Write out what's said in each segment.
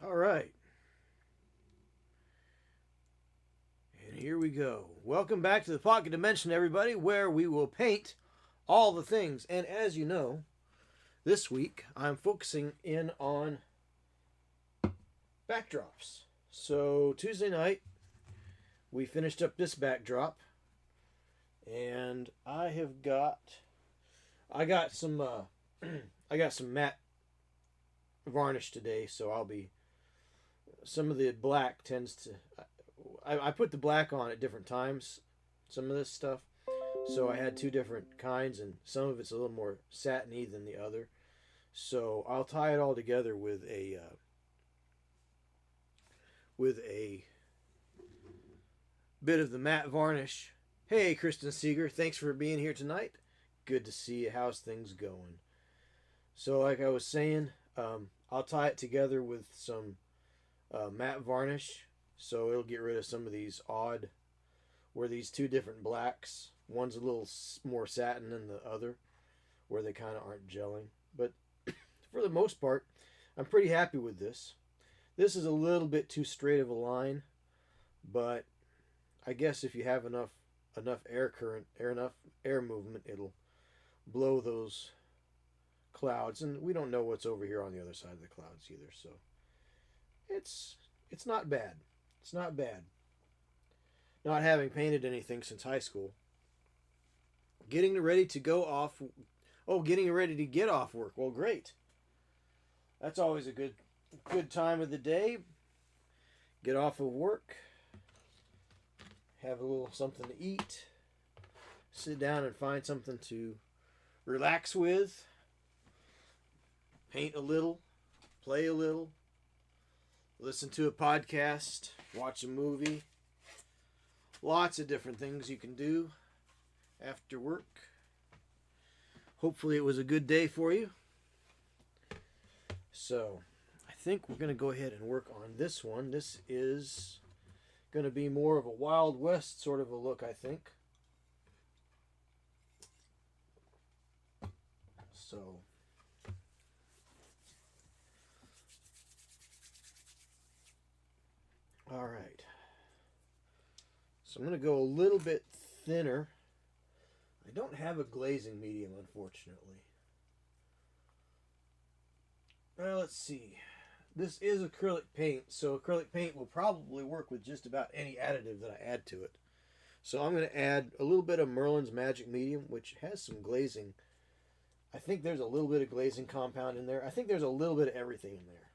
All right. And here we go. Welcome back to the Pocket Dimension, everybody, where we will paint all the things. And as you know, this week I'm focusing in on backdrops. So Tuesday night we finished up this backdrop, and I got some I got some matte varnish today, so I'll be some of the black tends to I put the black on at different times, some of this stuff. So I had two different kinds, and some of it's a little more satiny than the other. So I'll tie it all together with a bit of the matte varnish. Hey, Kristen Seeger, thanks for being here tonight. Good to see you. How's things going? So, like I was saying, I'll tie it together with some matte varnish, so it'll get rid of some of these odd, where these two different blacks, one's a little more satin than the other, where they kind of aren't gelling. But for the most part, I'm pretty happy with this. This is a little bit too straight of a line, but I guess if you have enough air current, enough air movement, it'll blow those clouds. And we don't know what's over here on the other side of the clouds either, so it's not bad. It's not bad. Not having painted anything since high school. Getting ready to go off. Oh, getting ready to get off work. Well, great. That's always a good time of the day. Get off of work. Have a little something to eat. Sit down and find something to relax with. Paint a little. Play a little. Listen to a podcast. Watch a movie. Lots of different things you can do after work. Hopefully it was a good day for you. So, I think we're going to go ahead and work on this one. This is going to be more of a Wild West sort of a look, I think. So, all right. So I'm going to go a little bit thinner. I don't have a glazing medium, unfortunately. Well, let's see. This is acrylic paint, so acrylic paint will probably work with just about any additive that I add to it. So I'm going to add a little bit of Merlin's Magic Medium, which has some glazing. I think there's a little bit of glazing compound in there. I think there's a little bit of everything in there.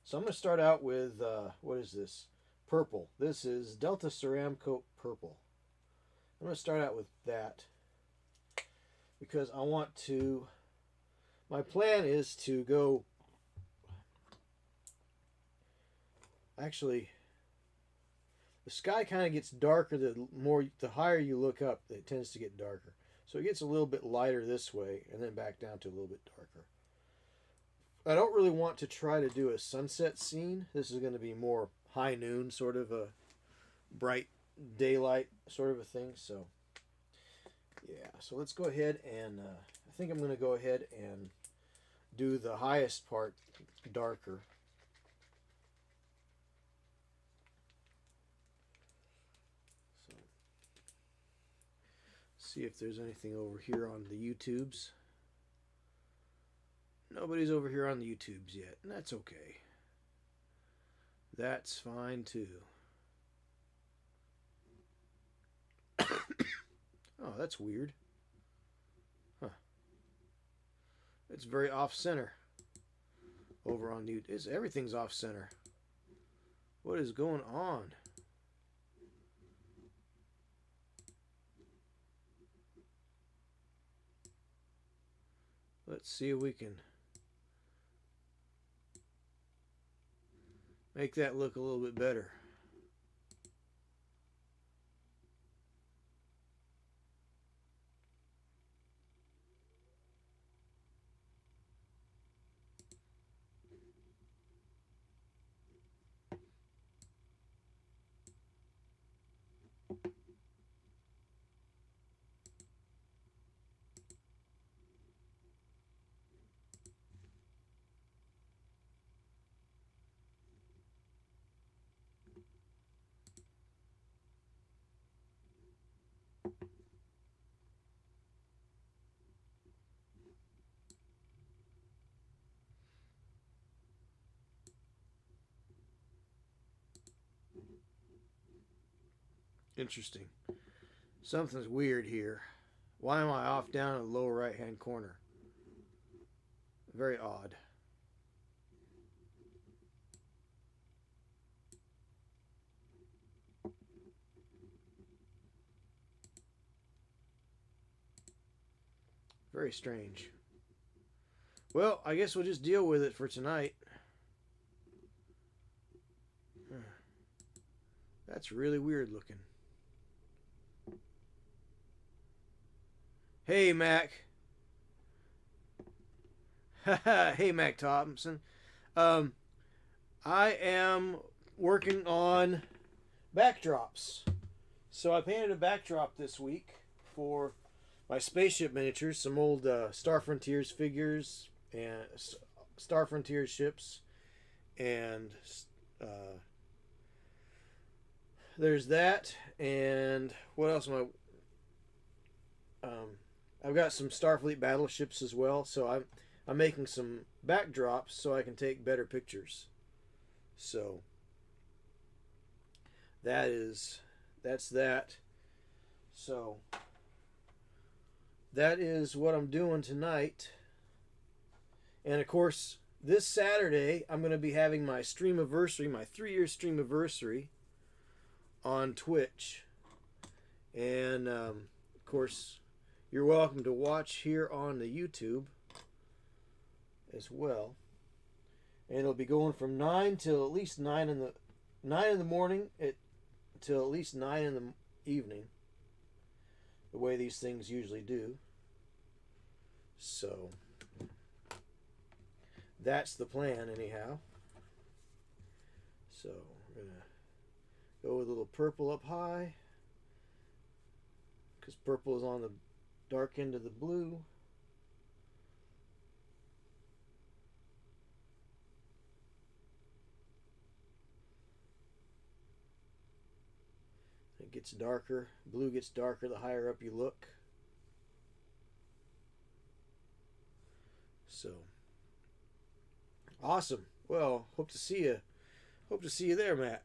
So I'm going to start out with, what is this? Purple. This is Delta Ceramcoat Purple. I'm going to start out with that because I want to, my plan is to go, actually, the sky kind of gets darker the higher you look up, it tends to get darker. So it gets a little bit lighter this way and then back down to a little bit darker. I don't really want to try to do a sunset scene. This is going to be more high noon, sort of a bright daylight sort of a thing. So, yeah. So let's go ahead and I think I'm going to go ahead and do the highest part darker. So, see if there's anything over here on the YouTubes. Nobody's over here on the YouTubes yet, and that's okay. That's fine too. Oh, that's weird. Huh. It's very off-center over on YouTube. Everything's off-center. What is going on? Let's see if we can make that look a little bit better. Interesting. Something's weird here. Why am I off down in the lower right hand corner? Very odd. Very strange. Well, I guess we'll just deal with it for tonight. That's really weird looking. Hey, Mac. Hey, Mac Thompson. Um, I am working on backdrops. So I painted a backdrop this week for my spaceship miniatures, some old Star Frontiers figures and Star Frontiers ships, and there's that. And what else am I? I've got some Starfleet battleships as well. So I'm making some backdrops so I can take better pictures. So that's that. So that is what I'm doing tonight. And of course, this Saturday I'm going to be having my streamiversary, my 3-year streamiversary on Twitch. And of course, you're welcome to watch here on the YouTube as well. And it'll be going from 9 till at least 9 in the morning till at least 9 in the evening. The way these things usually do. So that's the plan anyhow. So we're going to go with a little purple up high, because purple is on the dark end of the blue. It gets darker. Blue gets darker the higher up you look. So awesome. Well, hope to see you. Hope to see you there, Mac.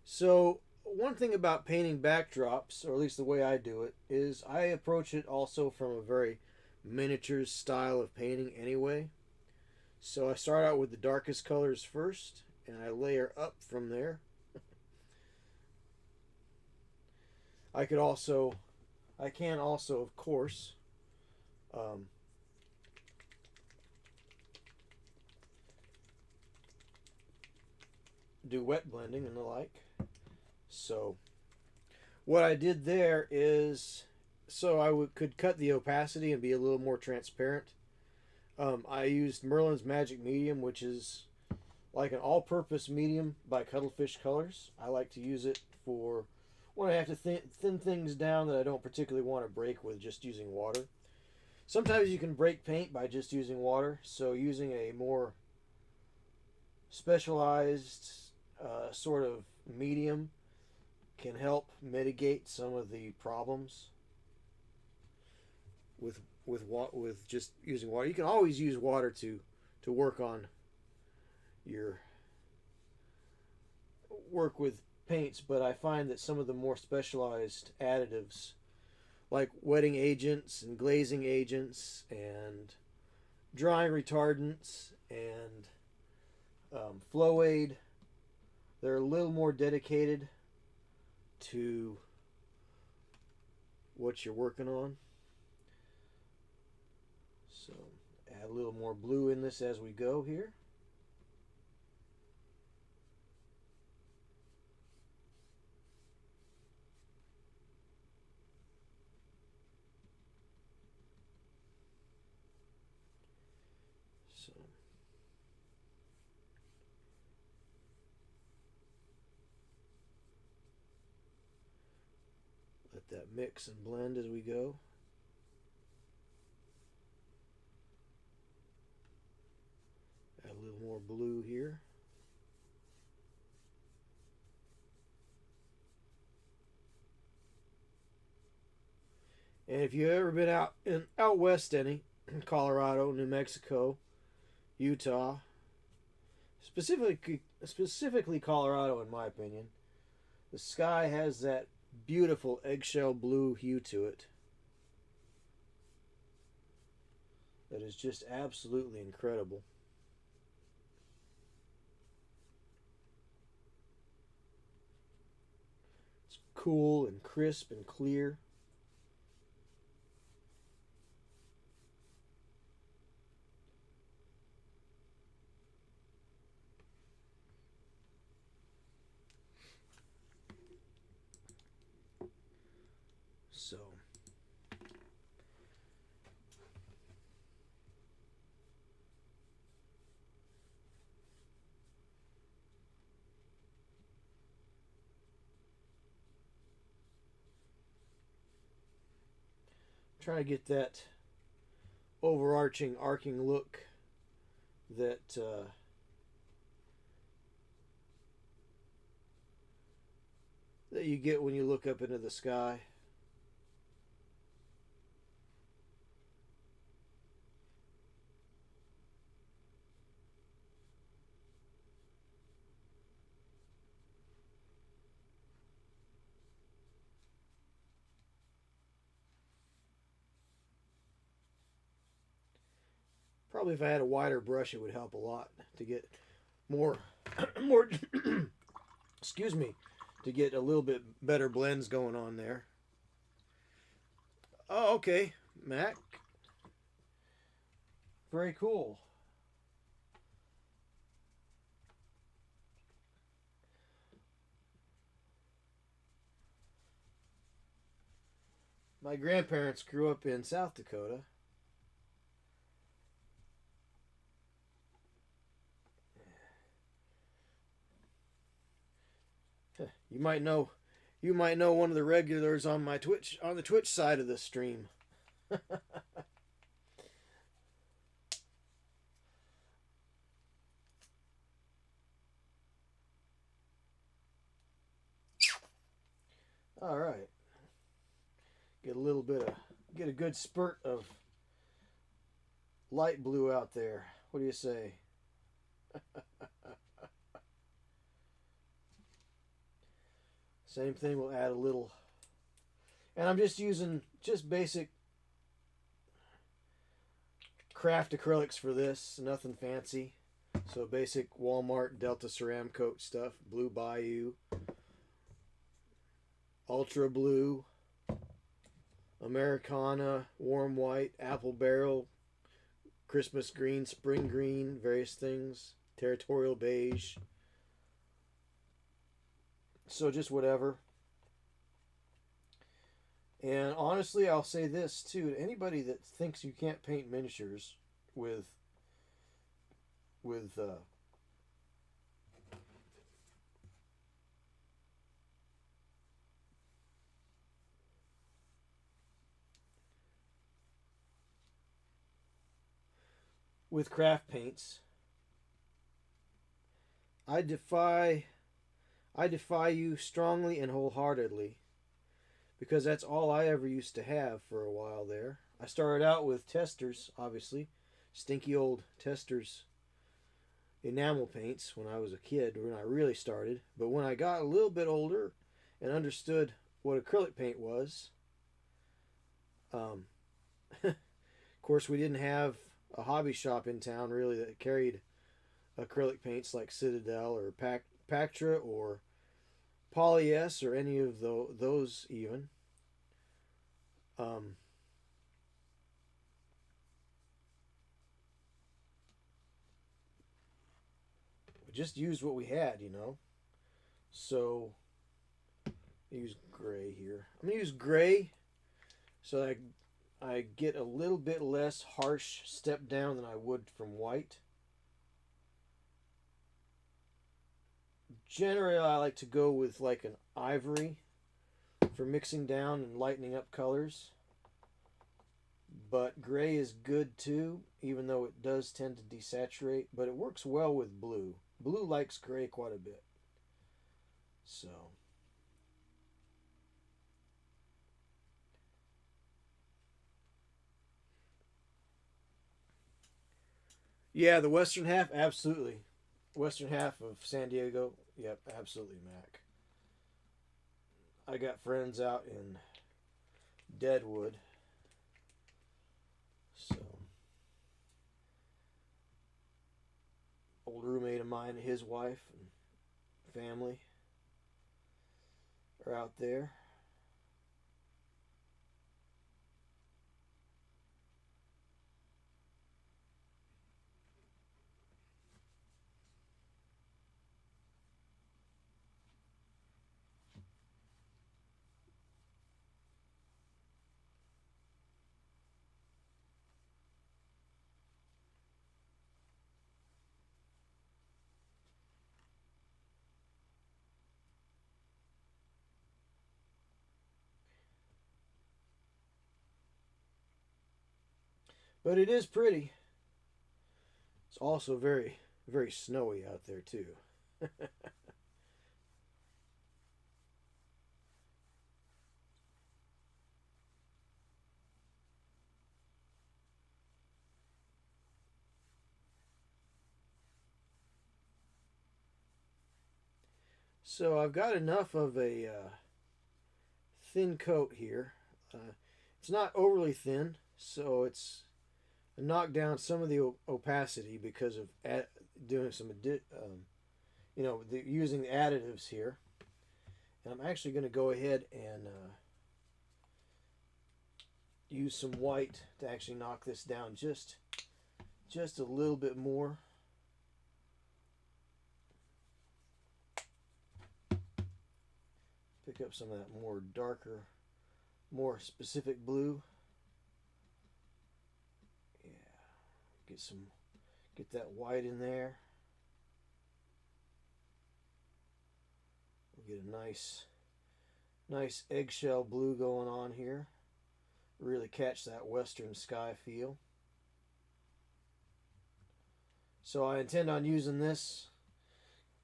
So one thing about painting backdrops, or at least the way I do it, is I approach it also from a very miniatures style of painting anyway. So I start out with the darkest colors first, and I layer up from there. I can also, of course, do wet blending and the like. So what I did there is, so I could cut the opacity and be a little more transparent. I used Merlin's Magic Medium, which is like an all-purpose medium by Cuttlefish Colors. I like to use it for when I have to thin things down that I don't particularly want to break with just using water. Sometimes you can break paint by just using water, so using a more specialized sort of medium can help mitigate some of the problems with just using water. You can always use water to work on your work with paints, but I find that some of the more specialized additives like wetting agents and glazing agents and drying retardants and flow aid, they're a little more dedicated to what you're working on. So add a little more blue in this as we go here. So let that mix and blend as we go. Add a little more blue here. And if you've ever been out west any, Colorado, New Mexico, Utah, specifically specifically Colorado, in my opinion. The sky has that beautiful eggshell blue hue to it that is just absolutely incredible. It's cool and crisp and clear. So, trying to get that overarching, arcing look that that you get when you look up into the sky. Probably if I had a wider brush, it would help a lot to get more, more. Excuse me, to get a little bit better blends going on there. Oh, okay, Mac. Very cool. My grandparents grew up in South Dakota. You might know, you might know one of the regulars on my Twitch on the Twitch side of the stream. All right, get a little bit of get a good spurt of light blue out there. What do you say? Same thing. We'll add a little, and I'm just using just basic craft acrylics for this. Nothing fancy. So basic Walmart Delta Ceram Coat stuff. Blue Bayou, Ultra Blue, Americana, Warm White, Apple Barrel, Christmas Green, Spring Green, various things. Territorial Beige. So just whatever. And honestly, I'll say this too: to anybody that thinks you can't paint miniatures with with with craft paints, I defy I defy you strongly and wholeheartedly, because that's all I ever used to have for a while there. I started out with testers, obviously, stinky old testers enamel paints when I was a kid, when I really started. But when I got a little bit older and understood what acrylic paint was, um, of course, we didn't have a hobby shop in town really that carried acrylic paints like Citadel or Pactra or Polyes or any of those even. Um, we just used what we had, you know. So use gray here. I'm gonna use gray so I get a little bit less harsh step down than I would from white. Generally, I like to go with like an ivory for mixing down and lightening up colors. But gray is good too, even though it does tend to desaturate. But it works well with blue. Blue likes gray quite a bit. So, yeah, the western half, absolutely. western half of San Diego. Yep, absolutely, Mac. I got friends out in Deadwood, so old roommate of mine, his wife and family are out there. But it is pretty. It's also very, very snowy out there, too. So I've got enough of a thin coat here. It's not overly thin, so it's knocked down some of the opacity because of doing some, using the additives here. And I'm actually going to go ahead and use some white to actually knock this down just a little bit more. Pick up some of that more darker, more specific blue. Yeah, get that white in there. We'll get a nice eggshell blue going on here. Really catch that western sky feel. So I intend on using this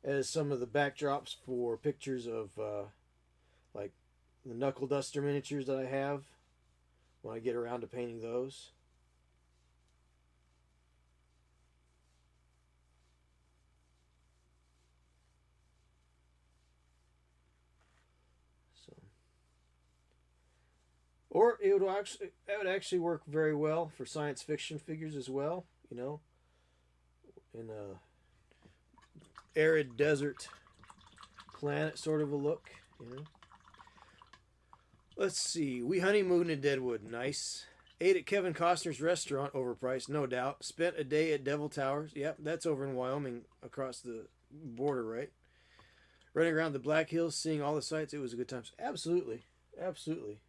as some of the backdrops for pictures of like the knuckle duster miniatures that I have when I get around to painting those. So, or it would actually work very well for science fiction figures as well. In a arid desert planet sort of a look. Let's see. We honeymooned in Deadwood. Nice. Ate at Kevin Costner's restaurant. Overpriced, no doubt. Spent a day at Devil Towers. Yep, that's over in Wyoming across the border, right? Running around the Black Hills, seeing all the sights. It was a good time. Absolutely. Absolutely.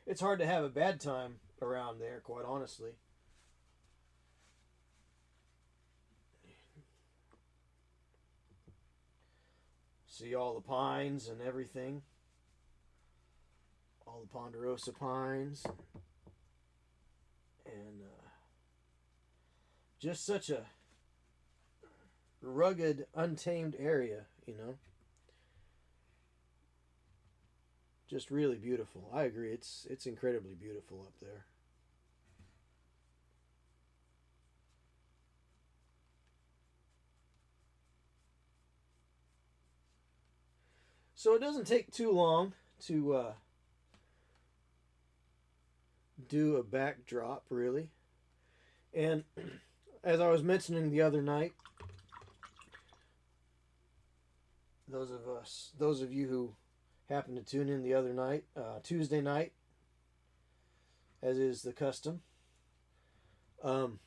It's hard to have a bad time around there, quite honestly. See all the pines and everything. All the ponderosa pines. And just such a rugged, untamed area. Just really beautiful. I agree. It's incredibly beautiful up there. So it doesn't take too long to do a backdrop, really. And as I was mentioning the other night, those of you who happened to tune in the other night, Tuesday night, as is the custom, um,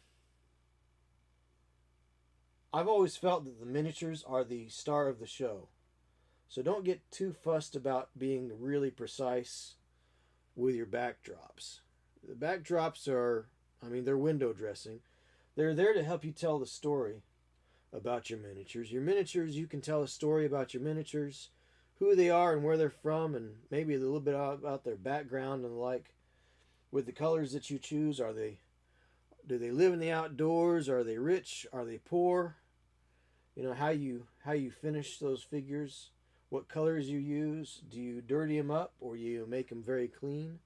I've always felt that the miniatures are the star of the show. So don't get too fussed about being really precise with your backdrops. The backdrops they're window dressing. They're there to help you tell the story about your miniatures. Your miniatures, you can tell a story about your miniatures, who they are and where they're from, and maybe a little bit about their background and the like. With the colors that you choose, do they live in the outdoors? Are they rich? Are they poor? How you finish those figures, what colors you use. Do you dirty them up or you make them very clean?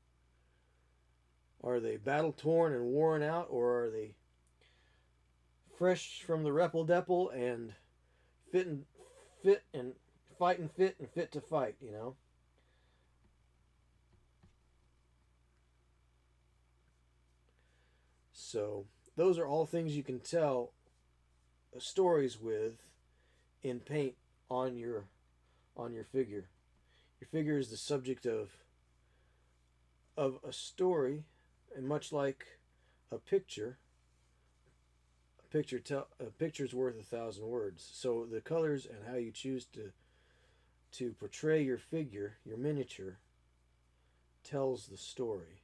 Are they battle torn and worn out, or are they fresh from the Repple Depple and fit and fit and fight and fit and fit to fight, you know. So those are all things you can tell stories with in paint on your figure. Your figure is the subject of a story, and much like a picture, a picture's worth 1,000 words. So the colors and how you choose to portray your figure, your miniature, tells the story.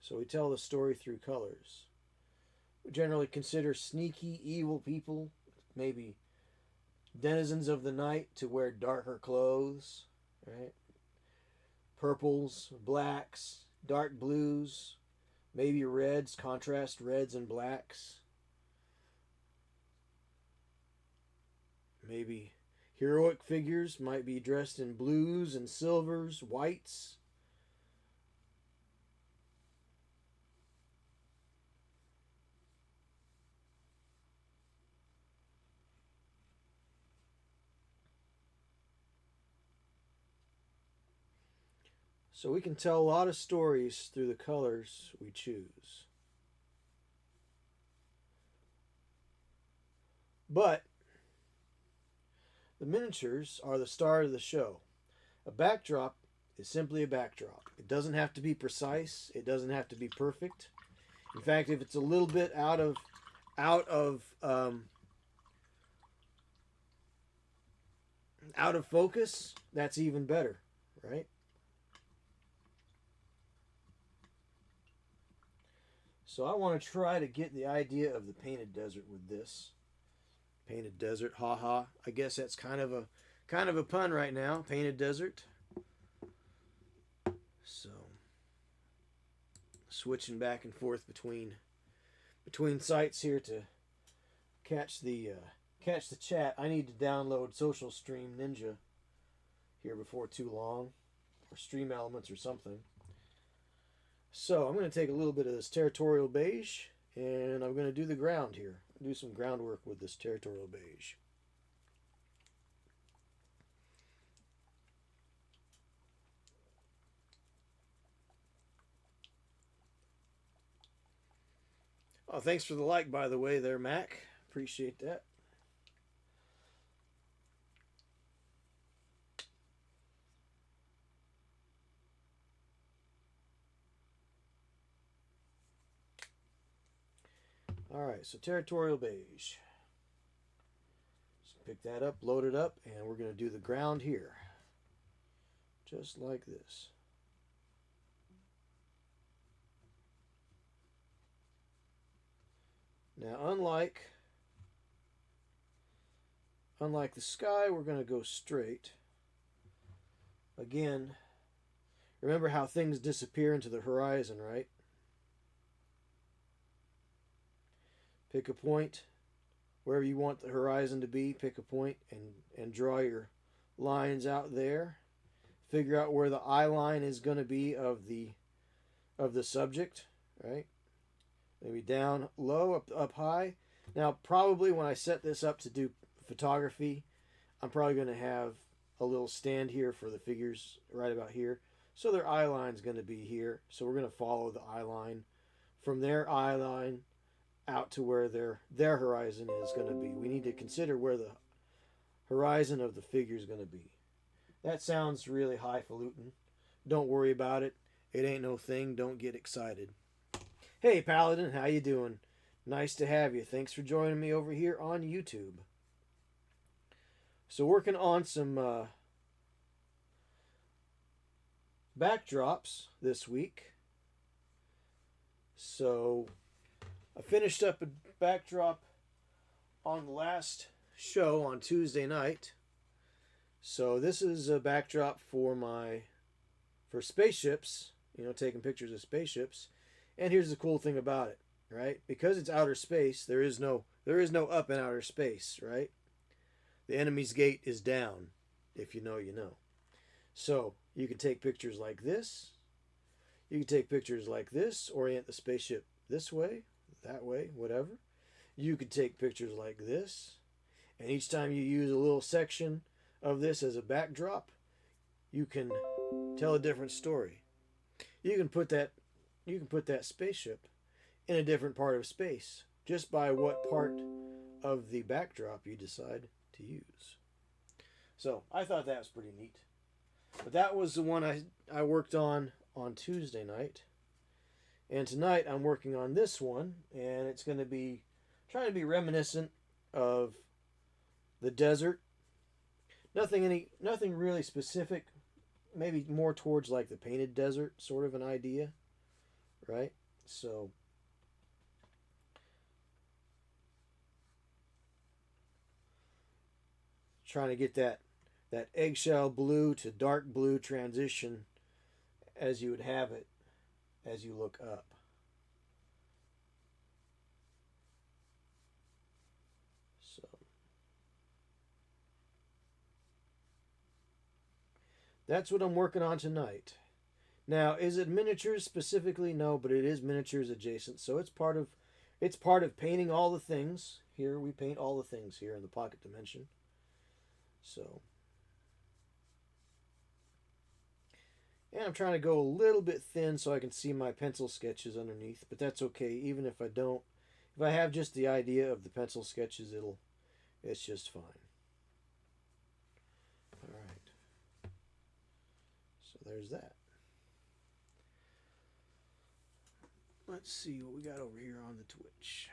So we tell the story through colors. We generally consider sneaky, evil people, maybe denizens of the night, to wear darker clothes, right? Purples, blacks, dark blues, maybe reds, contrast reds and blacks. Maybe heroic figures might be dressed in blues and silvers, whites. So we can tell a lot of stories through the colors we choose. But the miniatures are the star of the show. A backdrop is simply a backdrop. It doesn't have to be precise. It doesn't have to be perfect. In fact, if it's a little bit out of out of focus, that's even better, right? So I want to try to get the idea of the painted desert with this. Painted desert, haha. I guess that's kind of a pun right now. Painted desert. So switching back and forth between sites here to catch the chat. I need to download Social Stream Ninja here before too long, or Stream Elements or something. So I'm going to take a little bit of this territorial beige, and I'm going to do the ground here. Do some groundwork with this territorial beige. Oh, thanks for the like, by the way, there, Mac. Appreciate that. Alright, so territorial beige. Just pick that up, load it up, and we're going to do the ground here. Just like this. Now, unlike the sky, we're going to go straight. Again, remember how things disappear into the horizon, right? Pick a point wherever you want the horizon to be. Pick a point and draw your lines out there. Figure out where the eye line is going to be of the subject, right? Maybe down low, up high. Now, probably when I set this up to do photography, I'm probably going to have a little stand here for the figures right about here. So their eye line is going to be here. So we're going to follow the eye line from their eye line out to where their horizon is going to be. We need to consider where the horizon of the figure is going to be. That sounds really highfalutin. Don't worry about it. It ain't no thing. Don't get excited. Hey, Paladin, how you doing? Nice to have you. Thanks for joining me over here on YouTube. So working on some backdrops this week. So I finished up a backdrop on the last show on Tuesday night. So this is a backdrop for spaceships, taking pictures of spaceships. And here's the cool thing about it, right? Because it's outer space, there is no up in outer space, right? The enemy's gate is down. If you know, you know. So you can take pictures like this. You can take pictures like this, orient the spaceship this way, that way, whatever. You could take pictures like this, And each time you use a little section of this as a backdrop, you can tell a different story. You can put that spaceship in a different part of space just by what part of the backdrop you decide to use. So I thought that was pretty neat. But that was the one I worked on Tuesday night. And tonight I'm working on this one, and it's going to be trying to be reminiscent of the desert. Nothing really specific. Maybe more towards like the painted desert sort of an idea, right? So trying to get that eggshell blue to dark blue transition as you would have it as you look up. So that's what I'm working on tonight. Now, is it miniatures specifically? No, but it is miniatures adjacent. So it's part of painting all the things. Here we paint all the things here in the pocket dimension. So, and I'm trying to go a little bit thin so I can see my pencil sketches underneath, but that's okay. Even if I don't, if I have just the idea of the pencil sketches, it's just fine. All right. So there's that. Let's see what we got over here on the Twitch.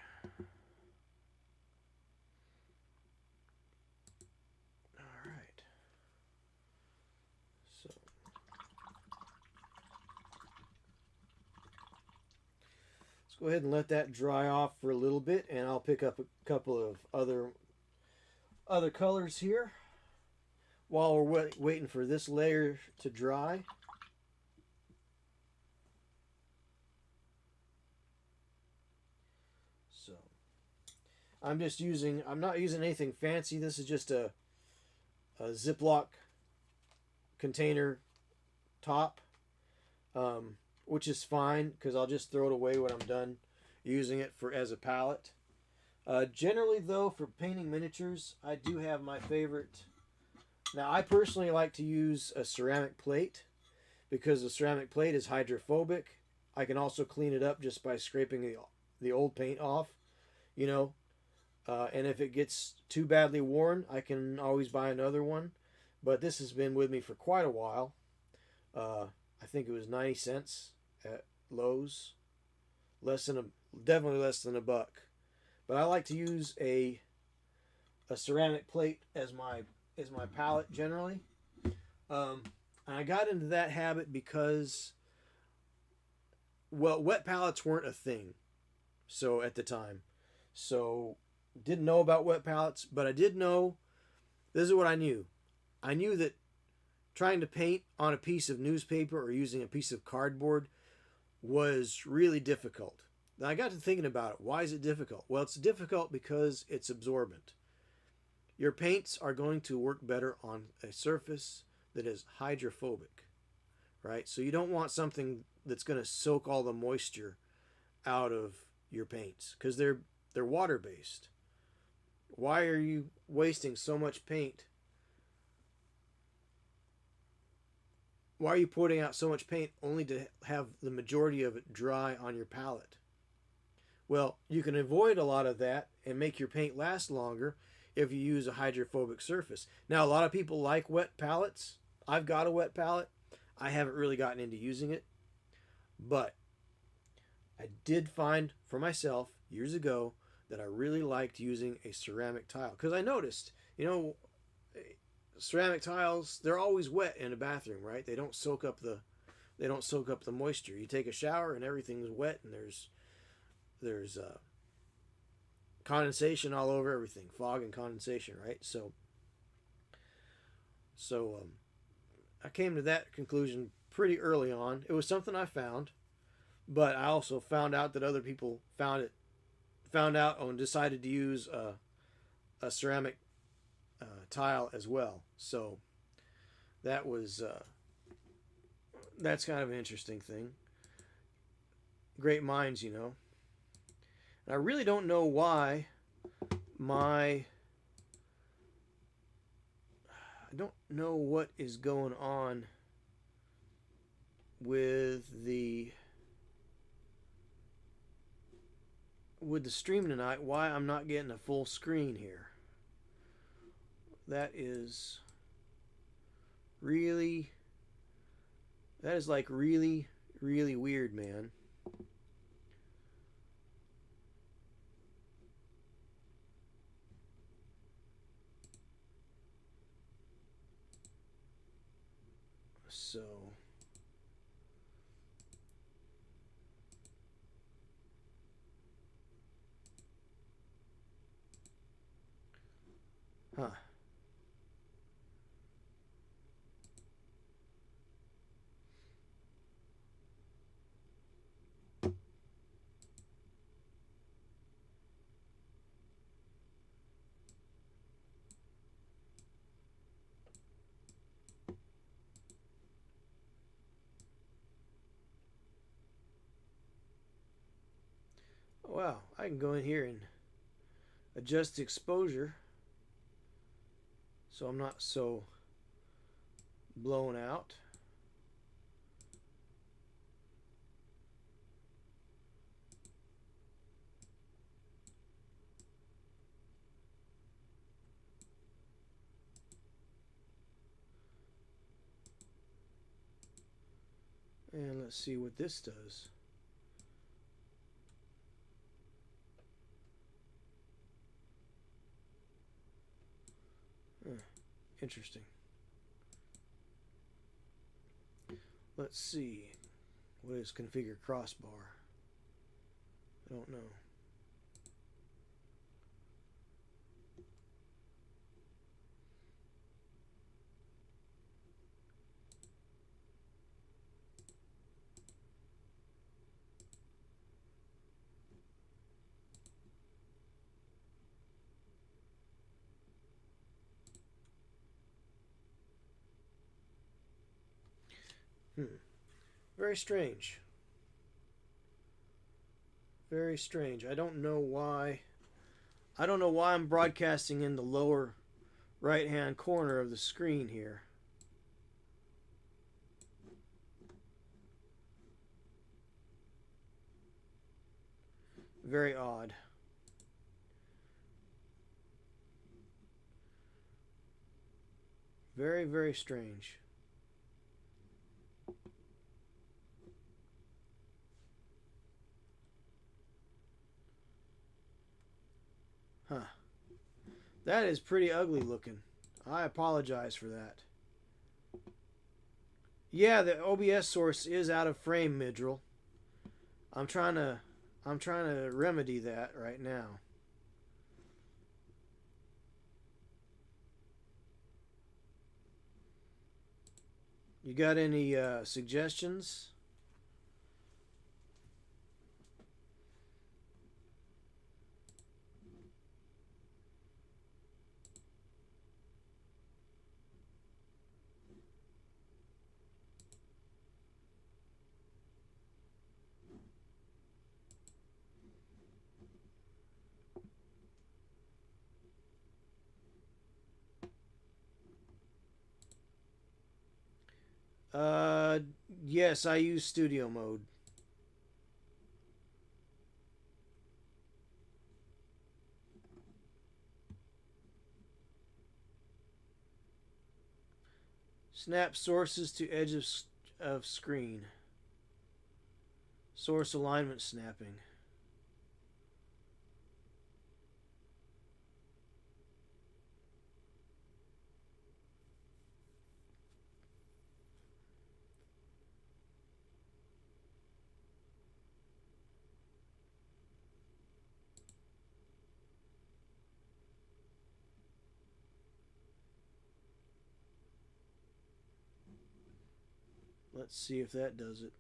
All right. So let's go ahead and let that dry off for a little bit, and I'll pick up a couple of other colors here while we're waiting for this layer to dry. So I'm not using anything fancy. This is just a Ziploc container top, which is fine because I'll just throw it away when I'm done using it as a palette. Generally, though, for painting miniatures, I do have my favorite. Now, I personally like to use a ceramic plate because the ceramic plate is hydrophobic. I can also clean it up just by scraping the old paint off, and if it gets too badly worn, I can always buy another one. But this has been with me for quite a while. I think it was 90 cents at Lowe's. Definitely less than $1. But I like to use a ceramic plate as my palette generally. And I got into that habit because, well, wet palettes weren't a thing. So at the time, didn't know about wet palettes, but I did know. This is what I knew. I knew that trying to paint on a piece of newspaper or using a piece of cardboard was really difficult. Then I got to thinking about it. Why is it difficult? Well, it's difficult because it's absorbent. Your paints are going to work better on a surface that is hydrophobic, right? So you don't want something that's going to soak all the moisture out of your paints because they're water-based. Why are you wasting so much paint? Why are you putting out so much paint only to have the majority of it dry on your palette? Well, you can avoid a lot of that and make your paint last longer if you use a hydrophobic surface. Now, a lot of people like wet palettes. I've got a wet palette. I haven't really gotten into using it. But I did find for myself years ago that I really liked using a ceramic tile. Because I noticed, ceramic tiles, they're always wet in a bathroom, right? They don't soak up the moisture. You take a shower and everything's wet, and there's condensation all over everything, fog and condensation, right? So I came to that conclusion pretty early on. It was something I found, but I also found out that other people found out and decided to use a ceramic tile as well. So that was that's kind of an interesting thing. Great minds, And I really don't know why my I don't know what is going on with the stream tonight. Why I'm not getting a full screen here. That is really like really weird, man. So huh. Wow, I can go in here and adjust the exposure so I'm not so blown out. And let's see what this does. Interesting. Let's see. What is configure crossbar? I don't know. Very strange. Very strange. I don't know why. I don't know why I'm broadcasting in the lower right hand corner of the screen here. Very odd. Very strange. Huh. That is pretty ugly looking. I apologize for that. Yeah, the OBS source is out of frame, Midril. I'm trying to remedy that right now. You got any suggestions? Yes, I use studio mode. Snap sources to edge of screen. Source alignment snapping. Let's see if that does it.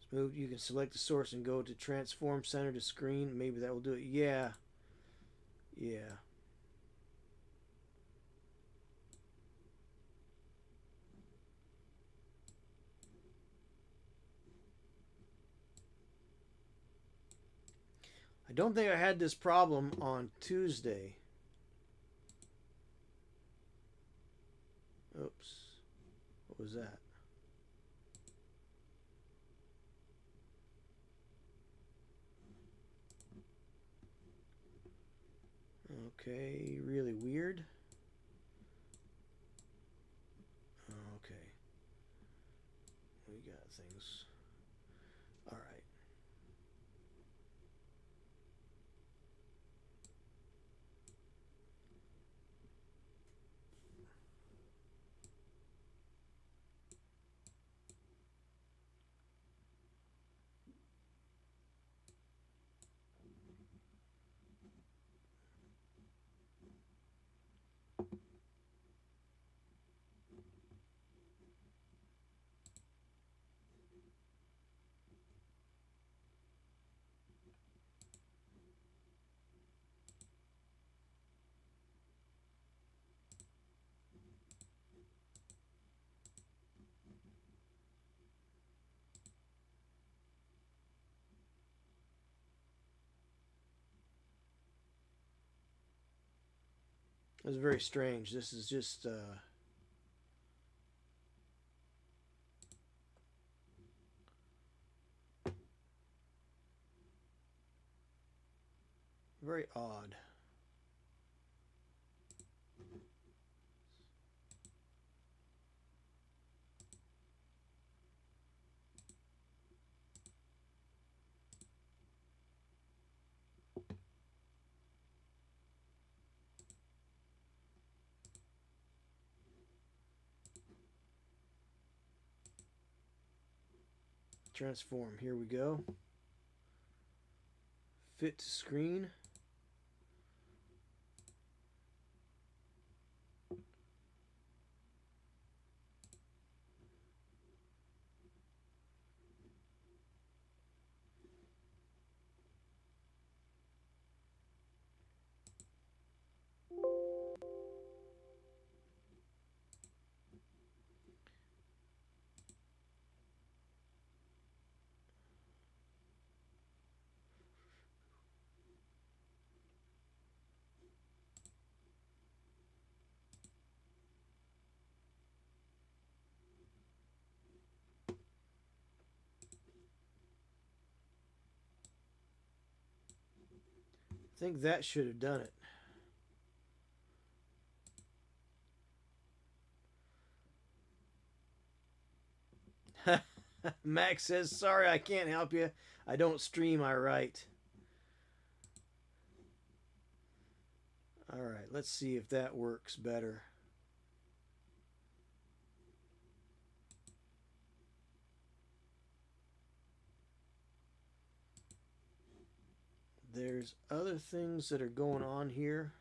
Smooth. You can select the source and go to transform center to screen. Maybe that will do it. Yeah. I don't think I had this problem on Tuesday. Oops. What was that? Okay, really weird. Okay. We got things. All right. That's very strange. This is just very odd. Transform. Here we go. Fit to screen. I think that should have done it. Max says, sorry, I can't help you. I don't stream, I write. Alright, let's see if that works better. There's other things that are going on here.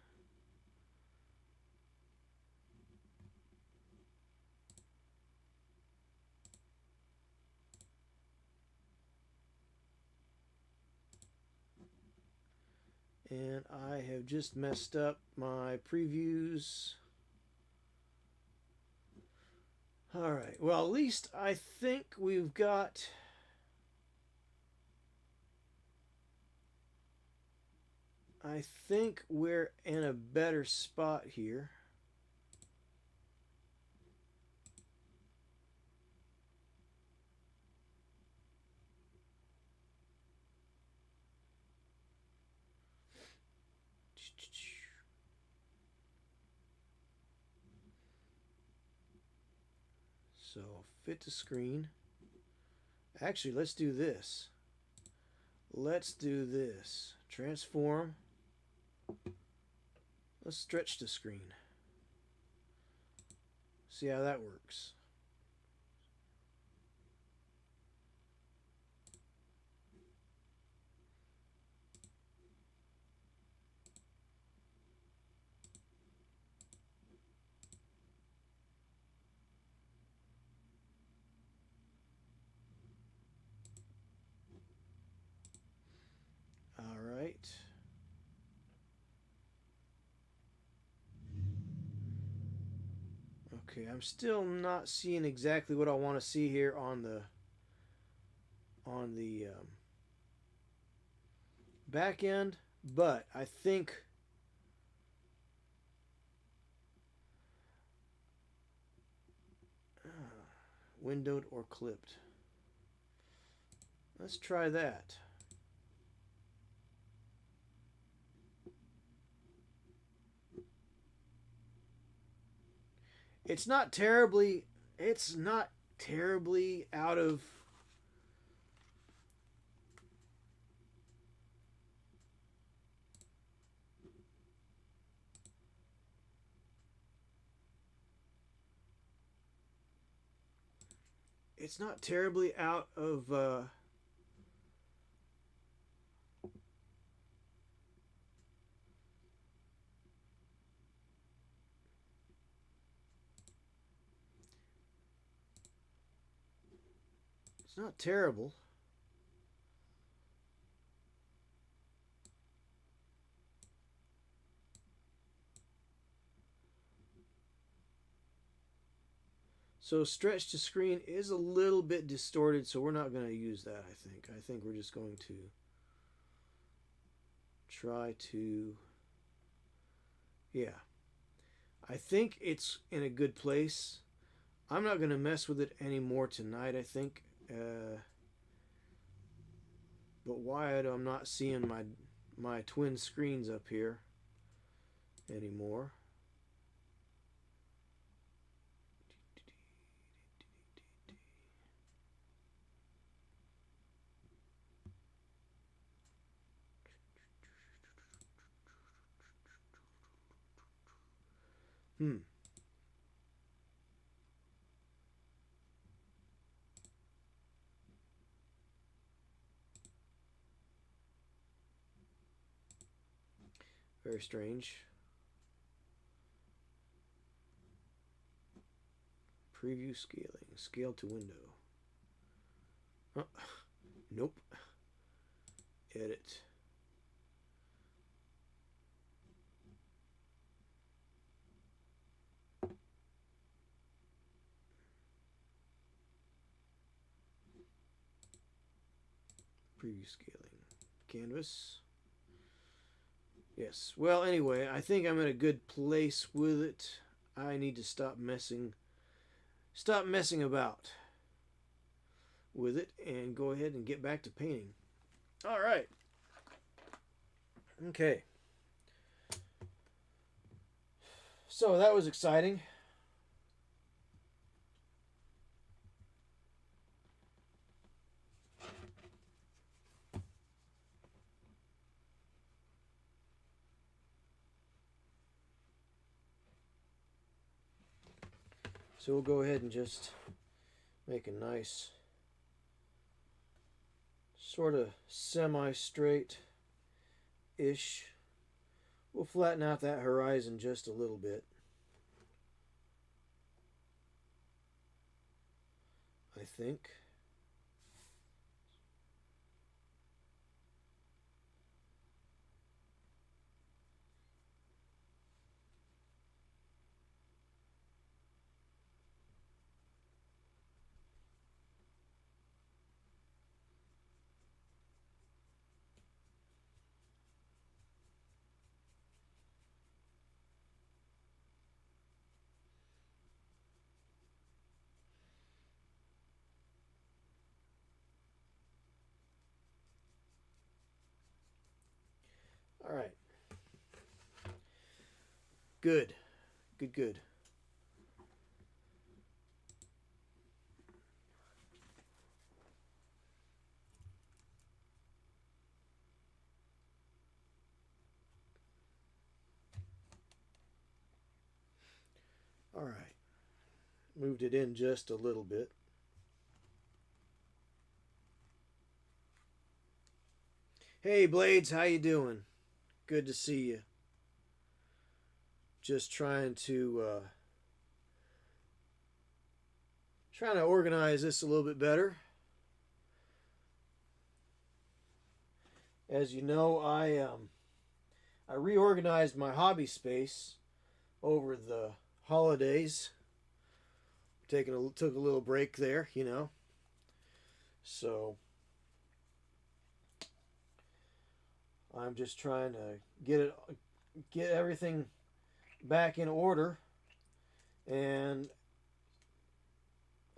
And I have just messed up my previews. Alright, well, at least I think we've got... I think we're in a better spot here. So, fit to screen. Actually, let's do this. Let's do this. Transform. Let's stretch the screen. See how that works. All right. Okay, I'm still not seeing exactly what I want to see here on the back end, but I think windowed or clipped. Let's try that. It's not terribly out of it's not terribly out of it's not terrible. So stretch to screen is a little bit distorted, so we're not going to use that, I think. I think we're just going to try to, yeah. I think it's in a good place. I'm not going to mess with it anymore tonight, I think. But why I'm not seeing my twin screens up here anymore. Very strange. Preview scaling. Scale to window. Oh, nope. Edit. Preview scaling. Canvas. Yes. Well, anyway, I think I'm in a good place with it. I need to stop messing about with it and go ahead and get back to painting. All right. Okay. So that was exciting. So we'll go ahead and just make a nice sort of semi-straight-ish. We'll flatten out that horizon just a little bit. I think. All right. Good. Good. All right. Moved it in just a little bit. Hey Blades, how you doing? Good to see you. Just trying to organize this a little bit better. As you know, I reorganized my hobby space over the holidays. Took a little break there, you know. So I'm just trying to get everything back in order, and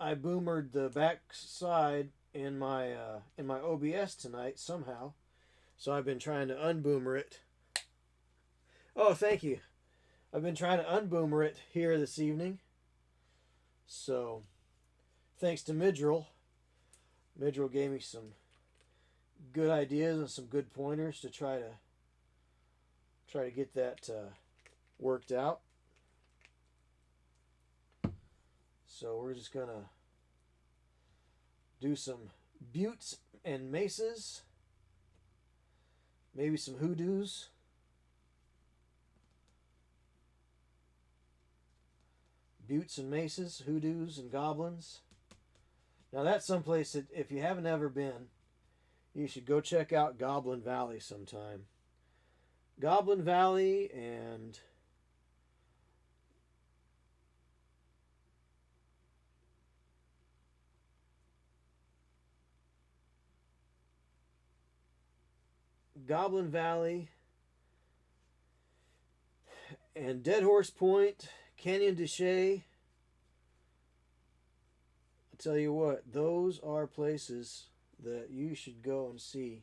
I boomered the back side in my OBS tonight somehow. So I've been trying to unboomer it. Oh, thank you. I've been trying to unboomer it here this evening. So thanks to Midril. Midril gave me some good ideas and some good pointers to try to get that worked out. So we're just gonna do some buttes and maces, maybe some hoodoos. Buttes and maces, hoodoos and goblins. Now that's someplace that if you haven't ever been, you should go check out Goblin Valley sometime. Goblin Valley and Goblin Valley and Dead Horse Point, Canyon de Chelly. I tell you what, those are places that you should go and see. You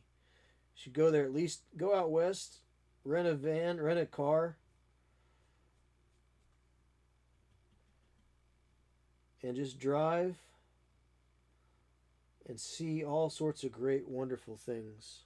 should go there, at least go out west, rent a van, rent a car, and just drive and see all sorts of great, wonderful things.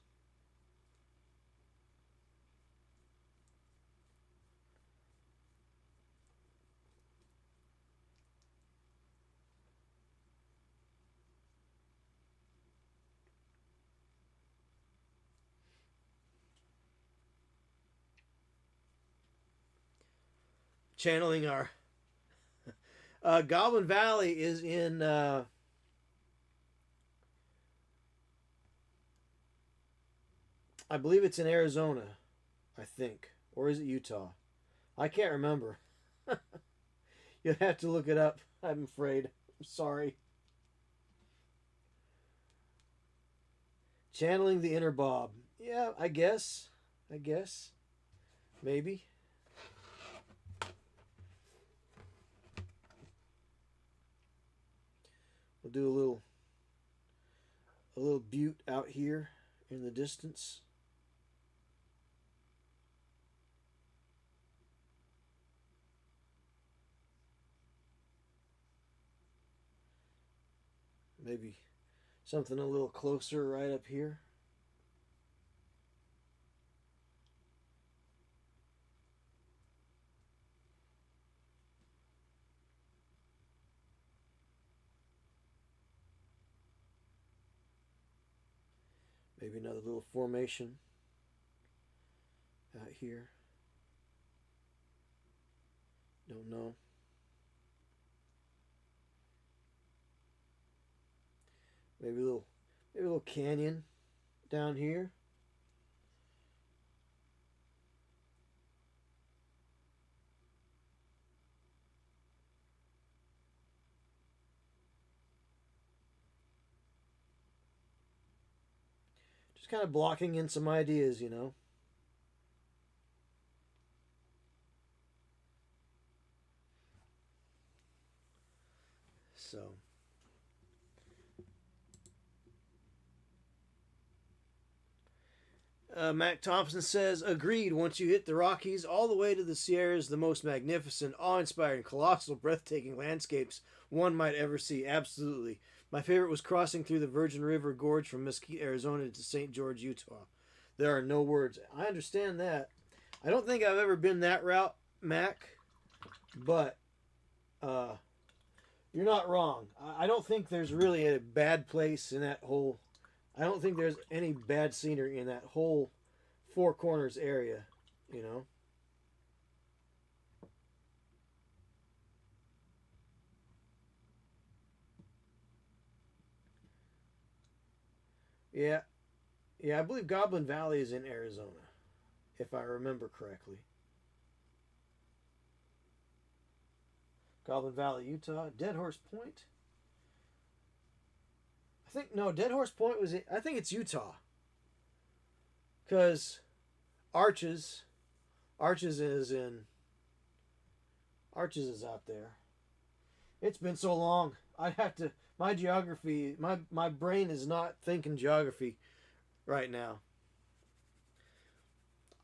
Channeling our Goblin Valley is in I believe it's in Arizona, I think, or is it Utah? I can't remember. You'll have to look it up. I'm afraid. I'm sorry. Channeling the inner Bob. Yeah, I guess. I guess. Maybe. We'll do a little butte out here in the distance. Maybe something a little closer right up here. Maybe another little formation out here. Don't know. Maybe a little canyon down here. Just kind of blocking in some ideas, you know. So Mac Thompson says, agreed. Once you hit the Rockies, all the way to the Sierras, the most magnificent, awe-inspiring, colossal, breathtaking landscapes one might ever see. Absolutely. My favorite was crossing through the Virgin River Gorge from Mesquite, Arizona to St. George, Utah. There are no words. I understand that. I don't think I've ever been that route, Mac, but you're not wrong. I don't think there's really a bad place in that whole. I don't think there's any bad scenery in that whole Four Corners area, you know. Yeah, yeah, I believe Goblin Valley is in Arizona, if I remember correctly. Goblin Valley, Utah. Dead Horse Point. I think no, Dead Horse Point was. I think it's Utah. Cause Arches. Arches is in. Arches is out there. It's been so long. I'd have to. My geography. My brain is not thinking geography right now.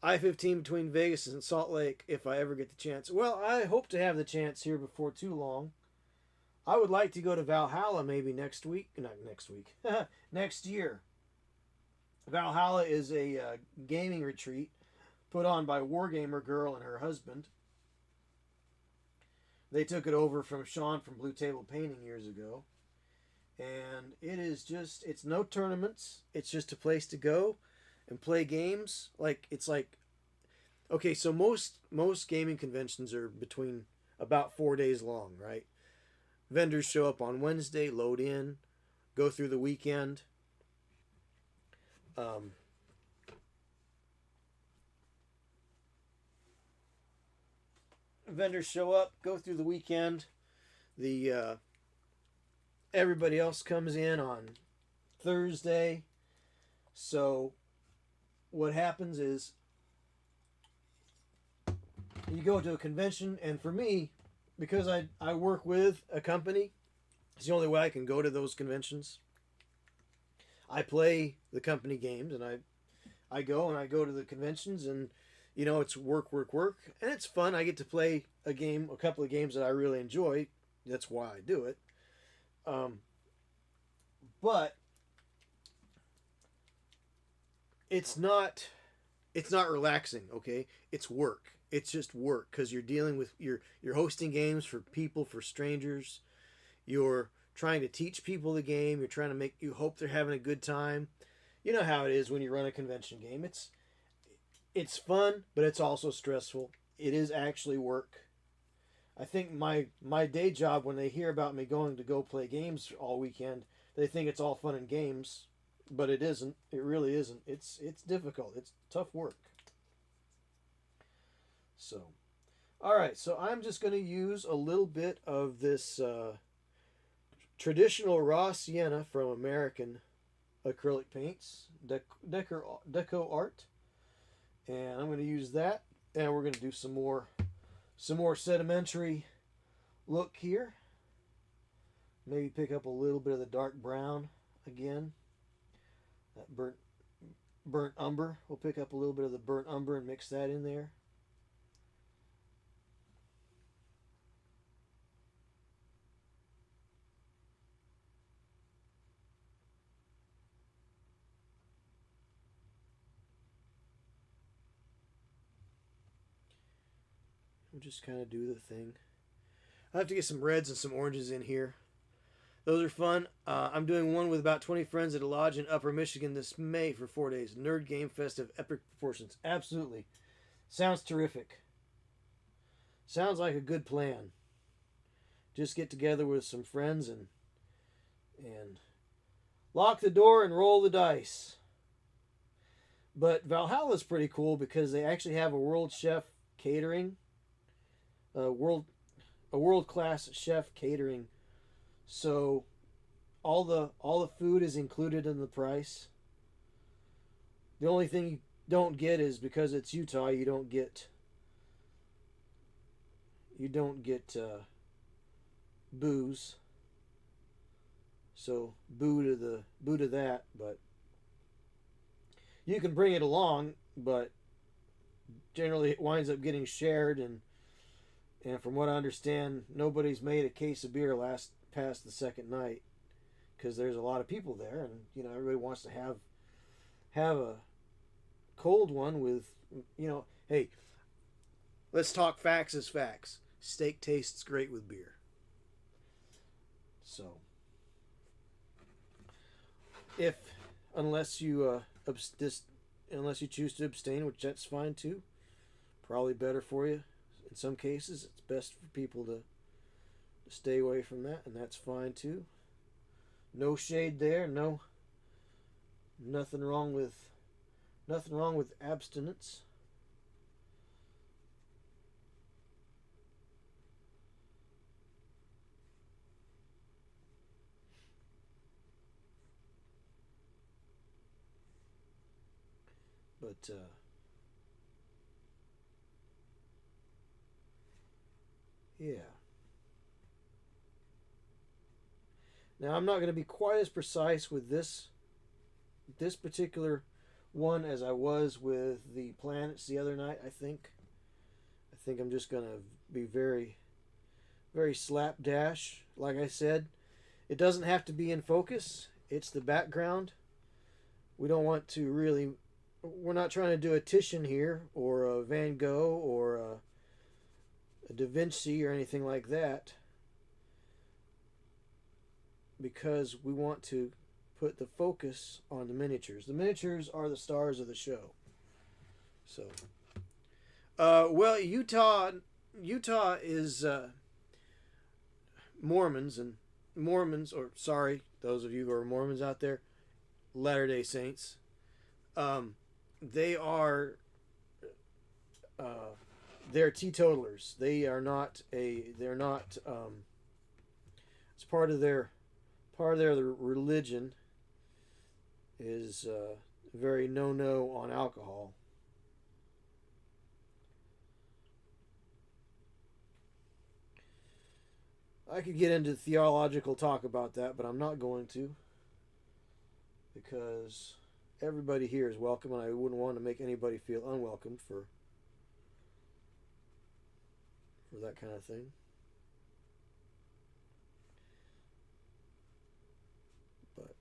I-15 between Vegas and Salt Lake if I ever get the chance. Well, I hope to have the chance here before too long. I would like to go to Valhalla maybe next week. Not next week. Next year. Valhalla is a gaming retreat put on by Wargamer Girl and her husband. They took it over from Sean from Blue Table Painting years ago. And it is just, it's no tournaments. It's just a place to go and play games. Okay, so most gaming conventions are between about 4 days long, right? Vendors show up on Wednesday, load in, go through the weekend. Vendors show up, go through the weekend. The everybody else comes in on Thursday. So what happens is you go to a convention, and for me, because I work with a company, it's the only way I can go to those conventions. I play the company games, and I go to the conventions, and it's work, and it's fun. I get to play a couple of games that I really enjoy. That's why I do it. But it's not relaxing, okay? It's work. It's just work because you're dealing with you're hosting games for people, for strangers. You're trying to teach people the game. You're trying to you hope they're having a good time. You know how it is when you run a convention game. It's fun, but it's also stressful. It is actually work. I think my day job, when they hear about me going to go play games all weekend, they think it's all fun and games, but it isn't. It really isn't. It's difficult. It's tough work. So, all right. So I'm just going to use a little bit of this traditional raw sienna from American acrylic paints, Deco Art, and I'm going to use that, and we're going to do some more sedimentary look here. Maybe pick up a little bit of the dark brown again. That burnt umber. We'll pick up a little bit of the burnt umber and mix that in there. We'll just kind of do the thing. I have to get some reds and some oranges in here. Those are fun. I'm doing one with about 20 friends at a lodge in Upper Michigan this May for 4 days. Nerd Game Fest of epic proportions. Absolutely. Sounds terrific. Sounds like a good plan. Just get together with some friends and lock the door and roll the dice. But Valhalla is pretty cool because they actually have a world chef catering. A world-class chef catering. So all the food is included in the price. The only thing you don't get is, because it's Utah, you don't get booze. So boo to that, but you can bring it along, but generally it winds up getting shared, and from what I understand, nobody's made a case of beer last past the second night because there's a lot of people there, and everybody wants to have a cold one with hey, let's talk facts as facts. Steak tastes great with beer. So unless you choose to abstain, which that's fine too, probably better for you. In some cases, it's best for people to stay away from that, and that's fine too. No shade there. Nothing wrong with abstinence. But Yeah. Now I'm not going to be quite as precise with this particular one as I was with the planets the other night. I think I'm just going to be very very slapdash. Like I said, it doesn't have to be in focus. It's the background. We don't want to really. We're not trying to do a Titian here or a Van Gogh or a Da Vinci or anything like that, because we want to put the focus on the miniatures. The miniatures are the stars of the show. So, well, Utah is Mormons and Mormons, or sorry, those of you who are Mormons out there, Latter Day Saints. They are they're teetotalers. They are not a. They're not. It's part of their religion is very no on alcohol. I could get into theological talk about that, but I'm not going to, because everybody here is welcome, and I wouldn't want to make anybody feel unwelcome for that kind of thing. But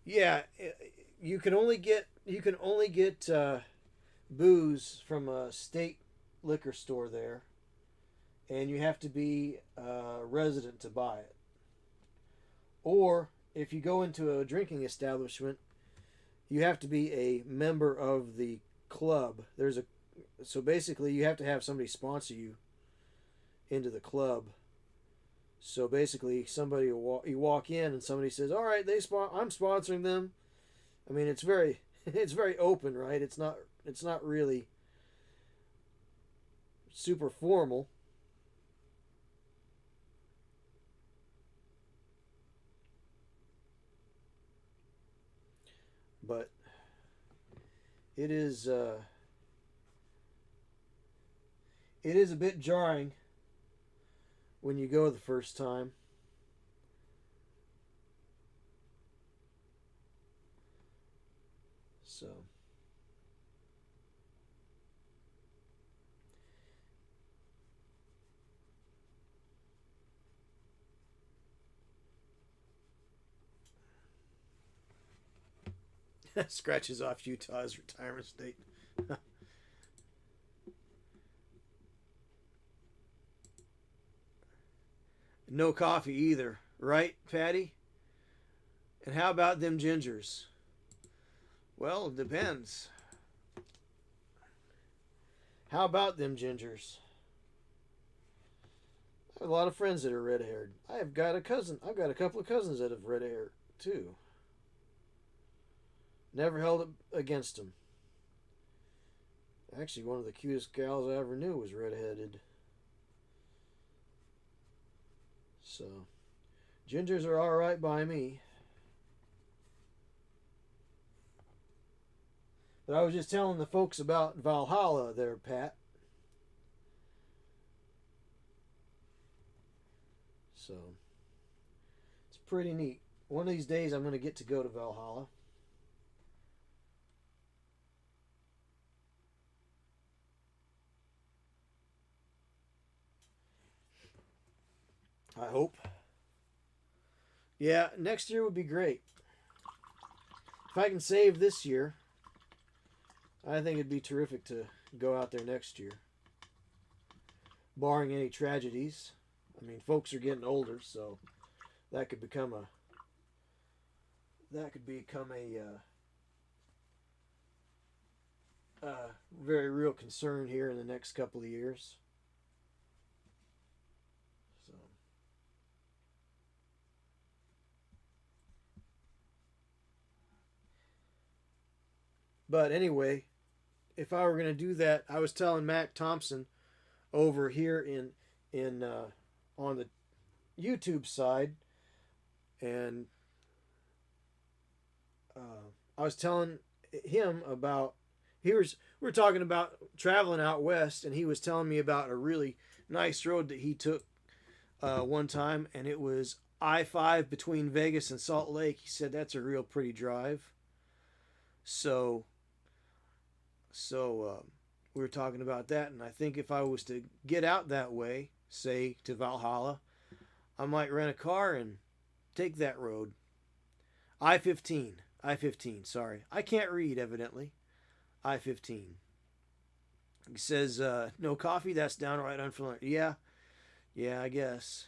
yeah, you can only get booze from a state liquor store there, and you have to be a resident to buy it. Or if you go into a drinking establishment, you have to be a member of the club. So basically you have to have somebody sponsor you into the club. So basically you walk in and somebody says, "All right, I'm sponsoring them." I mean, it's very it's very open, right? It's not really super formal, but it is it is a bit jarring when you go the first time. So scratches off Utah's retirement state. No coffee either, right, Patty? And how about them gingers? Well, it depends. How about them gingers? I have a lot of friends that are red haired. I've got a cousin. I've got a couple of cousins that have red hair too. Never held it against them. Actually, one of the cutest gals I ever knew was redheaded. So, gingers are all right by me. But I was just telling the folks about Valhalla there, Pat. So, it's pretty neat. One of these days I'm going to get to go to Valhalla. I hope. Yeah, next year would be great. If I can save this year, I think it'd be terrific to go out there next year. Barring any tragedies. I mean, folks are getting older, so that could become a that could become very real concern here in the next couple of years. So, but anyway, if I were going to do that, I was telling Mac Thompson over here in on the YouTube side, and I was telling him about we were talking about traveling out west, and he was telling me about a really nice road that he took one time, and it was I-5 between Vegas and Salt Lake. He said that's a real pretty drive. So so we were talking about that, and I think if I was to get out that way, say to Valhalla, I might rent a car and take that road. I-15. I-15, sorry. I can't read, evidently. I-15. He says, no coffee? That's downright unfamiliar. Yeah, I guess.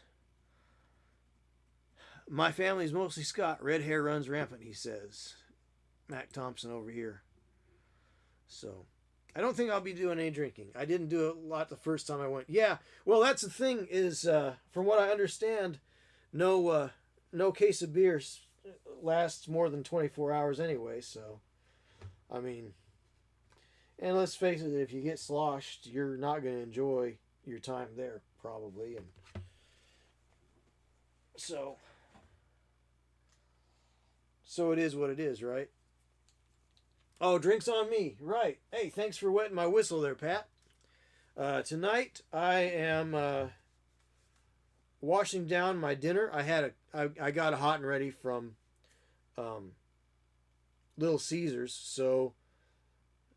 My family's mostly Scot. Red hair runs rampant, he says. Mac Thompson over here. So, I don't think I'll be doing any drinking. I didn't do a lot the first time I went. Yeah, well, that's the thing is, from what I understand, no case of beer lasts more than 24 hours anyway. So, I mean, and let's face it, if you get sloshed, you're not going to enjoy your time there probably. And so, so it is what it is, right? Oh, drinks on me, right? Hey, thanks for wetting my whistle there, Pat. Tonight I am washing down my dinner. I got a hot and ready from um, Little Caesars. So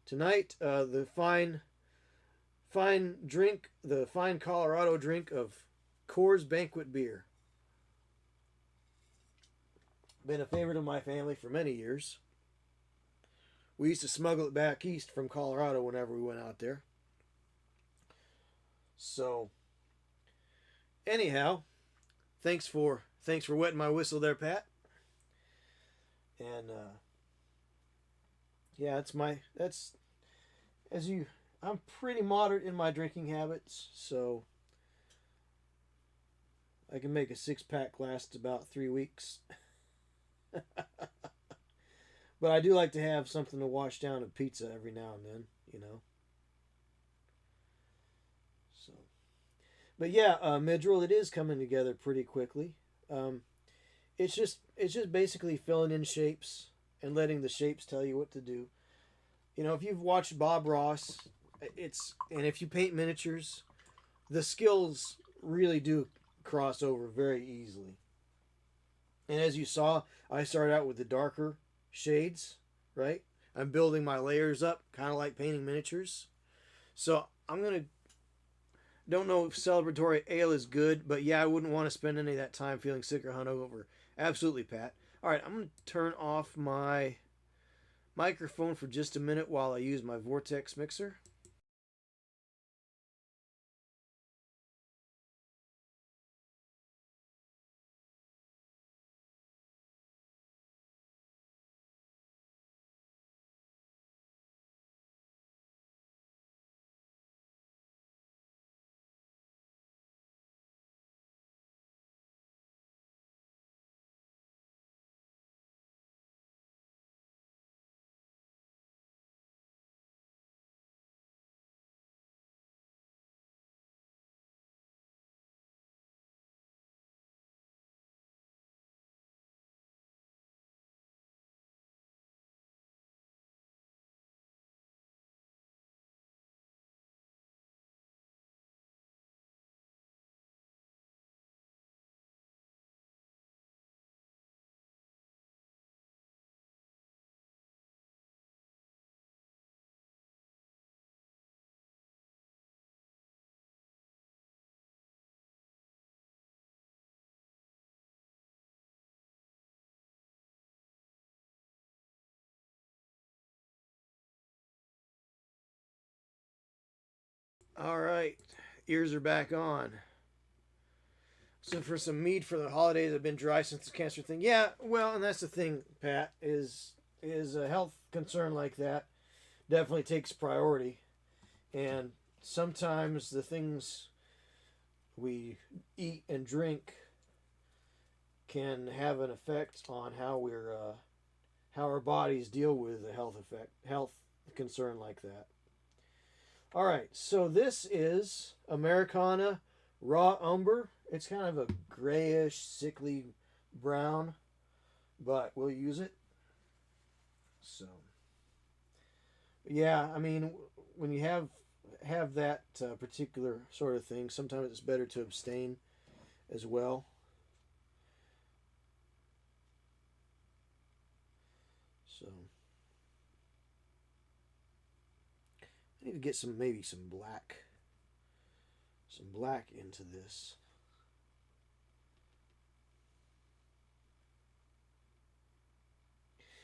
tonight the fine drink, the fine Colorado drink of Coors Banquet beer. Been a favorite of my family for many years. We used to smuggle it back east from Colorado whenever we went out there. So anyhow, thanks for wetting my whistle there, Pat. And yeah, that's as you I'm pretty moderate in my drinking habits, so I can make a 6-pack last about 3 weeks. But I do like to have something to wash down a pizza every now and then, you know. So, but yeah, Midroll, it is coming together pretty quickly. Um, it's just basically filling in shapes and letting the shapes tell you what to do. You know, if you've watched Bob Ross, and if you paint miniatures, the skills really do cross over very easily. And as you saw, I started out with the darker shades, right? I'm building my layers up, kind of like painting miniatures. So I'm gonna don't know if celebratory ale is good, but yeah, I wouldn't want to spend any of that time feeling sick or hungover. Absolutely, Pat. All right, I'm gonna turn off my microphone for just a minute while I use my Vortex mixer. All right, ears are back on. So for some mead for the holidays, I've been dry since the cancer thing. Yeah, well, and that's the thing, Pat, is a health concern like that definitely takes priority. And sometimes the things we eat and drink can have an effect on how our bodies deal with a health concern like that. All right, so this is Americana Raw Umber. It's kind of a grayish, sickly brown, but we'll use it. So, yeah, I mean, when you have that particular sort of thing, sometimes it's better to abstain as well. So, I need to get some maybe some black into this.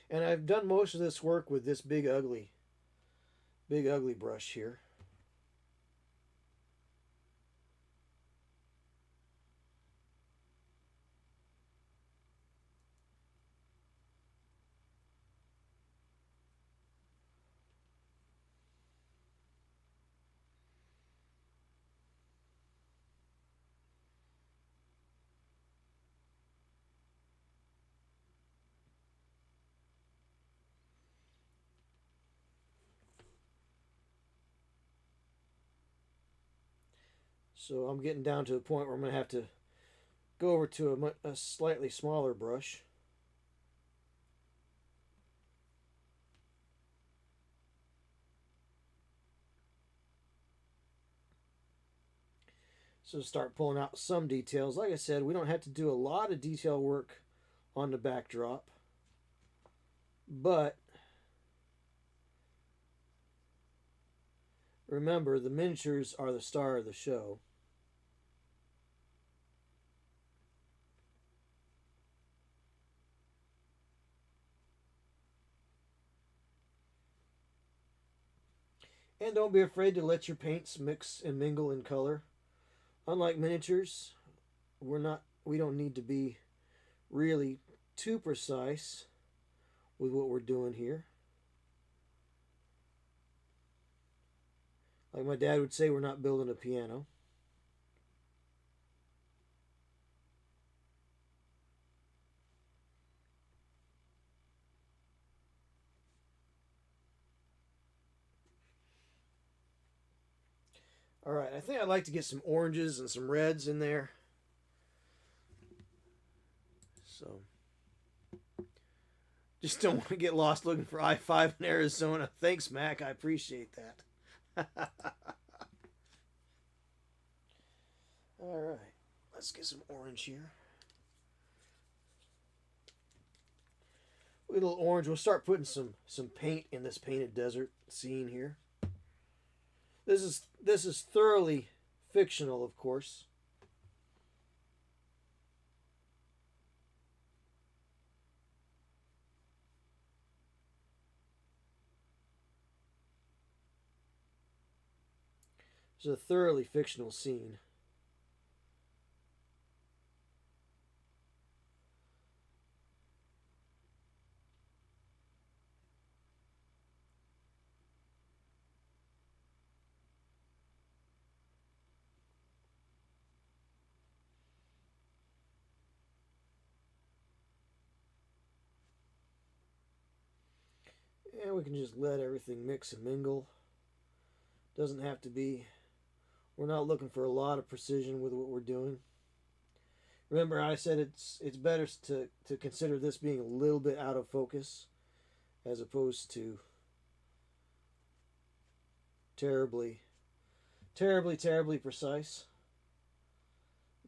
And I've done most of this work with this big ugly brush here. So I'm getting down to the point where I'm going to have to go over to a slightly smaller brush. So start pulling out some details. Like I said, we don't have to do a lot of detail work on the backdrop. But remember, the miniatures are the star of the show. And don't be afraid to let your paints mix and mingle in color. Unlike miniatures, we don't need to be really too precise with what we're doing here. Like my dad would say, we're not building a piano. All right, I think I'd like to get some oranges and some reds in there. So, just don't want to get lost looking for I-5 in Arizona. Thanks, Mac. I appreciate that. All right, let's get some orange here. With a little orange, we'll start putting some paint in this painted desert scene here. This is thoroughly fictional, of course. It's a thoroughly fictional scene. And we can just let everything mix and mingle. Doesn't have to be. We're not looking for a lot of precision with what we're doing. Remember, I said it's better to consider this being a little bit out of focus as opposed to terribly, terribly precise.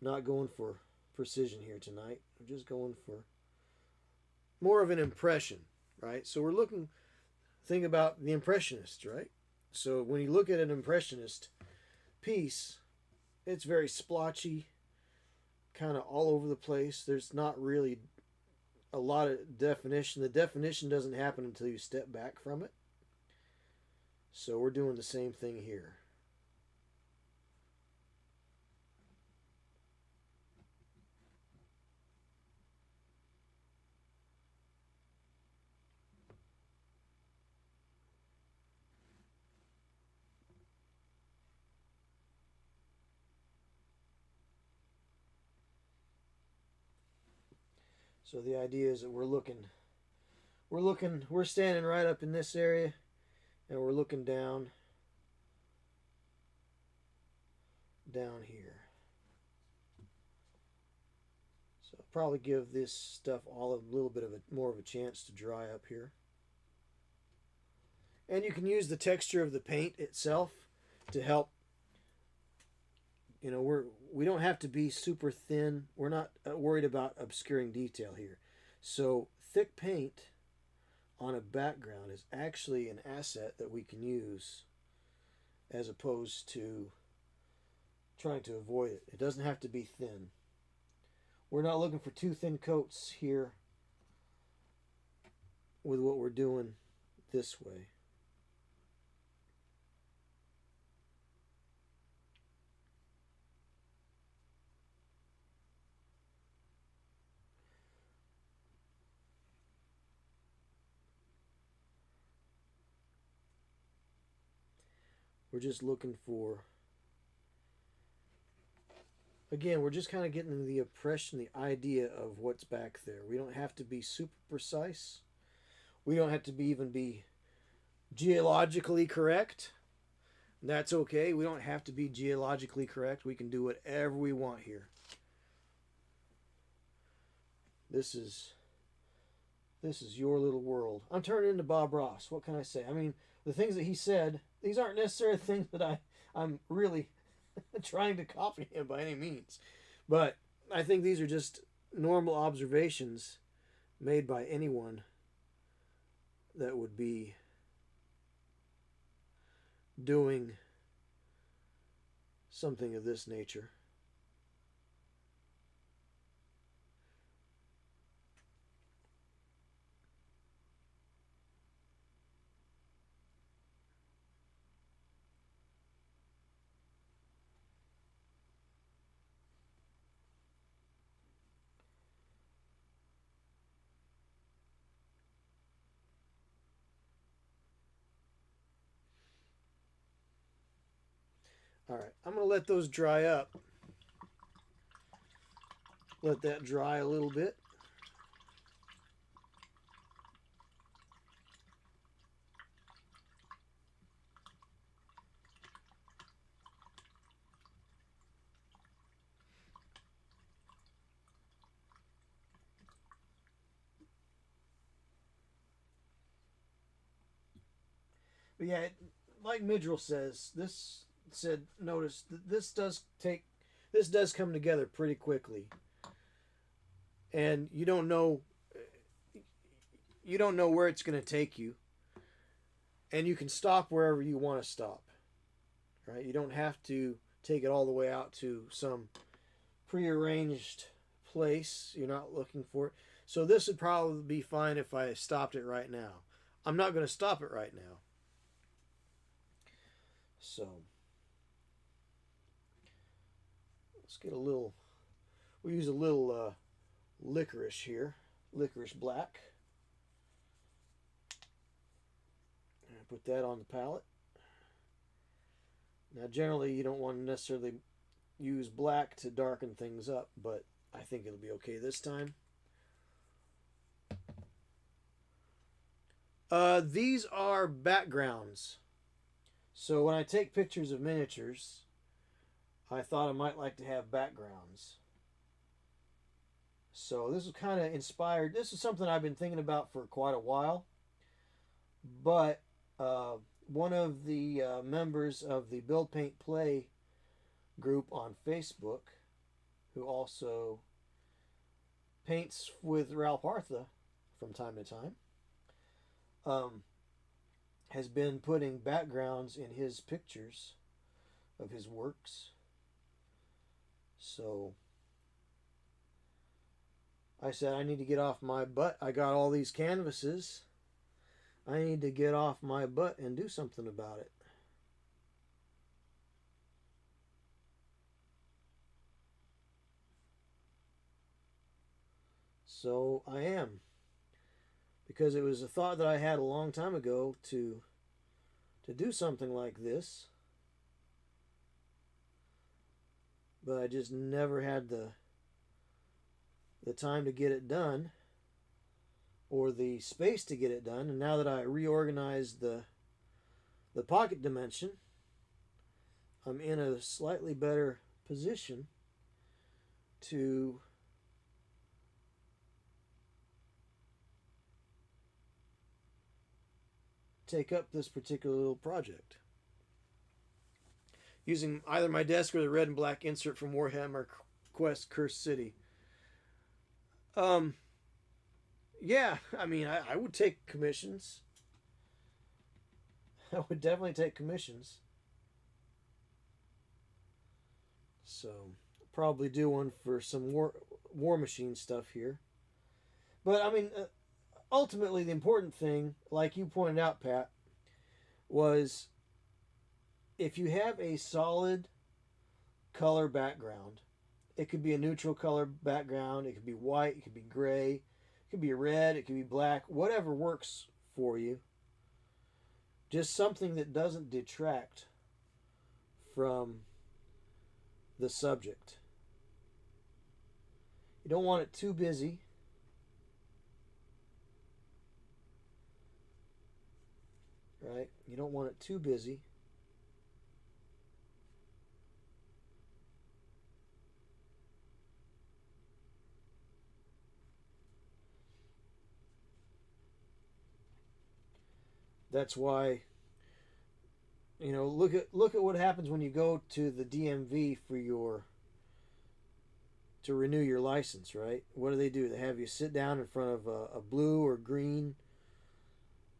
I'm not going for precision here tonight. I'm just going for more of an impression, right? So we're looking, think about the Impressionists, right? So when you look at an Impressionist piece, it's very splotchy, kind of all over the place. There's not really a lot of definition. The definition doesn't happen until you step back from it. So we're doing the same thing here. So the idea is that we're standing right up in this area, and we're looking down here. So I'll probably give this stuff all a little bit of more of a chance to dry up here. And you can use the texture of the paint itself to help. We don't have to be super thin. We're not worried about obscuring detail here. So thick paint on a background is actually an asset that we can use as opposed to trying to avoid it. It doesn't have to be thin. We're not looking for too thin coats here with what we're doing this way. We're just looking for, again, we're just kind of getting the impression, the idea of what's back there. We don't have to be super precise. We don't have to even be geologically correct. That's okay. We don't have to be geologically correct. We can do whatever we want here. This is your little world. I'm turning into Bob Ross. What can I say? I mean, the things that he said, these aren't necessarily things that I'm really trying to copy him by any means. But I think these are just normal observations made by anyone that would be doing something of this nature. All right, I'm going to let those dry up. Let that dry a little bit. But yeah, like Midrell says, notice that this does come together pretty quickly, and you don't know where it's going to take you, and you can stop wherever you want to stop, right? You don't have to take it all the way out to some prearranged place. You're not looking for it. So this would probably be fine if I stopped it right now. I'm not going to stop it right now. So let's get we'll use a little licorice here, licorice black. And put that on the palette. Now generally you don't want to necessarily use black to darken things up, but I think it'll be okay this time. These are backgrounds. So when I take pictures of miniatures, I thought I might like to have backgrounds. So this is kind of inspired. This is something I've been thinking about for quite a while. But one of the members of the Build Paint Play group on Facebook, who also paints with Ralph Artha from time to time, has been putting backgrounds in his pictures of his works. So I said, I need to get off my butt. I got all these canvases. I need to get off my butt and do something about it. So I am. Because it was a thought that I had a long time ago to do something like this. But I just never had the time to get it done, or the space to get it done. And now that I reorganized the pocket dimension, I'm in a slightly better position to take up this particular little project. Using either my desk or the red and black insert from Warhammer Quest Cursed City. Um, yeah, I mean, I would take commissions. I would definitely take commissions. So, probably do one for some War Machine stuff here. But, I mean, ultimately, the important thing, like you pointed out, Pat, was if you have a solid color background, it could be a neutral color background, it could be white, it could be gray, it could be red, it could be black, whatever works for you. Just something that doesn't detract from the subject. You don't want it too busy. Right? You don't want it too busy. That's why, look at what happens when you go to the DMV to renew your license, right? What do? They have you sit down in front of a blue or green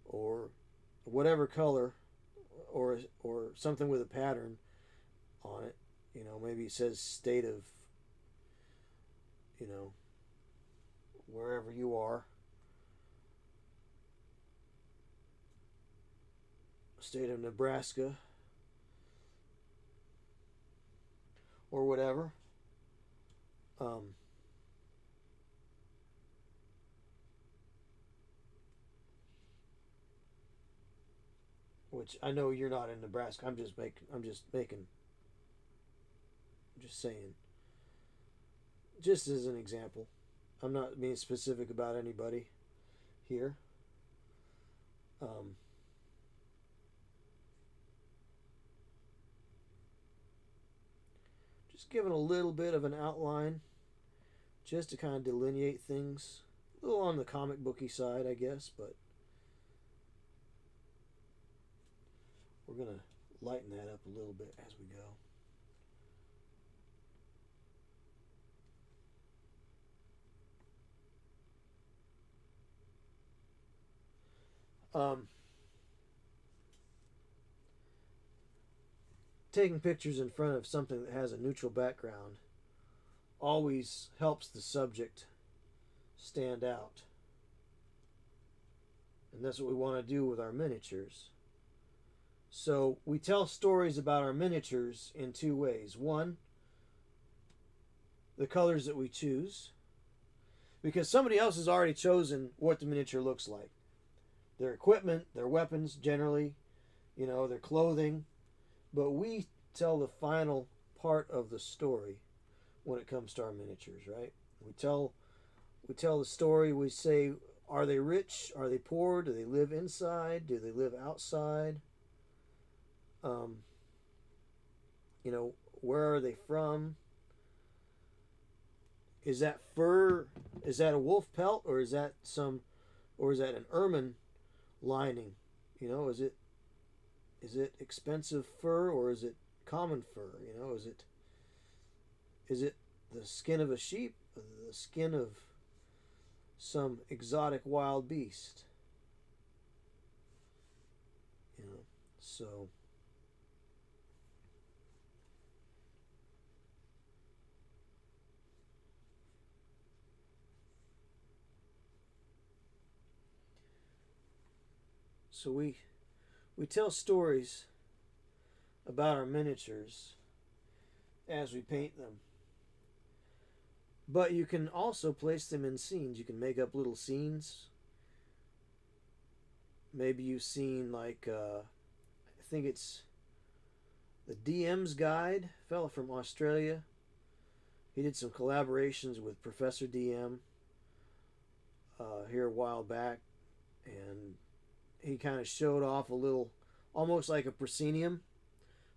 or whatever color or something with a pattern on it. Maybe it says state of, wherever you are. State of Nebraska or whatever. Which I know you're not in Nebraska. I'm just saying. Just as an example. I'm not being specific about anybody here. Just giving a little bit of an outline just to kind of delineate things. A little on the comic booky side, I guess, but we're going to lighten that up a little bit as we go. Taking pictures in front of something that has a neutral background always helps the subject stand out. And that's what we want to do with our miniatures. So we tell stories about our miniatures in two ways. One, the colors that we choose, because somebody else has already chosen what the miniature looks like. Their equipment, their weapons generally, their clothing. But we tell the final part of the story when it comes to our miniatures, right? We tell the story. We say, are they rich? Are they poor? Do they live inside? Do they live outside? Where are they from? Is that fur? Is that a wolf pelt, or is that an ermine lining? Is it expensive fur, or is it common fur? Is it the skin of a sheep, or the skin of some exotic wild beast? So we tell stories about our miniatures as we paint them. But you can also place them in scenes. You can make up little scenes. Maybe you've seen, like, I think it's the DM's Guide, a fella from Australia. He did some collaborations with Professor DM here a while back, and he kind of showed off a little, almost like a proscenium,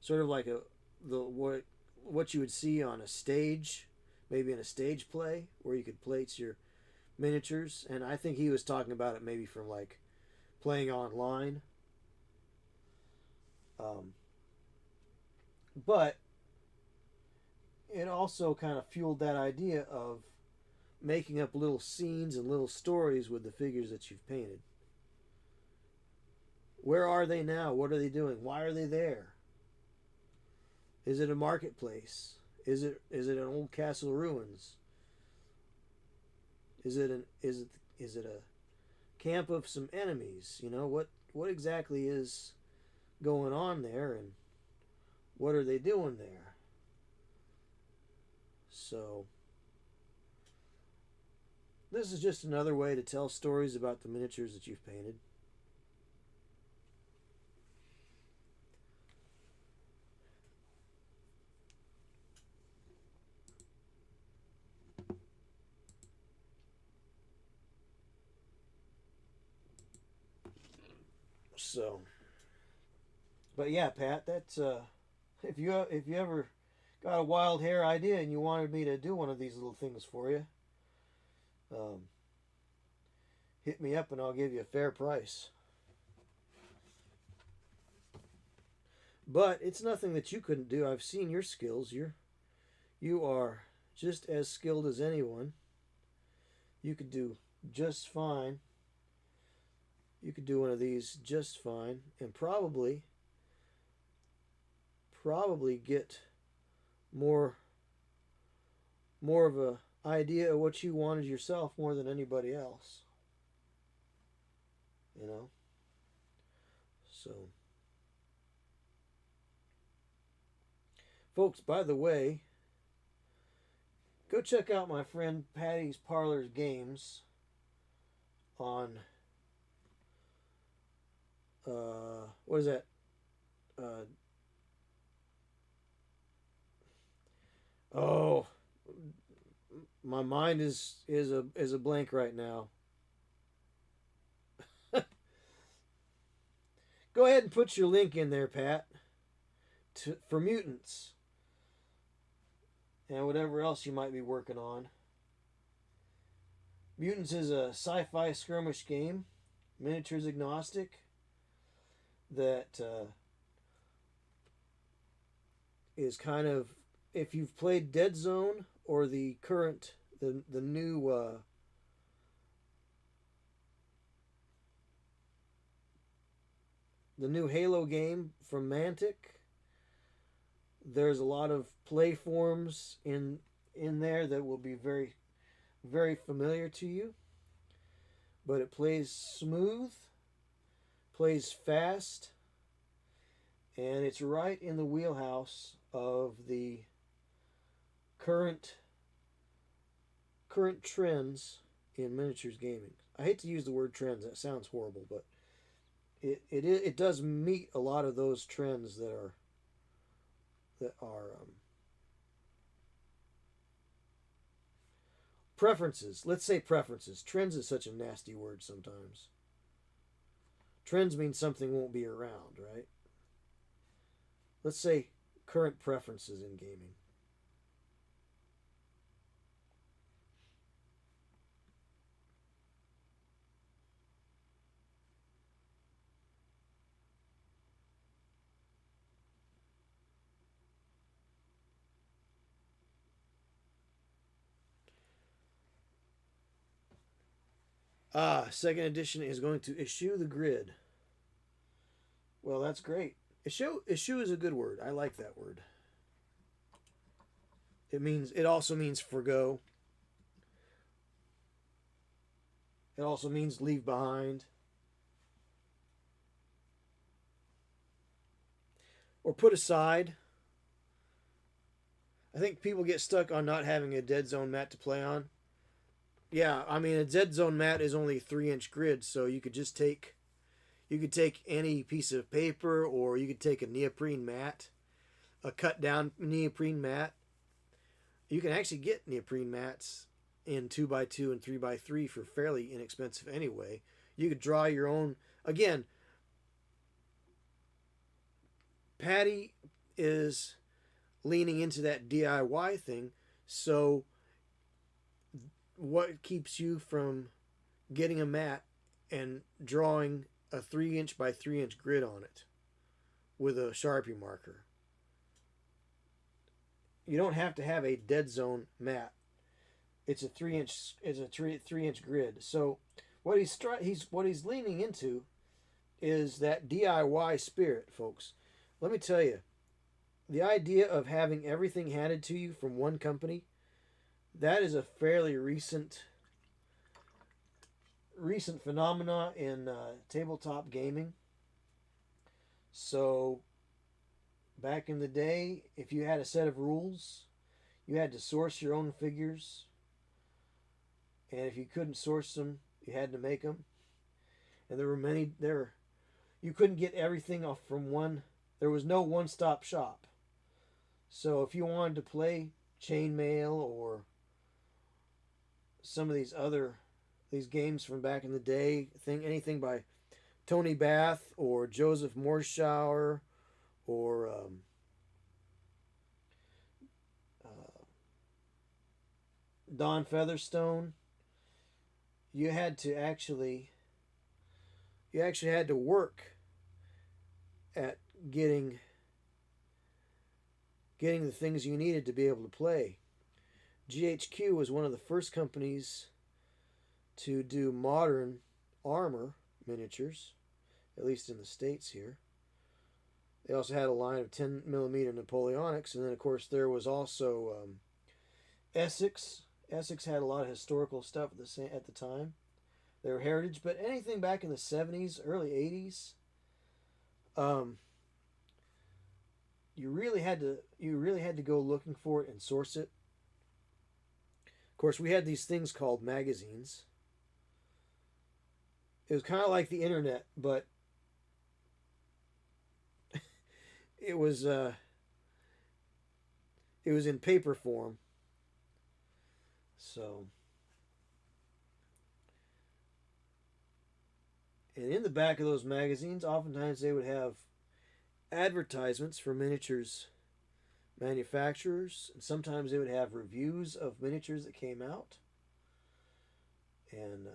sort of like what you would see on a stage, maybe in a stage play, where you could place your miniatures. And I think he was talking about it maybe from like playing online. Um, but it also kind of fueled that idea of making up little scenes and little stories with the figures that you've painted. Where are they now? What are they doing? Why are they there? Is it a marketplace? Is it an old castle ruins? Is it a camp of some enemies? You know, what exactly is going on there, and what are they doing there? So this is just another way to tell stories about the miniatures that you've painted. So, but yeah, Pat, that's if you ever got a wild hair idea and you wanted me to do one of these little things for you, um, hit me up and I'll give you a fair price. But it's nothing that you couldn't do. I've seen your skills. You are just as skilled as anyone. You could do just fine. You could do one of these just fine, and probably get more of a idea of what you wanted yourself more than anybody else. You know? So, folks, by the way, go check out my friend Patty's Parlor's games on what is that? Uh, oh, my mind is a blank right now. Go ahead and put your link in there, Pat, for mutants and whatever else you might be working on. Mutants is a sci-fi skirmish game, miniatures agnostic, that is kind of, if you've played Dead Zone or the current the new Halo game from Mantic. There's a lot of play forms in there that will be very very familiar to you, but it plays smooth, plays fast, and it's right in the wheelhouse of the current trends in miniatures gaming. I hate to use the word trends, that sounds horrible, but it does meet a lot of those trends that are preferences. Let's say preferences. Trends is such a nasty word sometimes. Trends mean something won't be around, right? Let's say current preferences in gaming. Second edition is going to eschew the grid. Well, that's great. Eschew is a good word. I like that word. It also means forgo. It also means leave behind. Or put aside. I think people get stuck on not having a dead zone mat to play on. Yeah, I mean a dead zone mat is only a 3-inch grid, so you could take any piece of paper, or you could take a neoprene mat, a cut down neoprene mat. You can actually get neoprene mats in 2x2 and 3x3 for fairly inexpensive anyway. You could draw your own. Again, Patty is leaning into that DIY thing, so what keeps you from getting a mat and drawing a 3-inch by 3-inch grid on it? with a Sharpie marker. You don't have to have a dead zone map. It's a 3-inch grid. So what he's leaning into is that DIY spirit, folks. Let me tell you, the idea of having everything handed to you from one company, that is a fairly recent phenomena in tabletop gaming. So back in the day, if you had a set of rules, you had to source your own figures, and if you couldn't source them, you had to make them. And you couldn't get everything off from one. There was no one-stop shop. So if you wanted to play Chainmail or some of these games from back in the day, anything by Tony Bath or Joseph Morschauer or Don Featherstone, you actually had to work at getting the things you needed to be able to play. GHQ was one of the first companies to do modern armor miniatures, at least in the States here. They also had a line of 10 millimeter Napoleonics, and then of course there was also Essex. Essex had a lot of historical stuff at the time. They were heritage, but anything back in the 70s, early 80s, you really had to go looking for it and source it. Of course, we had these things called magazines. It was kind of like the internet, but it was in paper form. So, and in the back of those magazines, oftentimes they would have advertisements for miniatures manufacturers, and sometimes they would have reviews of miniatures that came out. And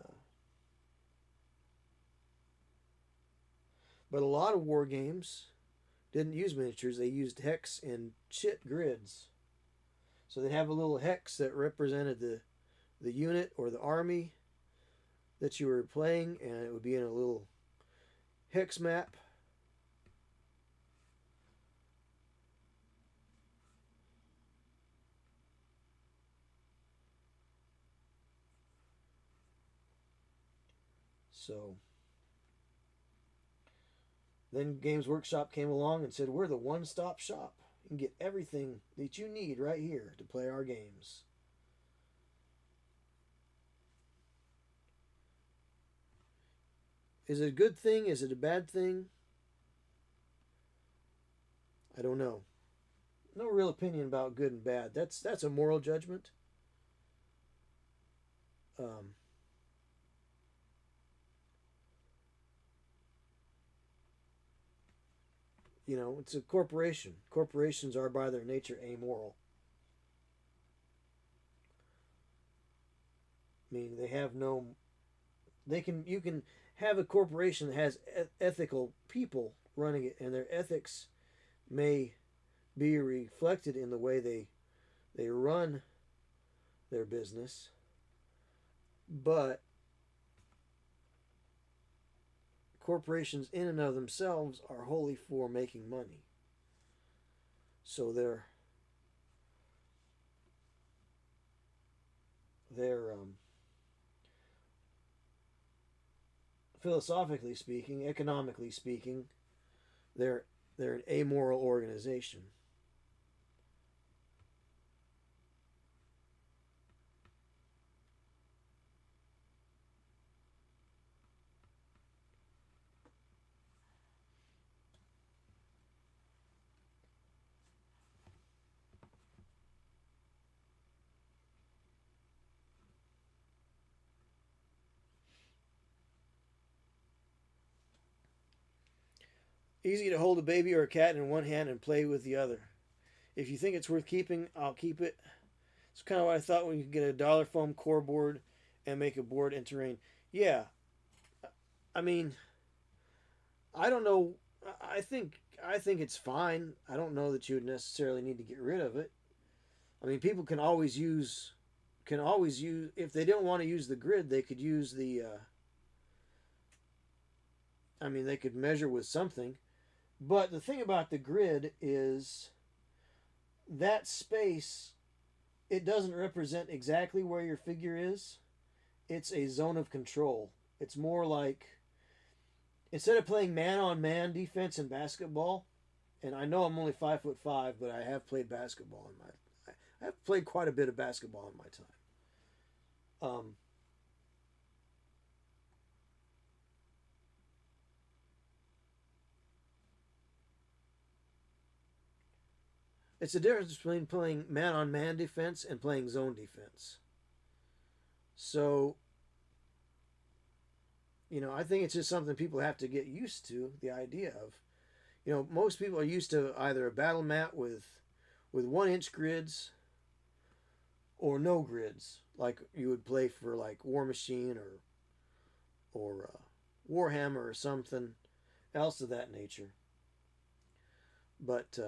but a lot of war games didn't use miniatures; they used hex and chit grids. So they'd have a little hex that represented the unit or the army that you were playing, and it would be in a little hex map. So then Games Workshop came along and said, we're the one-stop shop. You can get everything that you need right here to play our games. Is it a good thing? Is it a bad thing? I don't know. No real opinion about good and bad. That's a moral judgment. It's a corporation. Corporations are by their nature amoral. I mean, you can have a corporation that has ethical people running it, and their ethics may be reflected in the way they run their business, but corporations in and of themselves are wholly for making money. So they're philosophically speaking, economically speaking, they're an amoral organization. Easy to hold a baby or a cat in one hand and play with the other. If you think it's worth keeping, I'll keep it. It's kind of what I thought when you could get a dollar foam core board and make a board in terrain. Yeah, I mean, I don't know. I think I think it's fine. I don't know that you would necessarily need to get rid of it. I mean, people can always use if they don't want to use the grid, they could use the. I mean, they could measure with something. But the thing about the grid is that space, it doesn't represent exactly where your figure is. It's a zone of control. It's more like instead of playing man on man defense in basketball, and I know I'm only 5'5", but I have played basketball in my I've played quite a bit of basketball in my time. Um, it's the difference between playing man on man defense and playing zone defense. So, I think it's just something people have to get used to, the idea of. Most people are used to either a battle mat with 1-inch grids or no grids, like you would play for like War Machine or Warhammer or something else of that nature. But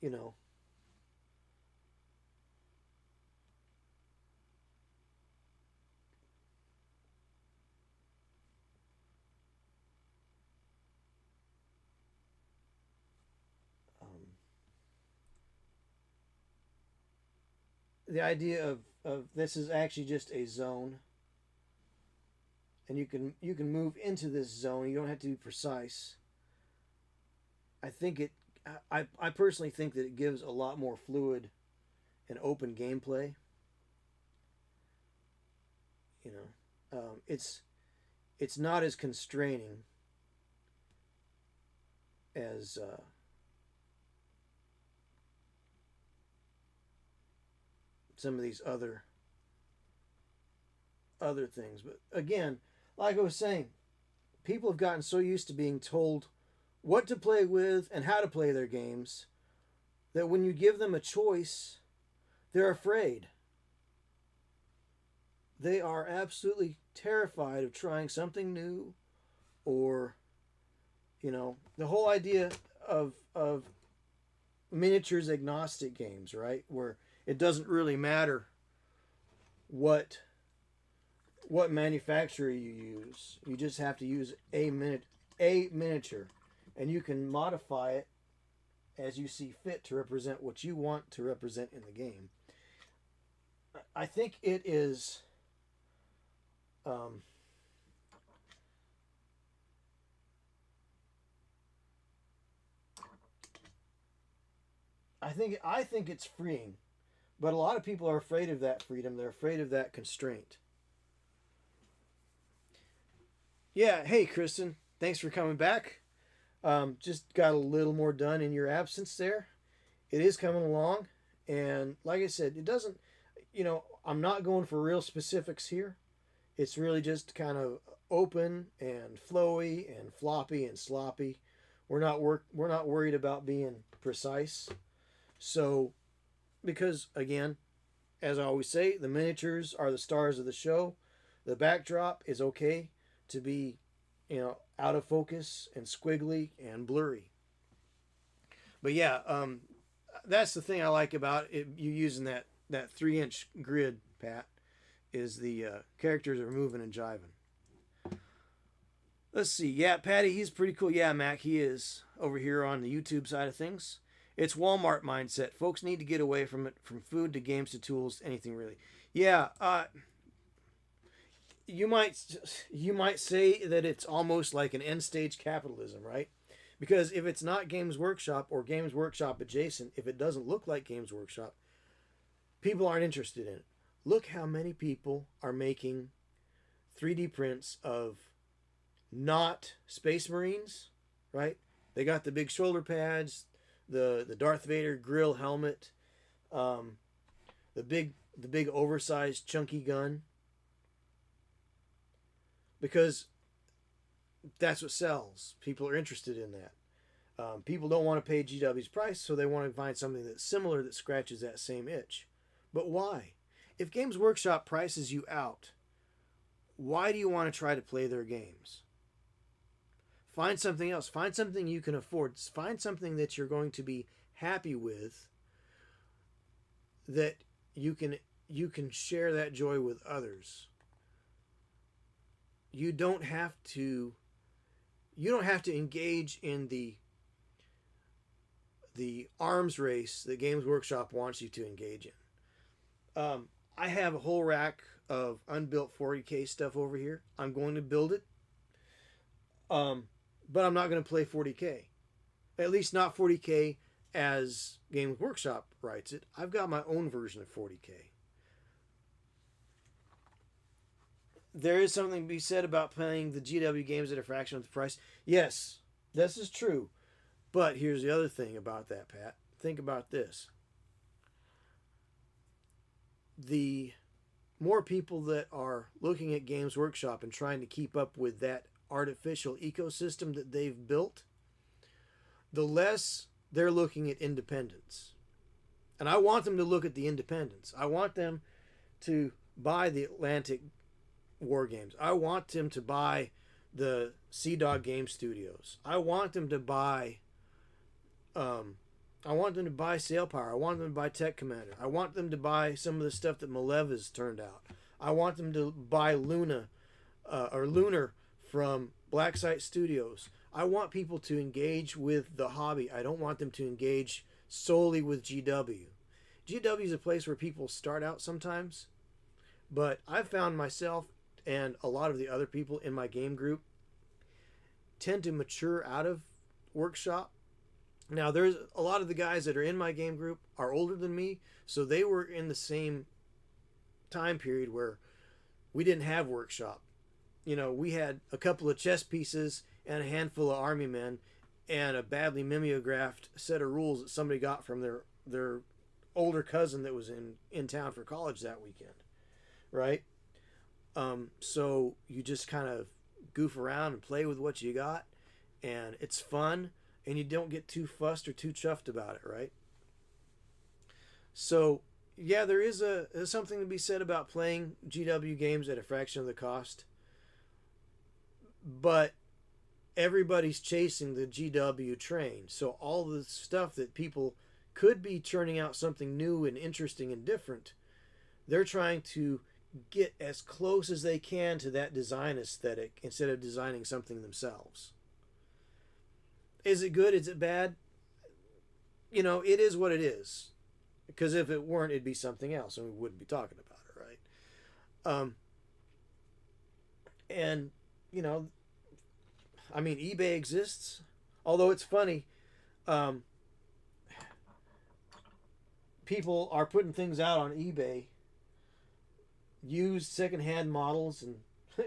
you know, um, the idea of this is actually just a zone, and you can move into this zone. You don't have to be precise. I think it. I personally think that it gives a lot more fluid and open gameplay. It's not as constraining as some of these other things. But again, like I was saying, people have gotten so used to being told what to play with and how to play their games that when you give them a choice, they're afraid. They are absolutely terrified of trying something new, or the whole idea of miniatures agnostic games, right? Where it doesn't really matter what manufacturer you use. You just have to use a miniature, and you can modify it as you see fit to represent what you want to represent in the game. I think it is. Um, I think it's freeing, but a lot of people are afraid of that freedom. They're afraid of that constraint. Yeah. Hey, Kristen. Thanks for coming back. Just got a little more done in your absence there. It is coming along, and like I said, it doesn't. I'm not going for real specifics here. It's really just kind of open and flowy and floppy and sloppy. We're not worried about being precise. So, because again, as I always say, the miniatures are the stars of the show. The backdrop is okay to be, out of focus and squiggly and blurry. But yeah, that's the thing I like about it. You using that 3-inch grid, Pat, is the characters are moving and jiving. Let's see. Yeah, Patty, he's pretty cool. Yeah, Mac, he is over here on the YouTube side of things. It's Walmart mindset. Folks need to get away from it, from food to games to tools, anything really. Yeah, you might you might say that it's almost like an end stage capitalism, right? Because if it's not Games Workshop or Games Workshop adjacent, if it doesn't look like Games Workshop, people aren't interested in it. Look how many people are making 3D prints of not Space Marines, right? They got the big shoulder pads, the Darth Vader grill helmet, um, the big oversized chunky gun, because that's what sells. People are interested in that. People don't want to pay GW's price, so they want to find something that's similar that scratches that same itch. But why? If Games Workshop prices you out, why do you want to try to play their games? Find something else. Find something you can afford. Find something that you're going to be happy with, that you can share that joy with others. You don't have to engage in the arms race that Games Workshop wants you to engage in. I have a whole rack of unbuilt 40K stuff over here. I'm going to build it, but I'm not going to play 40K. At least not 40K as Games Workshop writes it. I've got my own version of 40K. There is something to be said about playing the GW games at a fraction of the price. Yes, this is true. But here's the other thing about that, Pat. Think about this. The more people that are looking at Games Workshop and trying to keep up with that artificial ecosystem that they've built, the less they're looking at independents. And I want them to look at the independents. I want them to buy the Atlantic War Games. I want them to buy the Sea Dog Game Studios. I want them to buy Sail Power. I want them to buy Tech Commander. I want them to buy some of the stuff that Malev has turned out. I want them to buy Lunar from Black Site Studios. I want people to engage with the hobby. I don't want them to engage solely with GW. GW is a place where people start out sometimes, but I've found myself and a lot of the other people in my game group tend to mature out of Workshop. Now, there's a lot of the guys that are in my game group are older than me, so they were in the same time period where we didn't have Workshop. You know, we had a couple of chess pieces and a handful of army men and a badly mimeographed set of rules that somebody got from their older cousin that was in town for college that weekend, right? So you just kind of goof around and play with what you got, and it's fun, and you don't get too fussed or too chuffed about it, right? So yeah, there's something to be said about playing GW games at a fraction of the cost, but everybody's chasing the GW train. So all the stuff that people could be churning out something new and interesting and different, they're trying to get as close as they can to that design aesthetic instead of designing something themselves. Is it good? Is it bad? You know, it is what it is. Because if it weren't, it'd be something else, and we wouldn't be talking about it, right? And, you know, I mean, eBay exists. Although it's funny, people are putting things out on eBay, used second-hand models and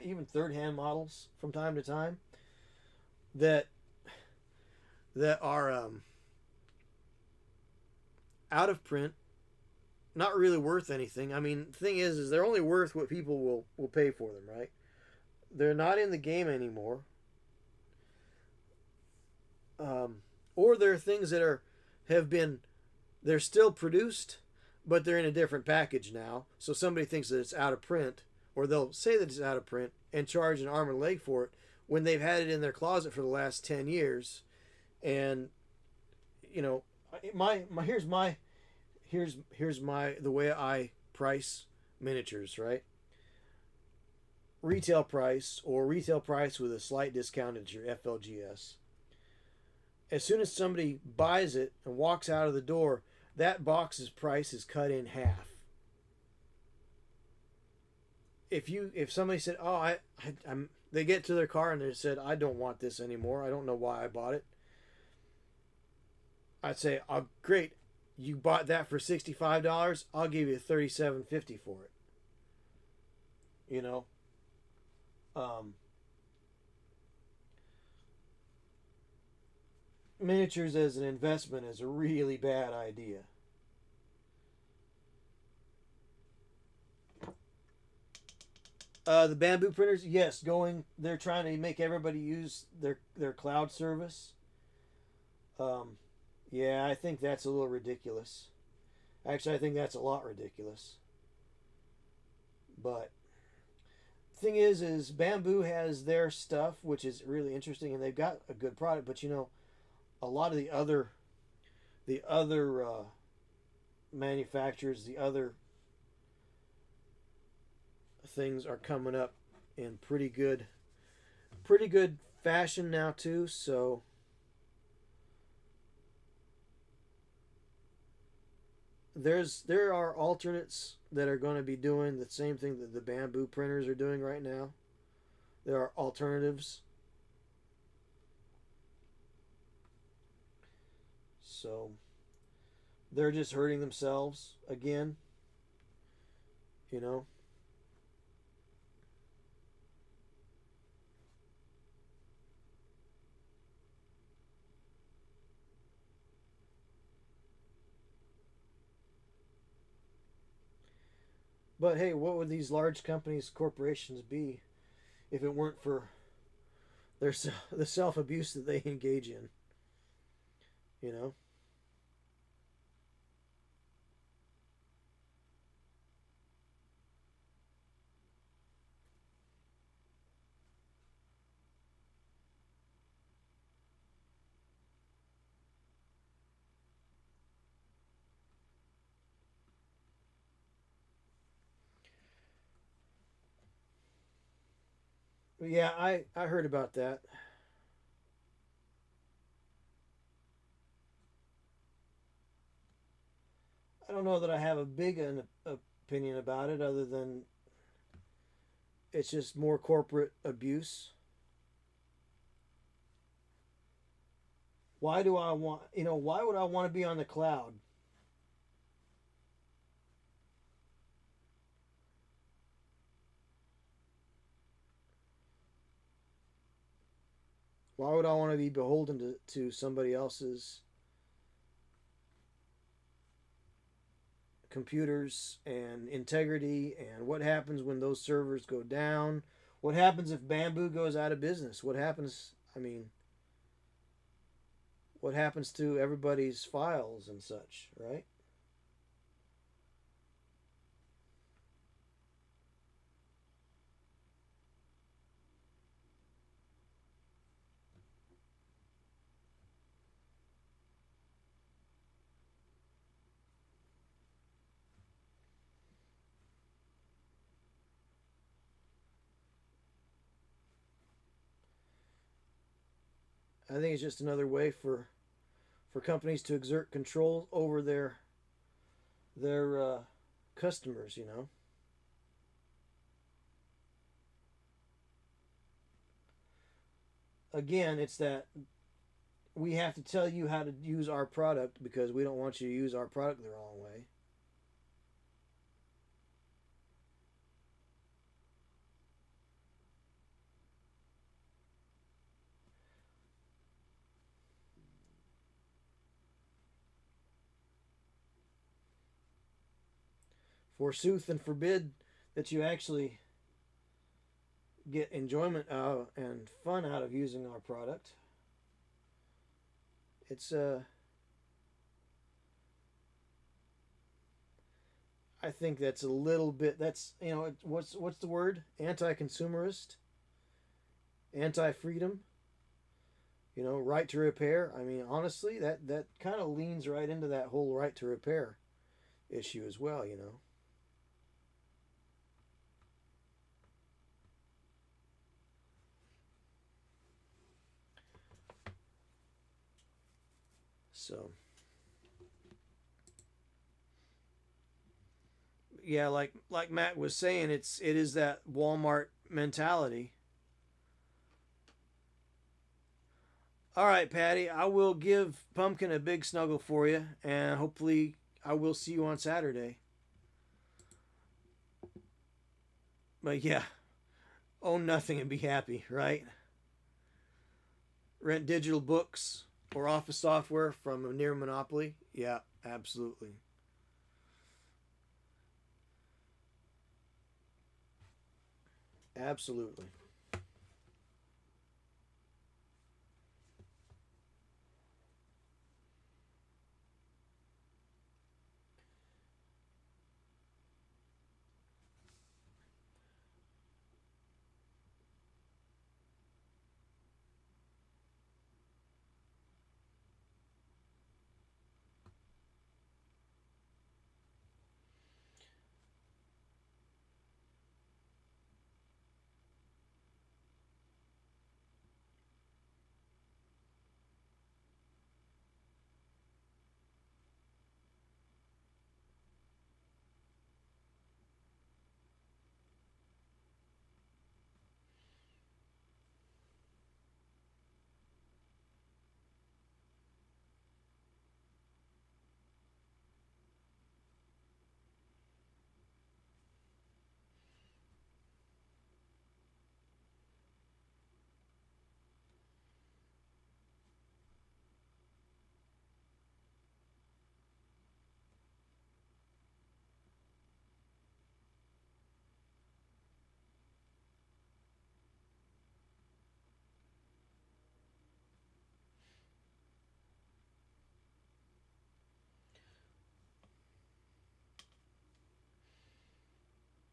even third-hand models from time to time that are out of print, not really worth anything. I mean, the thing is they're only worth what people will pay for them, right? They're not in the game anymore. Or there are things that they're still produced, but they're in a different package now. So somebody thinks that it's out of print, or they'll say that it's out of print and charge an arm and leg for it when they've had it in their closet for the last 10 years. And, you know, here's the way I price miniatures, right? Retail price, or retail price with a slight discount at your FLGS. As soon as somebody buys it and walks out of the door, that box's price is cut in half. If somebody said, "Oh, they get to their car and they said, I don't want this anymore. I don't know why I bought it." I'd say, "Oh, great. You bought that for $65. I'll give you $37.50 for it." You know, miniatures as an investment is a really bad idea. The bamboo printers, yes, they're trying to make everybody use their cloud service. Um, yeah, I think that's a little ridiculous. Actually, I think that's a lot ridiculous. But thing is bamboo has their stuff, which is really interesting, and they've got a good product. But a lot of the other manufacturers, the other things are coming up in pretty good fashion now too. So there are alternates that are going to be doing the same thing that the bamboo printers are doing right now. There are alternatives. So they're just hurting themselves again, you know. But hey, what would these large companies, corporations be if it weren't for their the self abuse that they engage in? You know. But yeah, I heard about that. I don't know that I have a big an opinion about it, other than it's just more corporate abuse. Why do I want? Why would I want to be on the cloud? Why would I want to be beholden to somebody else's computers and integrity? And what happens when those servers go down? What happens if Bamboo goes out of business? What happens? I mean, what happens to everybody's files and such, right? I think it's just another way for companies to exert control over their customers. Again, it's that we have to tell you how to use our product because we don't want you to use our product the wrong way. Forsooth and forbid that you actually get enjoyment and fun out of using our product. It's I think that's a little bit. That's what's the word? Anti-consumerist, anti-freedom. Right to repair. I mean, honestly, that kind of leans right into that whole right to repair issue as well. So yeah, like Matt was saying, it is that Walmart mentality. All right, Patty, I will give Pumpkin a big snuggle for you, and hopefully I will see you on Saturday. But yeah, own nothing and be happy, right? Rent digital books or office software from a near monopoly. Yeah, absolutely. Absolutely.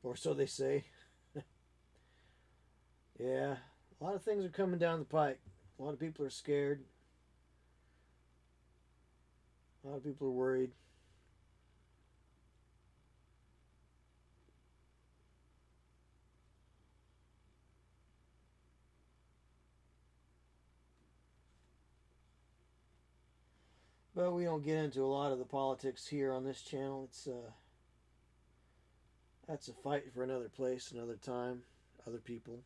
or so they say. Yeah, a lot of things are coming down the pike. A lot of people are scared. A lot of people are worried. But we don't get into a lot of the politics here on this channel. It's that's a fight for another place, another time, other people.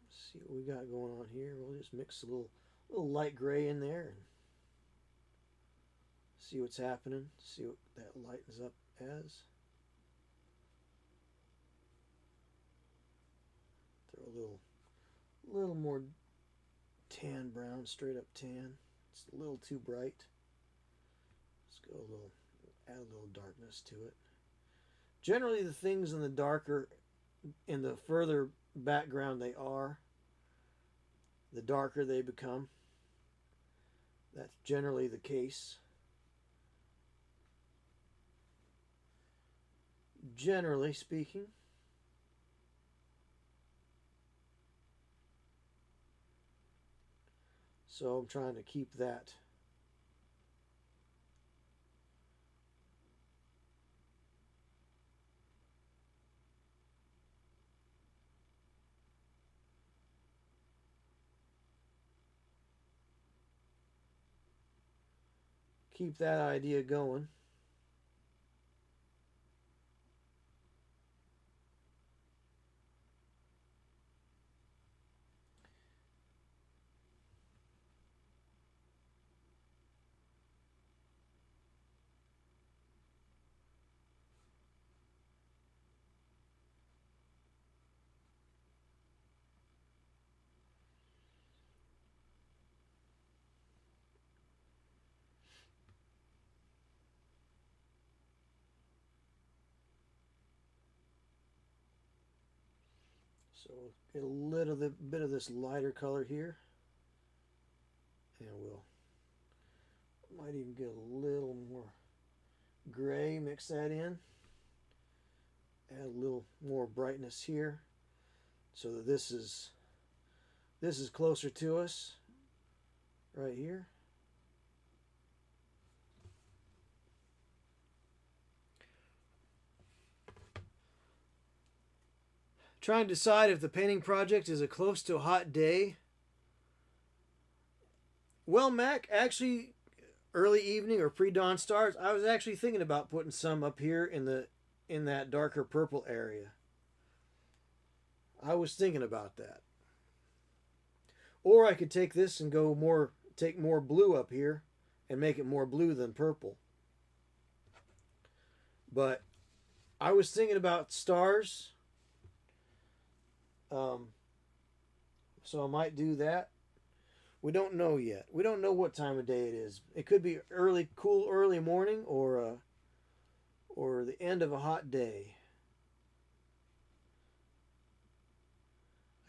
Let's see what we got going on here. We'll just mix a little light gray in there and see what's happening. See what that lightens up as. Throw a little more tan brown, straight up tan. It's a little too bright. Let's go add a little darkness to it. Generally, the things in the darker, in the further background they are, the darker they become. That's generally the case. Generally speaking. So I'm trying to keep that. Keep that idea going. So we'll get a little bit of this lighter color here. And we'll might even get a little more gray, mix that in. Add a little more brightness here so that this is closer to us right here. Trying to decide if the painting project is a close to a hot day. Well, Mac, actually, early evening or pre-dawn stars, I was actually thinking about putting some up here in that darker purple area. I was thinking about that. Or I could take this and take more blue up here and make it more blue than purple. But I was thinking about stars. So I might do that. We don't know yet. We don't know what time of day it is. It could be cool early morning, or the end of a hot day.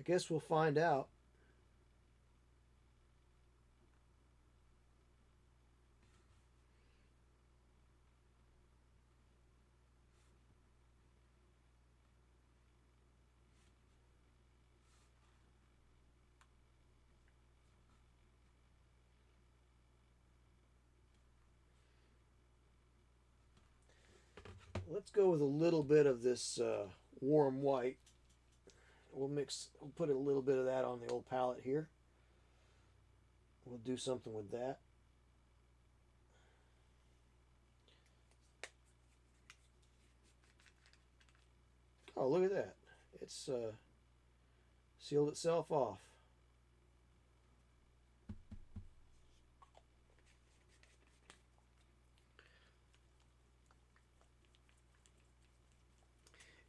I guess we'll find out. Let's go with a little bit of this warm white. We'll put a little bit of that on the old palette here. We'll do something with that. Oh, look at that. It's Sealed itself off.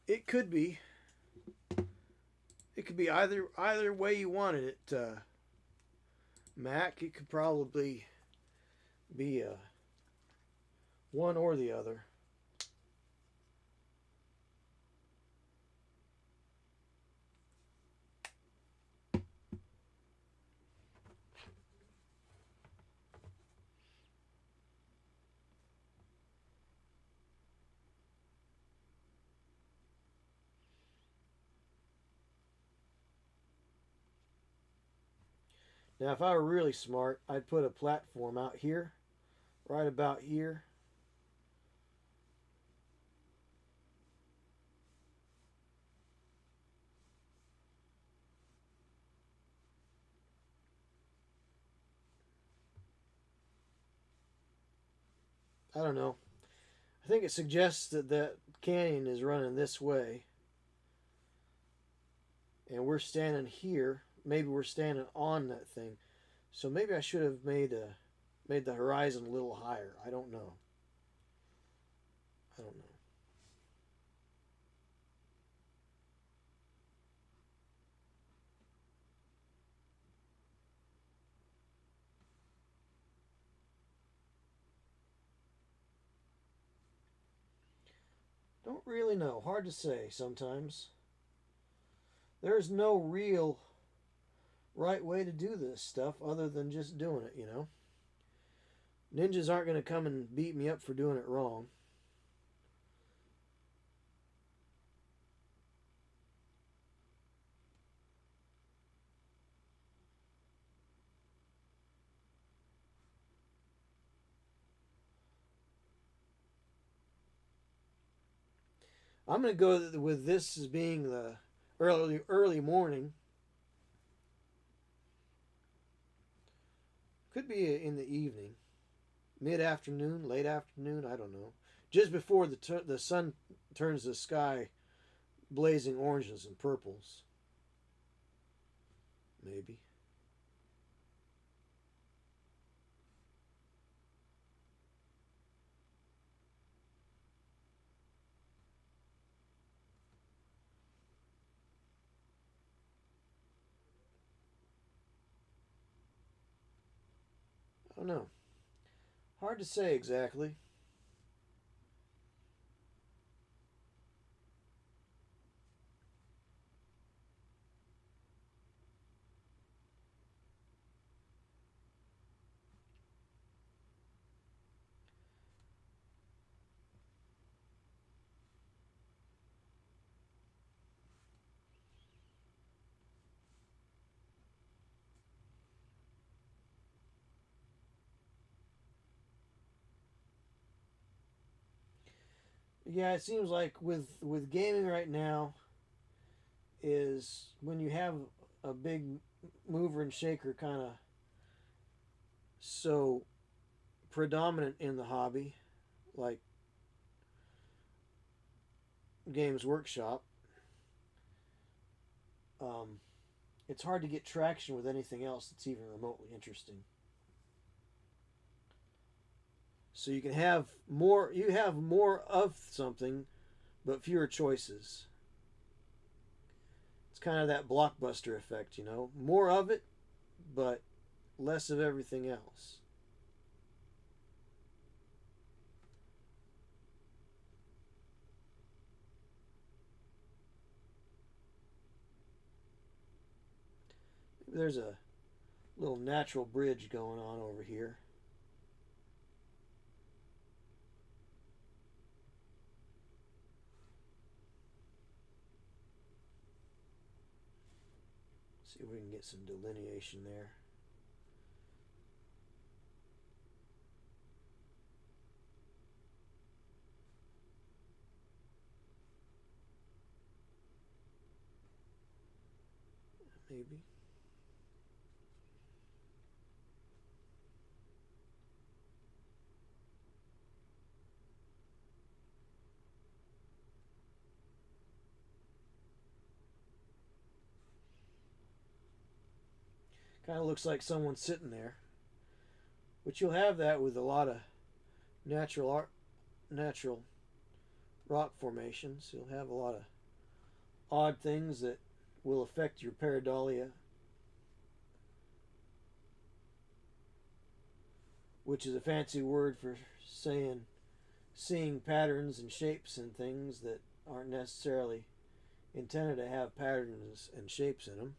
It could be. It could be either way you wanted it, Mac. It could probably be one or the other. Now, if I were really smart, I'd put a platform out here, right about here. I don't know. I think it suggests that that canyon is running this way, and we're standing here. Maybe we're standing on that thing. So maybe I should have made the horizon a little higher. I don't know. I don't know. Don't really know. Hard to say sometimes. There's no real right way to do this stuff other than just doing it, you know? Ninjas aren't going to come and beat me up for doing it wrong. I'm going to go with this as being the early morning. Could be in the evening, mid afternoon, late afternoon. I don't know. Just before the sun turns the sky blazing oranges and purples. Maybe. I don't know. Hard to say exactly. Yeah, it seems like with gaming right now is when you have a big mover and shaker kind of so predominant in the hobby, like Games Workshop. Um, it's hard to get traction with anything else that's even remotely interesting. So you can have more. You have more of something, but fewer choices. It's kind of that blockbuster effect, you know. More of it, but less of everything else. Maybe there's a little natural bridge going on over here. See if we can get some delineation there. Maybe. Kind of looks like someone sitting there. But you'll have that with a lot of natural rock formations. You'll have a lot of odd things that will affect your pareidolia, which is a fancy word for saying seeing patterns and shapes and things that aren't necessarily intended to have patterns and shapes in them.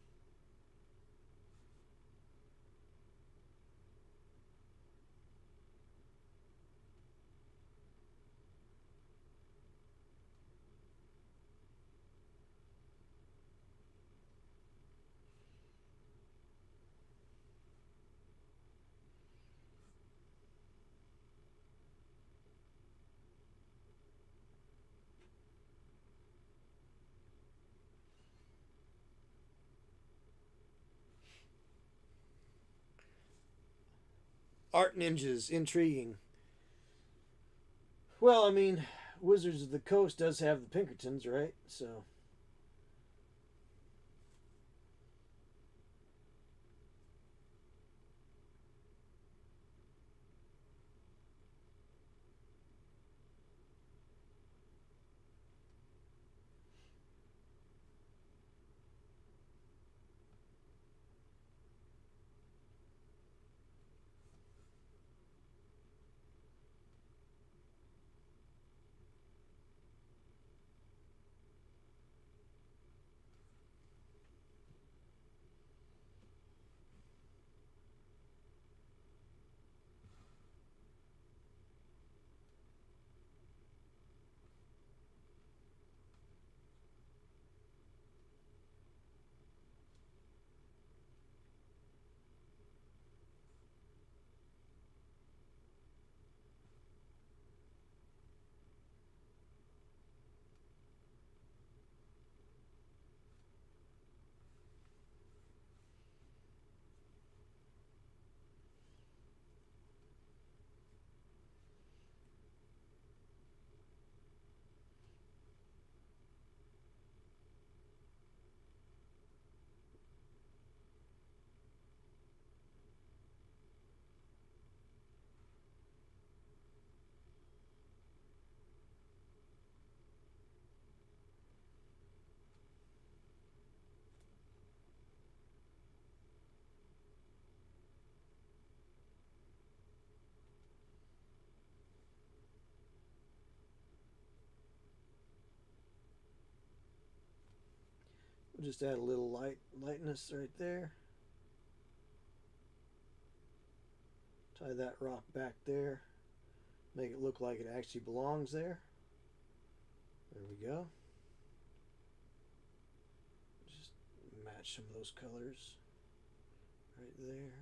Art ninjas, intriguing. Well, I mean, Wizards of the Coast does have the Pinkertons, right? So we'll just add a little lightness right there. Tie that rock back there. Make it look like it actually belongs there. There we go. Just match some of those colors right there.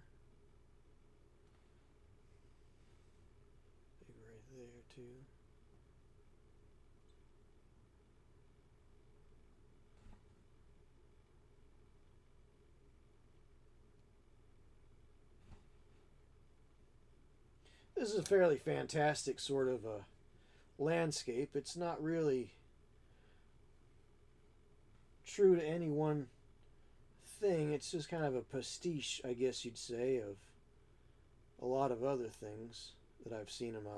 Maybe right there too. This is a fairly fantastic sort of a landscape. It's not really true to any one thing. It's just kind of a pastiche, I guess you'd say, of a lot of other things that I've seen in my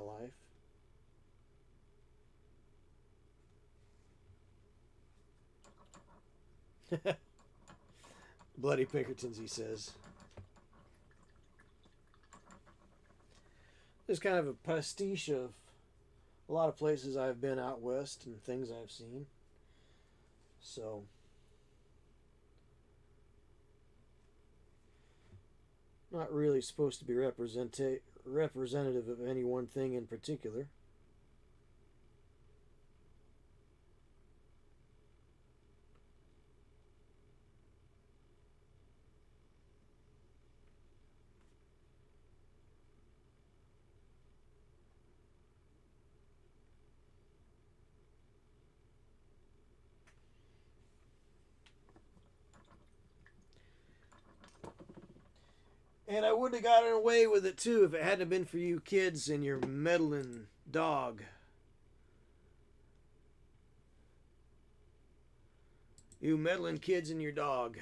life. Bloody Pinkertons, he says. It's kind of a pastiche of a lot of places I've been out west and things I've seen. So, not really supposed to be representative of any one thing in particular. And I wouldn't have gotten away with it too if it hadn't been for you kids and your meddling dog. You meddling kids and your dog.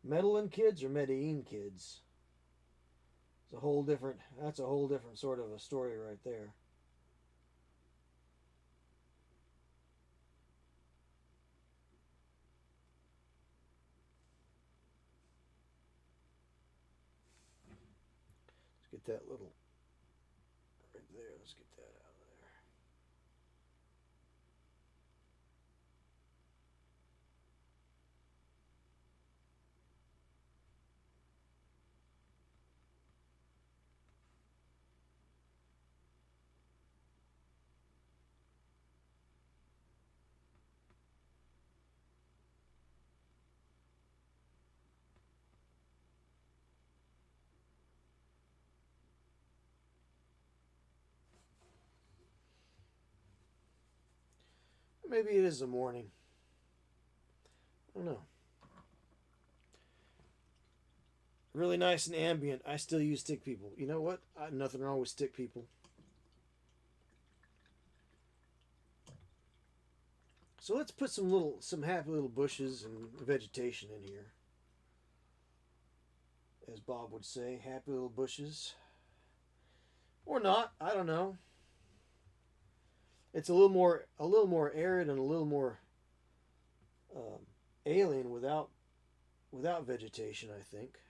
Medellin kids or Medellin kids? It's a whole different. That's a whole different sort of a story right there. Let's get that little right there. Let's get that out of there. Maybe it is the morning. I don't know. Really nice and ambient. I still use stick people. You know what? Nothing wrong with stick people. So let's put some happy little bushes and vegetation in here. As Bob would say, happy little bushes. Or not, I don't know. It's a little more arid and a little more um, alien without vegetation, I think.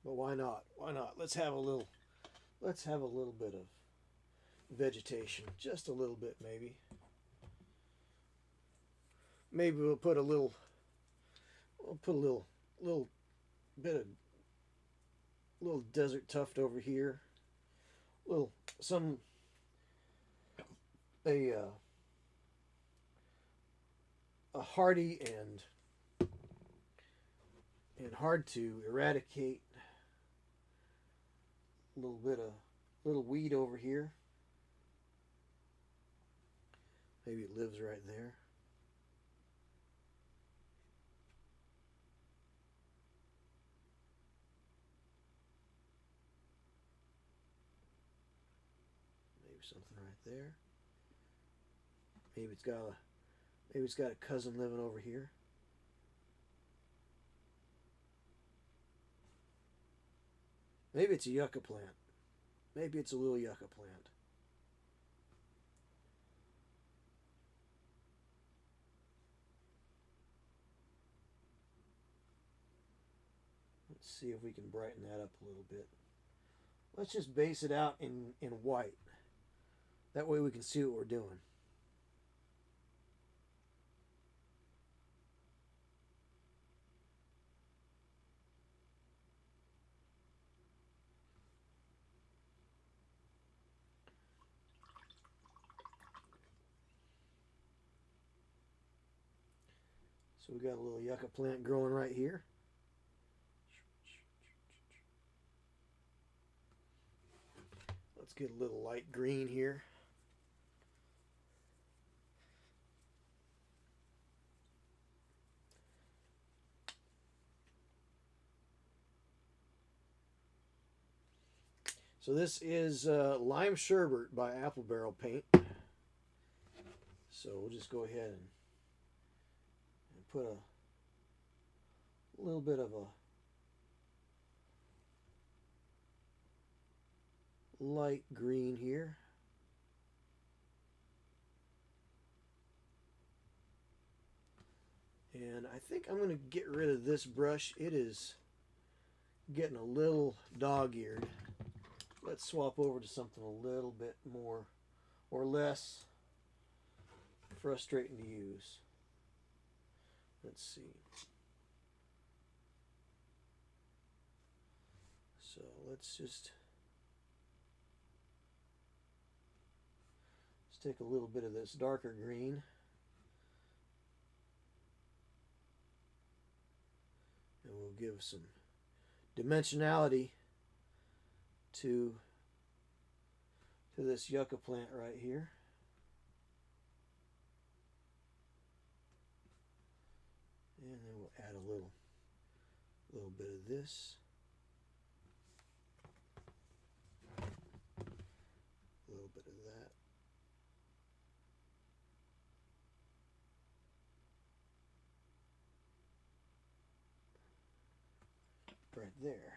But why not? Why not? Let's have a little bit of vegetation, just a little bit maybe. Maybe we'll put a little bit of little desert tuft over here. Little some a hardy and hard to eradicate little weed over here. Maybe it lives right there. Maybe something right there. Maybe it's got a cousin living over here. Maybe it's a yucca plant. Maybe it's a little yucca plant. Let's see if we can brighten that up a little bit. Let's just base it out in white. That way we can see what we're doing. So we got a little yucca plant growing right here. Let's get a little light green here. So this is Lime Sherbet by Apple Barrel Paint. So we'll just go ahead and put a little bit of a light green here. And I think I'm going to get rid of this brush. It is getting a little dog-eared. Let's swap over to something a little bit more or less frustrating to use. Let's see. So let's take a little bit of this darker green and we'll give some dimensionality to this yucca plant right here. And then we'll add a little bit of this. A little bit of that. Right there.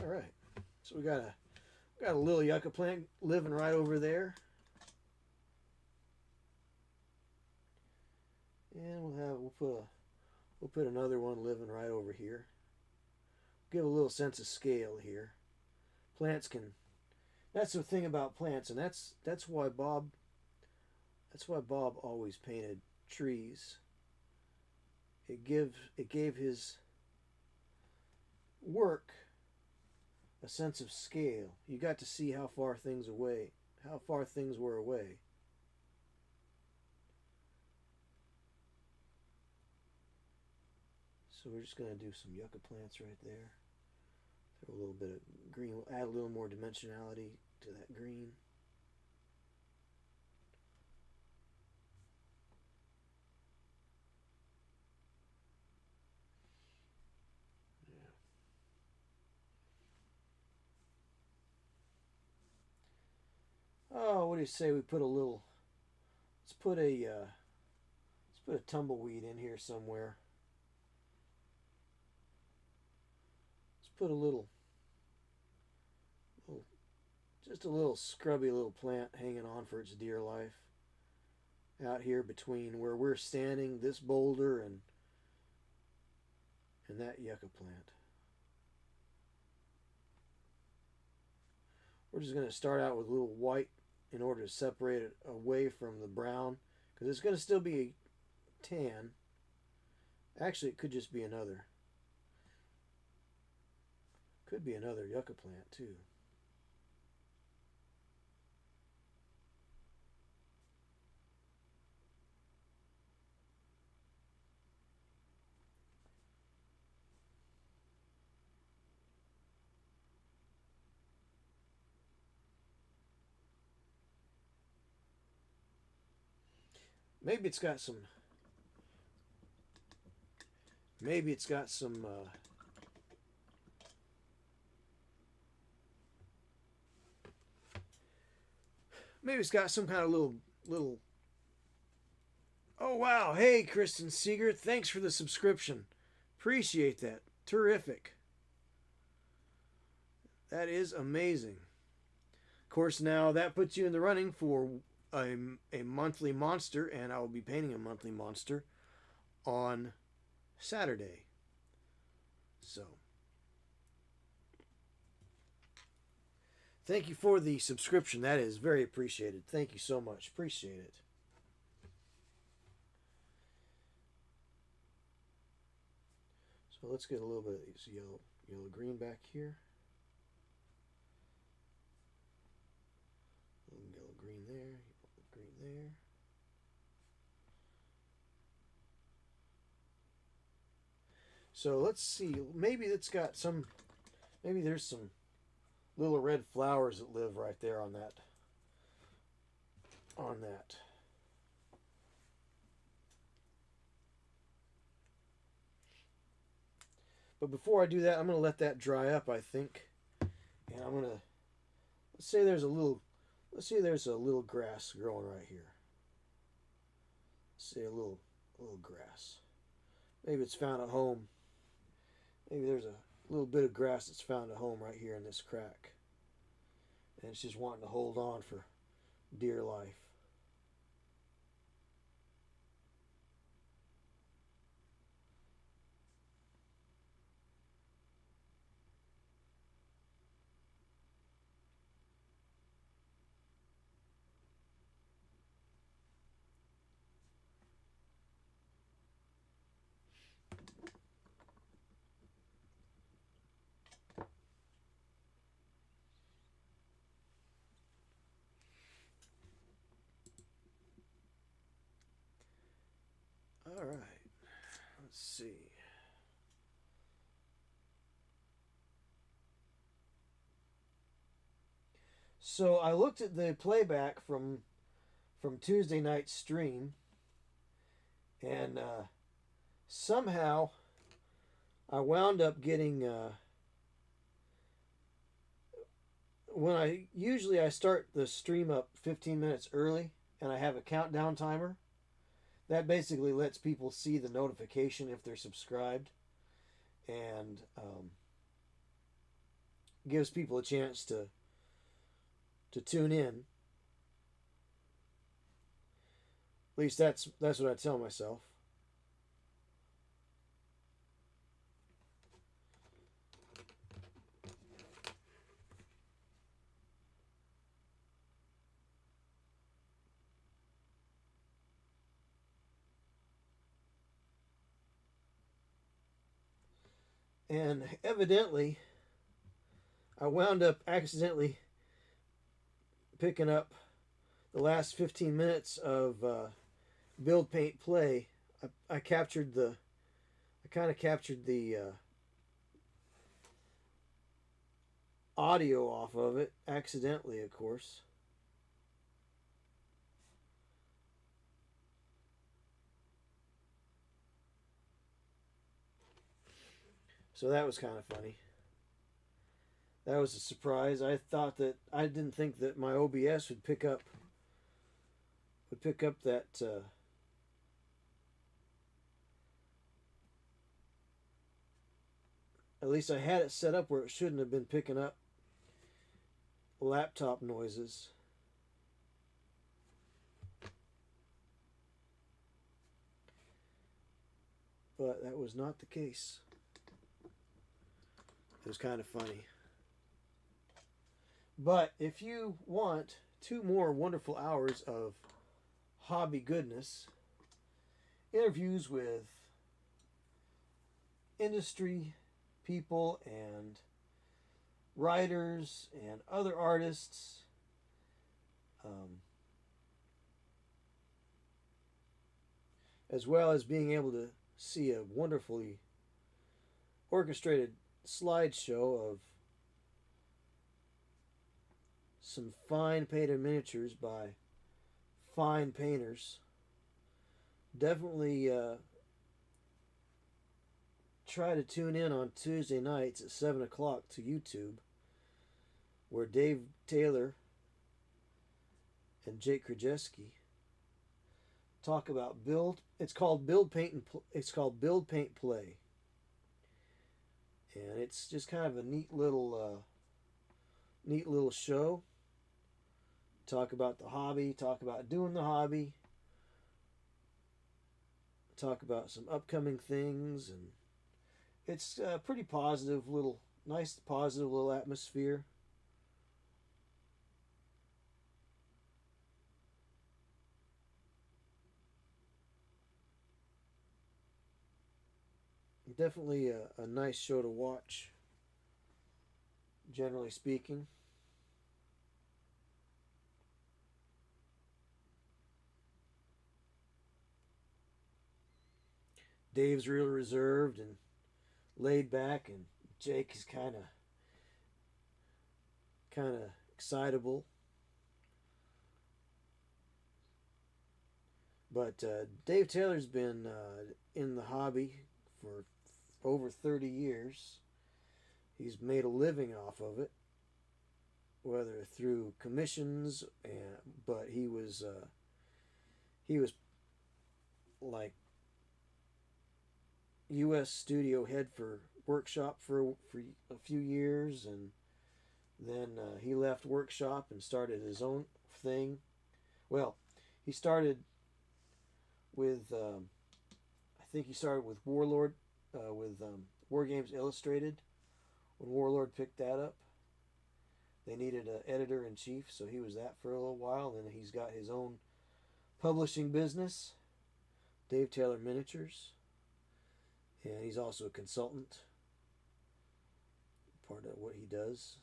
All right, so we got a little yucca plant living right over there, and we'll put another one living right over here. Give a little sense of scale here. Plants can. That's the thing about plants, and that's why Bob always painted trees. It gave his work a sense of scale. You got to see how far things were away. So we're just going to do some yucca plants right there. Throw a little bit of green. We'll add a little more dimensionality to that green. Oh, what do you say we put a little? Let's put a tumbleweed in here somewhere. Let's put just a little scrubby little plant hanging on for its dear life out here between where we're standing, this boulder, and that yucca plant. We're just going to start out with a little white in order to separate it away from the brown, because it's going to still be tan. Actually, it could just be another yucca plant too. Maybe it's got some maybe it's got some kind of little. Oh wow, hey Kristen Seeger, thanks for the subscription. Appreciate that. Terrific. That is amazing. Of course, now that puts you in the running for a monthly monster, and I will be painting a monthly monster on Saturday. So, thank you for the subscription. That is very appreciated. Thank you so much. Appreciate it. So let's get a little bit of this yellow green back here. A little yellow green there, yellow green there. So let's see. Maybe there's some little red flowers that live right there on that. But before I do that, I'm going to let that dry up, I think. And I'm going to, let's say there's a little grass growing right here. Let's say a little grass. Maybe it's found a home. Maybe there's a little bit of grass that's found a home right here in this crack. And it's just wanting to hold on for dear life. All right. Let's see. So I looked at the playback from Tuesday night's stream, and somehow I wound up getting when I start the stream up 15 minutes early, and I have a countdown timer. That basically lets people see the notification if they're subscribed, and gives people a chance to tune in. At least that's what I tell myself. And evidently, I wound up accidentally picking up the last 15 minutes of build, paint, play. I captured the, I kind of captured the audio off of it accidentally, of course. So that was kind of funny. That was a surprise. I didn't think that my OBS would pick up that at least I had it set up where it shouldn't have been picking up laptop noises. But that was not the case. It was kind of funny. But if you want 2 more wonderful hours of hobby goodness, interviews with industry people and writers and other artists, as well as being able to see a wonderfully orchestrated slideshow of some fine painted miniatures by fine painters. Definitely try to tune in on Tuesday nights at 7 o'clock to YouTube, where Dave Taylor and Jake Krajewski talk about build. It's called Build Paint and it's called Build Paint Play, and it's just kind of a neat little show. Talk about the hobby. Talk about doing the hobby. Talk about some upcoming things, and it's a pretty positive little, nice positive little atmosphere. Definitely a nice show to watch, generally speaking. Dave's real reserved and laid back, and Jake is kind of excitable. But Dave Taylor's been in the hobby for over 30 years. He's made a living off of it, whether through commissions, but he was like U.S. studio head for Workshop for a few years, and then he left Workshop and started his own thing. Well, he started with I think he started with Warlord, with War Games Illustrated. When Warlord picked that up, they needed an editor in chief, so he was that for a little while. Then he's got his own publishing business, Dave Taylor Miniatures, and he's also a consultant. Part of what he does.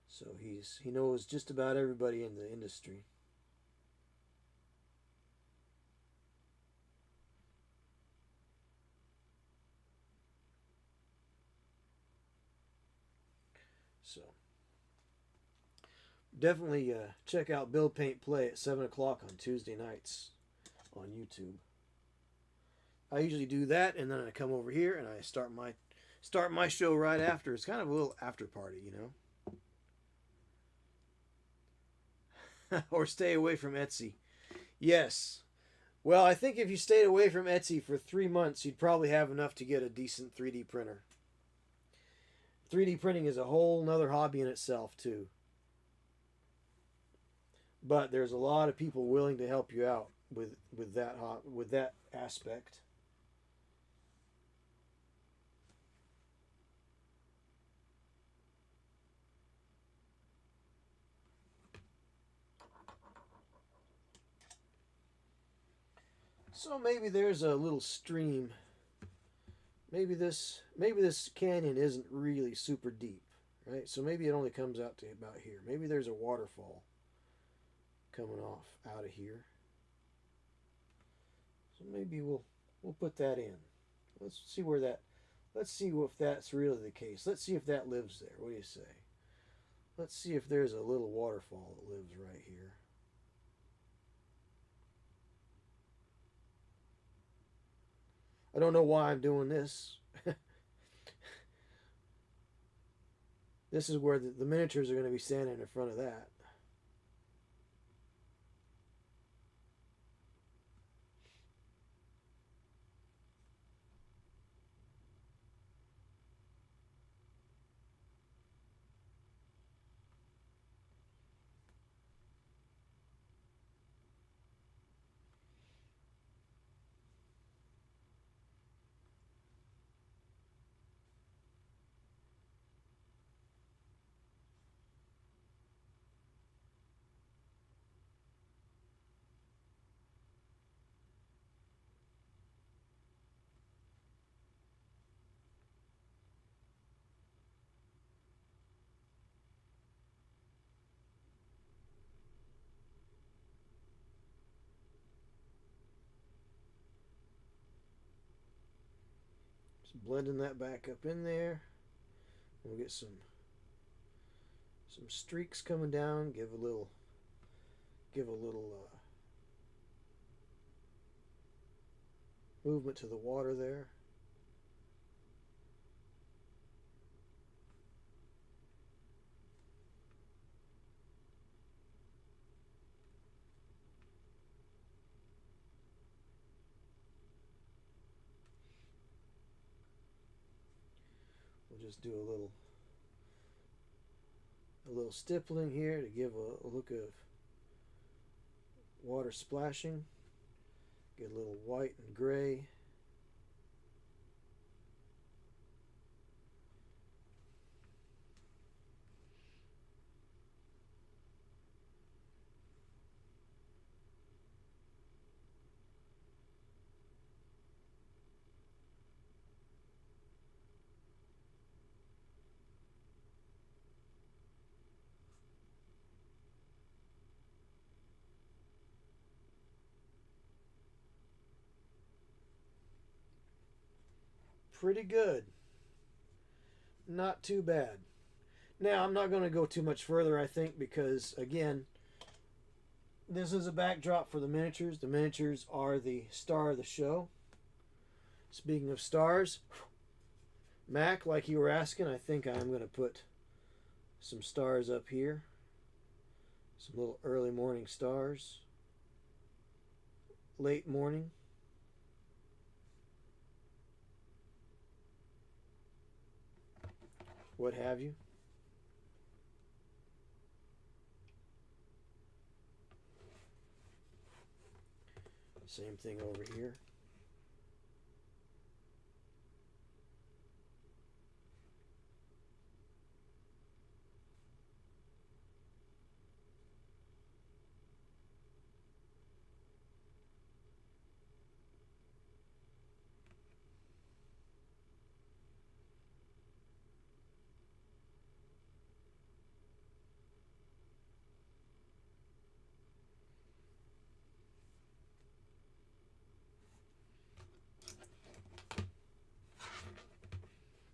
So he knows just about everybody in the industry. So definitely check out Build Paint Play at 7 o'clock on Tuesday nights on YouTube. I usually do that, and then I come over here and I start my show right after. It's kind of a little after party, or stay away from Etsy. Yes. Well, I think if you stayed away from Etsy for 3 months, you'd probably have enough to get a decent 3D printer. 3D printing is a whole nother hobby in itself, too. But there's a lot of people willing to help you out with that aspect. So maybe there's a little stream. Maybe this canyon isn't really super deep, right? So maybe it only comes out to about here. Maybe there's a waterfall coming off out of here. So maybe we'll put that in. Let's see where that. Let's see if that's really the case. Let's see if that lives there. What do you say? Let's see if there's a little waterfall that lives right here. I don't know why I'm doing this. This is where the miniatures are going to be standing in front of that. Just blending that back up in there. We'll get some streaks coming down. Give a little movement to the water there. We'll just do a little stippling here to give a look of water splashing. Get a little white and gray. Pretty good. Not too bad. Now, I'm not going to go too much further, I think, because, again, this is a backdrop for the miniatures. The miniatures are the star of the show. Speaking of stars, Mac, like you were asking, I think I'm going to put some stars up here. Some little early morning stars. Late morning. What have you. Same thing over here.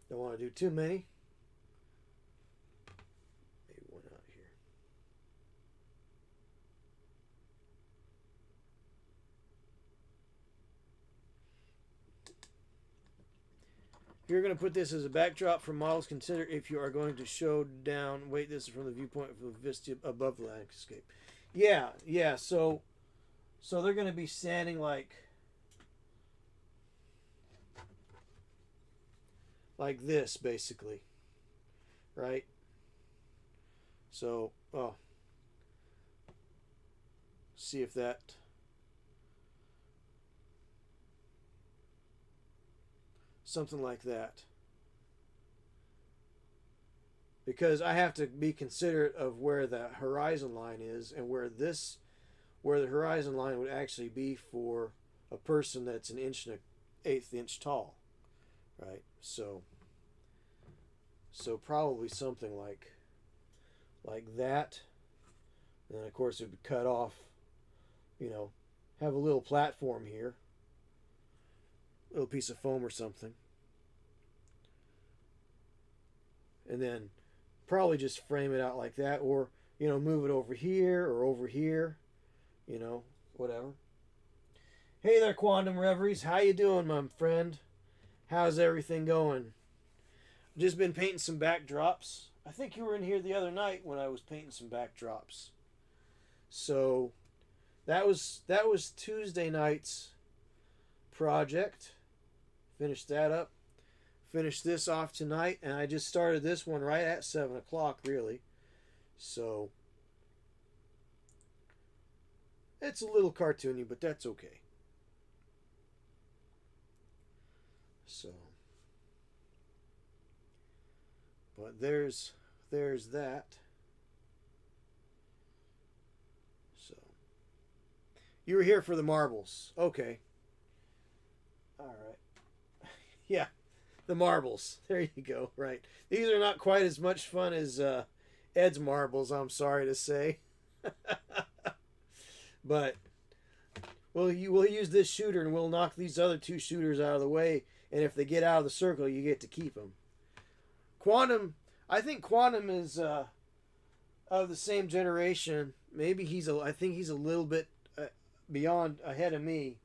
Don't want to do too many. You're going to put this as a backdrop for models. Consider if you are going to show down. Wait, this is from the viewpoint of the vista above the landscape. Yeah, yeah. So they're going to be standing like this, basically, right? So, oh, see if that. Something like that. Because I have to be considerate of where the horizon line is and where the horizon line would actually be for a person that's an inch and an eighth inch tall, right? So probably something like that. And then of course it would cut off, have a little platform here, a little piece of foam or something. And then probably just frame it out like that, or move it over here or over here, whatever. Hey there, Quantum Reveries. How you doing, my friend? How's everything going? Just been painting some backdrops. I think you were in here the other night when I was painting some backdrops. So that was Tuesday night's project. Finished that up. Finished this off tonight, and I just started this one right at 7 o'clock, really. So it's a little cartoony, but that's okay. So, but there's that. So you were here for the marbles. Okay. All right. Yeah. The marbles. There you go. Right. These are not quite as much fun as Ed's marbles, I'm sorry to say. But we'll use this shooter and we'll knock these other two shooters out of the way. And if they get out of the circle, you get to keep them. I think Quantum is of the same generation. Maybe I think he's a little bit ahead of me.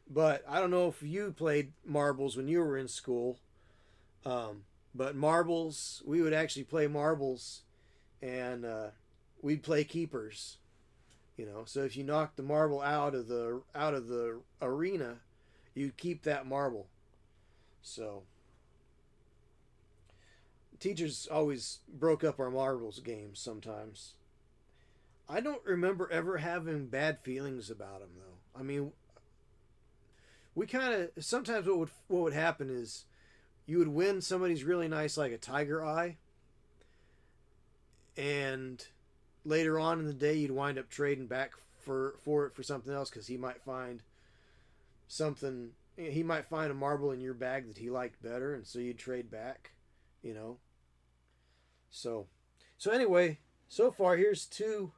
But I don't know if you played marbles when you were in school. But marbles, we would actually play marbles, and we'd play keepers. So if you knocked the marble out of the arena, you'd keep that marble. So teachers always broke up our marbles games sometimes. I don't remember ever having bad feelings about them though. I mean, we kind of sometimes what would happen is you would win somebody's really nice, like a tiger eye, and later on in the day you'd wind up trading back for something else because he might find a marble in your bag that he liked better, and so you'd trade back, So anyway, so far here's two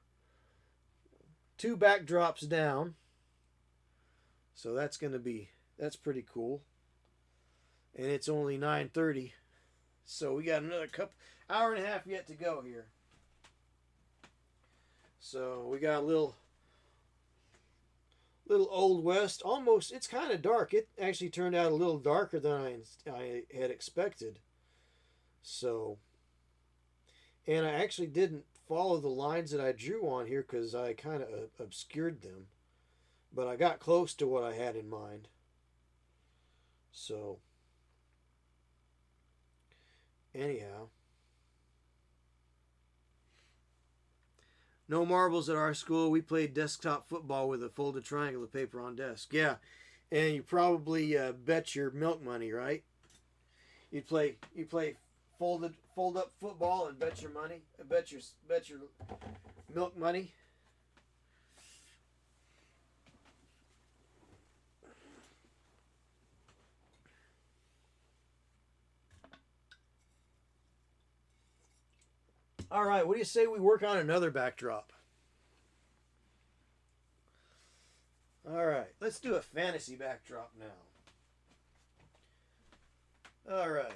backdrops down. So that's pretty cool. And it's only 9:30, so we got another hour and a half yet to go here. So we got a little Old West. Almost, it's kind of dark. It actually turned out a little darker than I had expected. So, and I actually didn't follow the lines that I drew on here because I kind of obscured them. But I got close to what I had in mind. So, anyhow. No marbles at our school. We played desktop football with a folded triangle of paper on desk. Yeah, and you probably bet your milk money, right? You play fold up football and bet your money. Bet your milk money. All right, what do you say we work on another backdrop? All right, let's do a fantasy backdrop now. All right.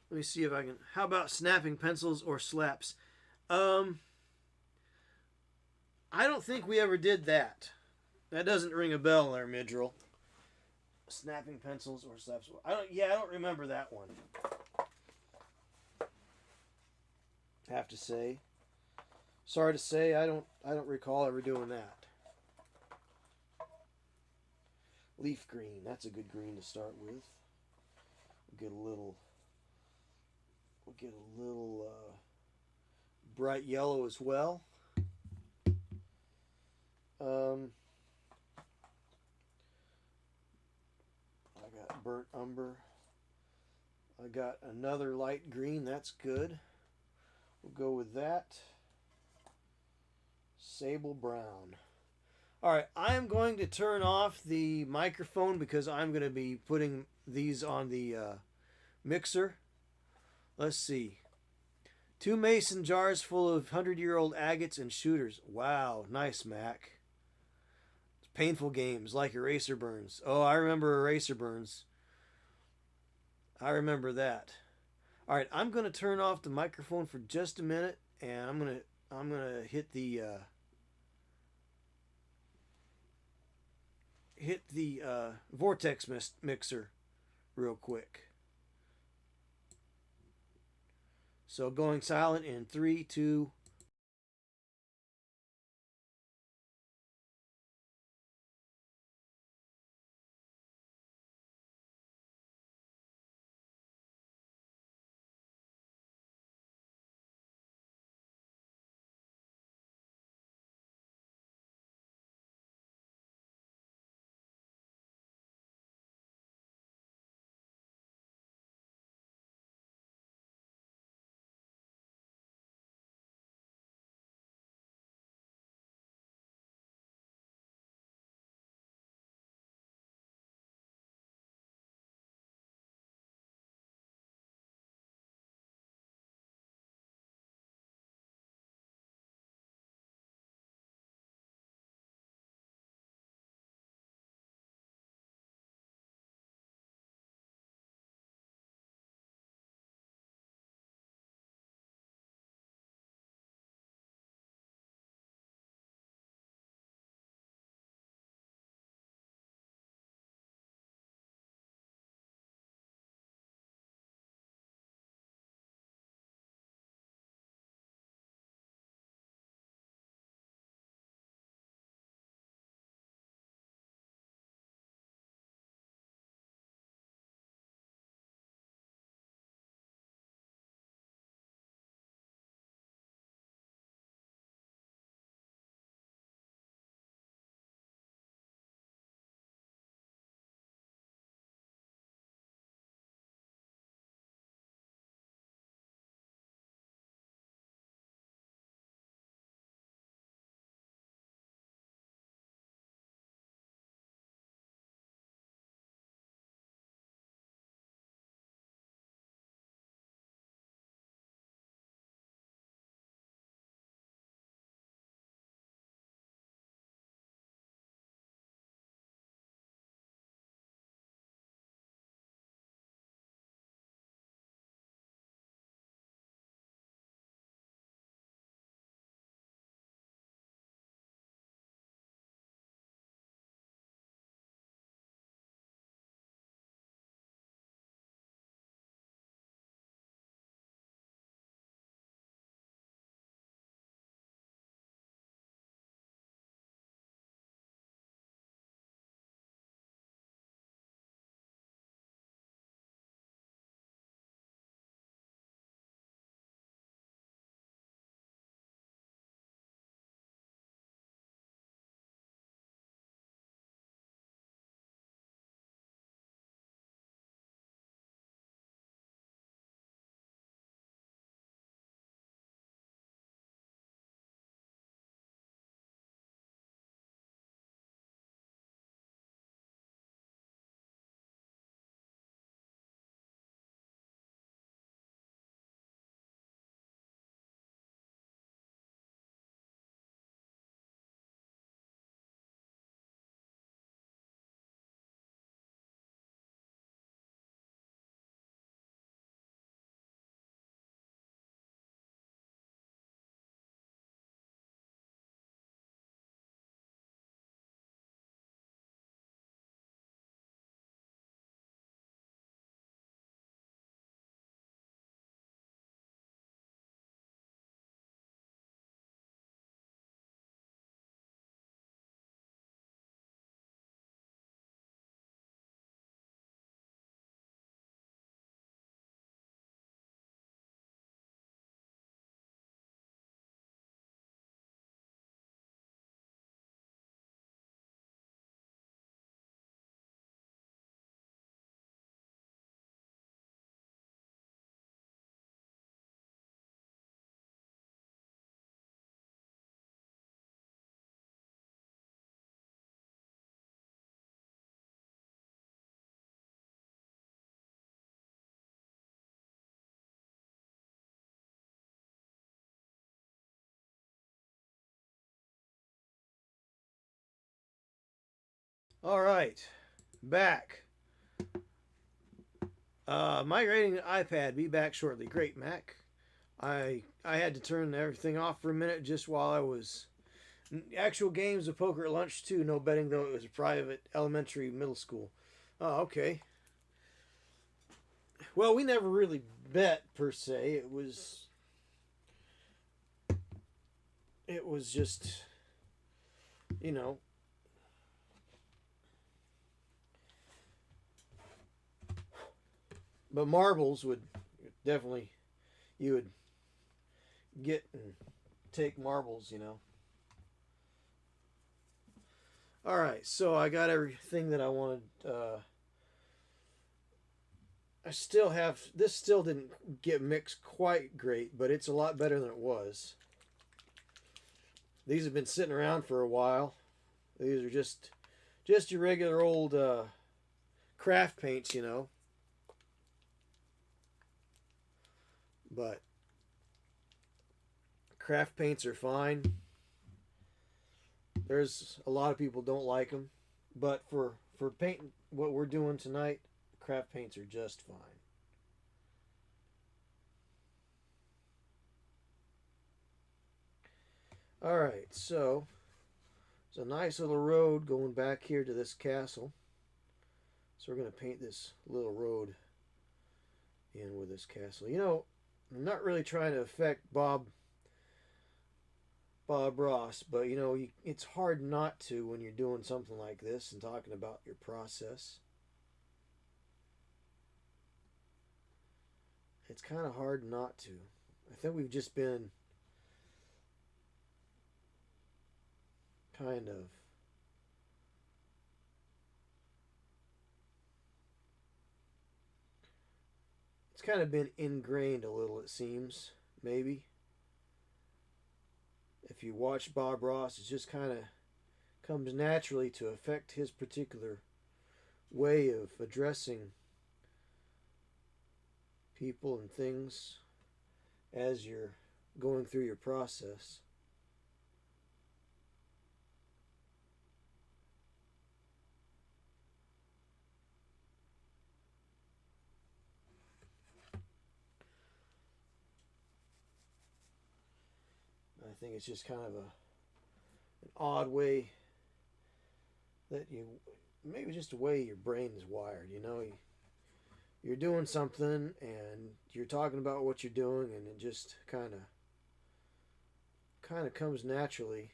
Let me see if I can. How about snapping pencils or slaps? I don't think we ever did that. That doesn't ring a bell there, Midrill. Snapping pencils or slaps. I don't remember that one. Have to say. Sorry to say, I don't recall ever doing that. Leaf green. That's a good green to start with. We'll get a little bright yellow as well. I got burnt umber. I got another light green. That's good. We'll go with that. Sable brown. All right, I am going to turn off the microphone because I'm going to be putting these on the mixer. Let's see. 2 mason jars full of 100-year-old agates and shooters. Wow, nice, Mac. Painful games like eraser burns. Oh, I remember eraser burns. I remember that. All right, I'm going to turn off the microphone for just a minute, and I'm going to hit the vortex mixer real quick. So going silent in 3, 2, All right, back. Migrating to iPad. Be back shortly. Great, Mac. I had to turn everything off for a minute just while I was actual games of poker at lunch too. No betting though. It was a private elementary middle school. Oh, okay. Well, we never really bet per se. It was just you know. But marbles would definitely you would get and take marbles. All right, so I got everything that I wanted. I still have this. Still didn't get mixed quite great, but it's a lot better than it was. These have been sitting around for a while. These are just your regular old craft paints. But craft paints are fine. There's a lot of people don't like them, but for painting what we're doing tonight, craft paints are just fine. All right, so it's a nice little road going back here to this castle. So we're going to paint this little road in with this castle. I'm not really trying to affect Bob Ross, but it's hard not to when you're doing something like this and talking about your process. It's kind of hard not to. I think we've just been kind of it's kind of been ingrained a little, it seems, maybe. If you watch Bob Ross, it just kind of comes naturally to affect his particular way of addressing people and things as you're going through your process. I think it's just kind of an odd way that maybe just the way your brain is wired. You're doing something and you're talking about what you're doing, and it just kind of comes naturally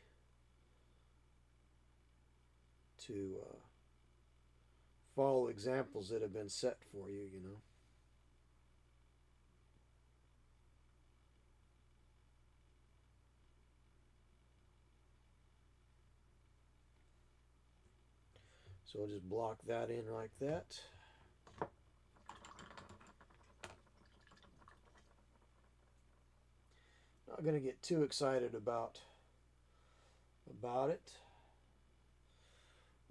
to follow examples that have been set for you. So we'll just block that in like that. Not going to get too excited about it.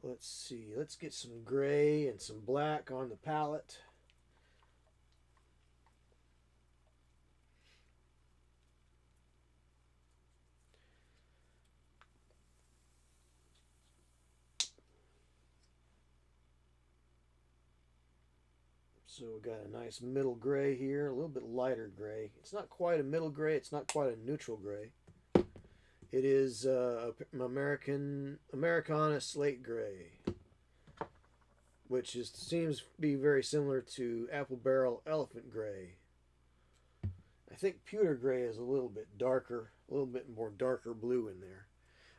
Let's see. Let's get some gray and some black on the palette. So we've got a nice middle gray here, a little bit lighter gray. It's not quite a middle gray, it's not quite a neutral gray. It is Americana slate gray, which seems to be very similar to apple barrel elephant gray. I think pewter gray is a little bit darker, a little bit more darker blue in there.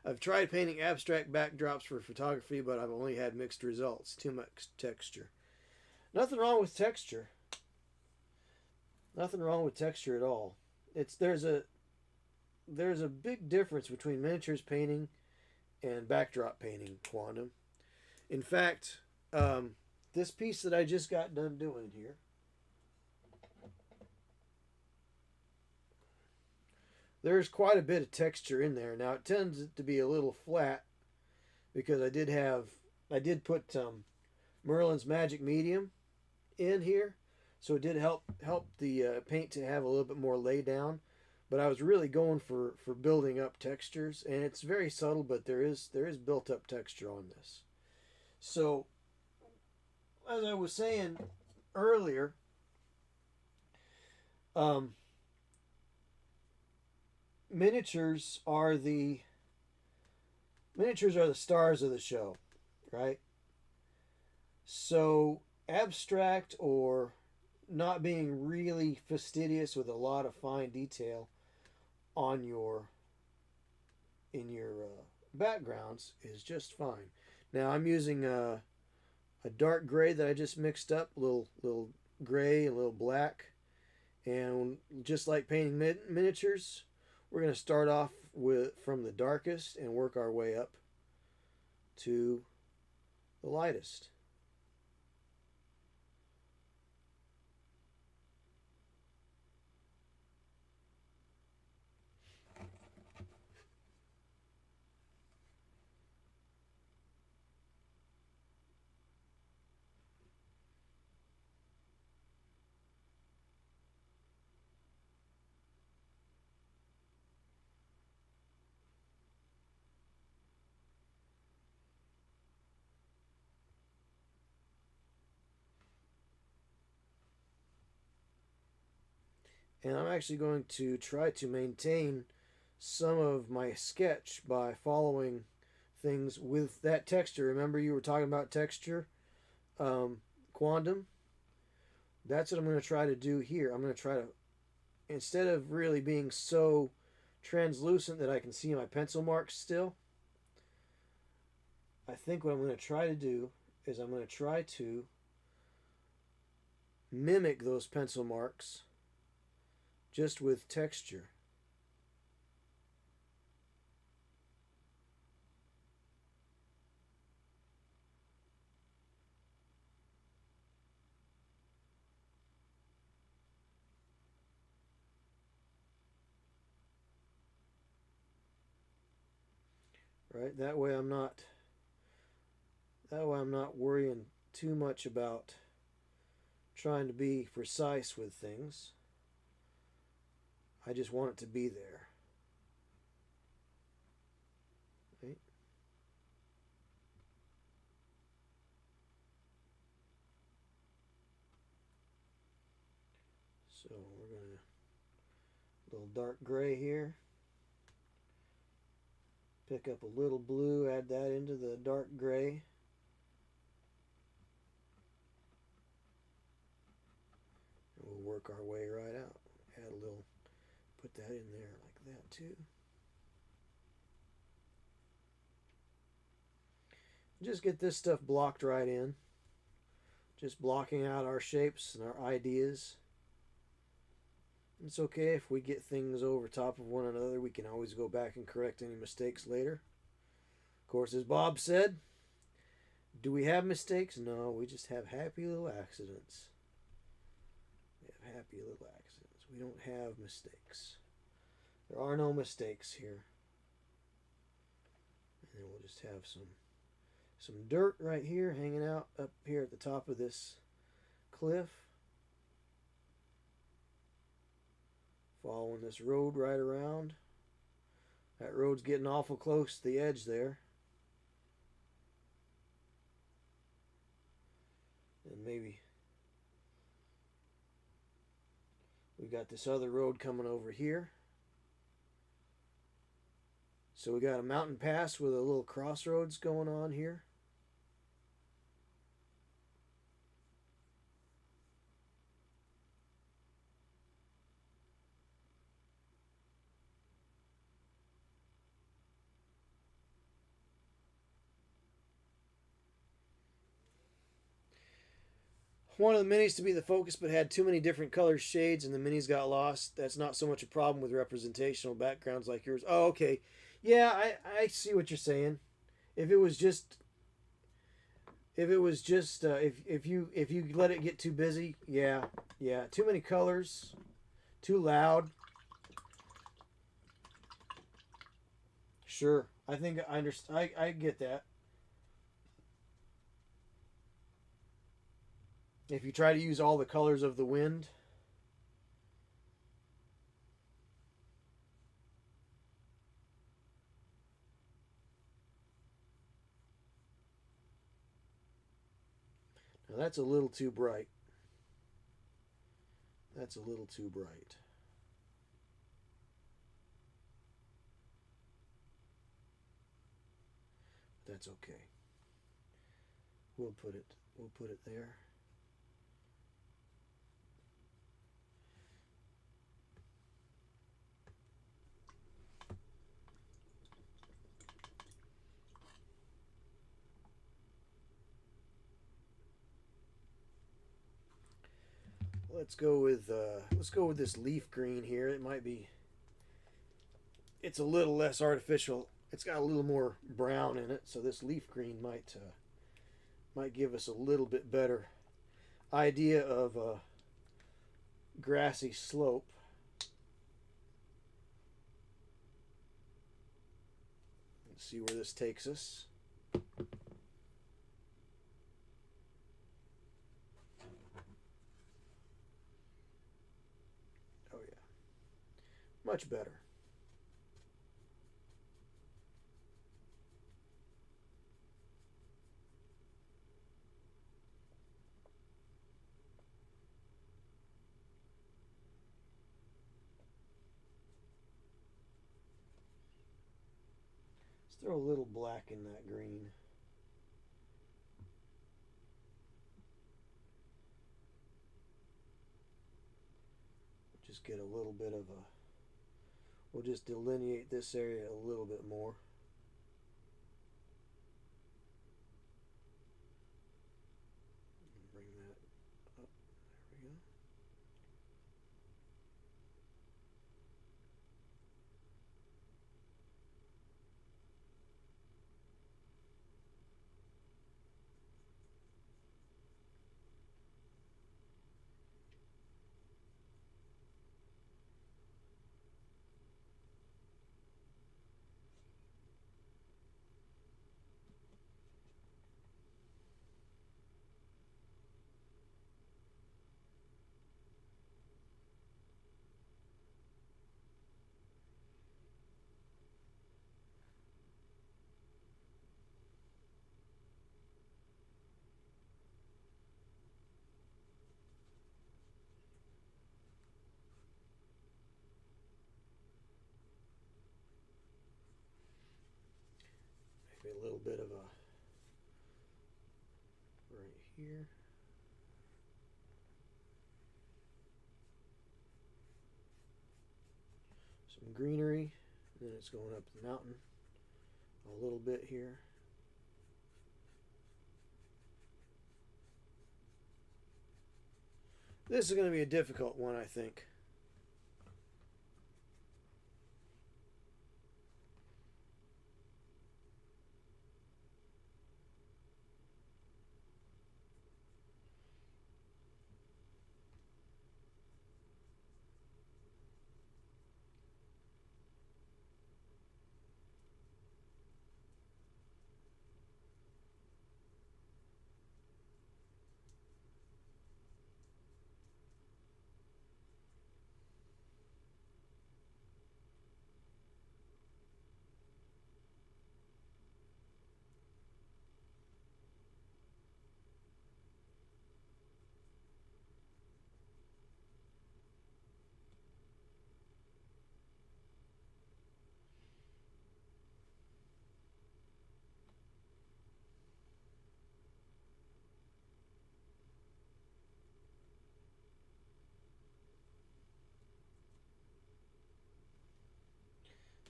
I've tried painting abstract backdrops for photography, but I've only had mixed results. Too much texture. Nothing wrong with texture. Nothing wrong with texture at all. There's a big difference between miniatures painting and backdrop painting, Quantum. In fact, this piece that I just got done doing here, there's quite a bit of texture in there. Now it tends to be a little flat because I did put Merlin's Magic Medium in here, so it did help the paint to have a little bit more lay down. But I was really going for building up textures, and it's very subtle, but there is built up texture on this. So, as I was saying earlier, um, miniatures are the miniatures are the stars of the show, right? So abstract or not being really fastidious with a lot of fine detail on your in your backgrounds is just fine. Now I'm using a dark gray that I just mixed up, a little gray, a little black, and just like painting miniatures, we're going to start off with from the darkest and work our way up to the lightest. And I'm actually going to try to maintain some of my sketch by following things with that texture. Remember, you were talking about texture, quantum? That's what I'm going to try to do here. I'm going to try to, instead of really being so translucent that I can see my pencil marks still, I think what I'm going to try to do is I'm going to try to mimic those pencil marks just with texture. Right? That way I'm not worrying too much about trying to be precise with things. I just want it to be there. Right? So we're going to a little dark gray here. Pick up a little blue, add that into the dark gray. And we'll work our way right out. Add a little, put that in there like that too. Just get this stuff blocked right in. Just blocking out our shapes and our ideas. It's okay if we get things over top of one another. We can always go back and correct any mistakes later. Of course, as Bob said, do we have mistakes? No, we just have happy little accidents. We have happy little accidents. We don't have mistakes. There are no mistakes here. And we'll just have some dirt right here hanging out up here at the top of this cliff. Following this road right around. That road's getting awful close to the edge there. And maybe we got this other road coming over here. So we got a mountain pass with a little crossroads going on here. One of the minis to be the focus but had too many different color shades and the minis got lost. That's not so much a problem with representational backgrounds like yours. Oh, okay. Yeah, I see what you're saying. If it was just if you let it get too busy, yeah, too many colors, too loud. Sure, I think I understand. I get that. If you try to use all the colors of the wind, Now that's a little too bright. That's a little too bright. That's okay. We'll put it there. Let's go with this leaf green here. It might be. It's a little less artificial. It's got a little more brown in it, so this leaf green might give us a little bit better idea of a grassy slope. Let's see where this takes us. Oh yeah, much better. Let's throw a little black in that green. Just get a little bit of a. We'll just delineate this area a little bit more. Bring that up. There we go. Maybe a little bit of a right here. Some greenery. And then it's going up the mountain a little bit here. This is going to be a difficult one, I think.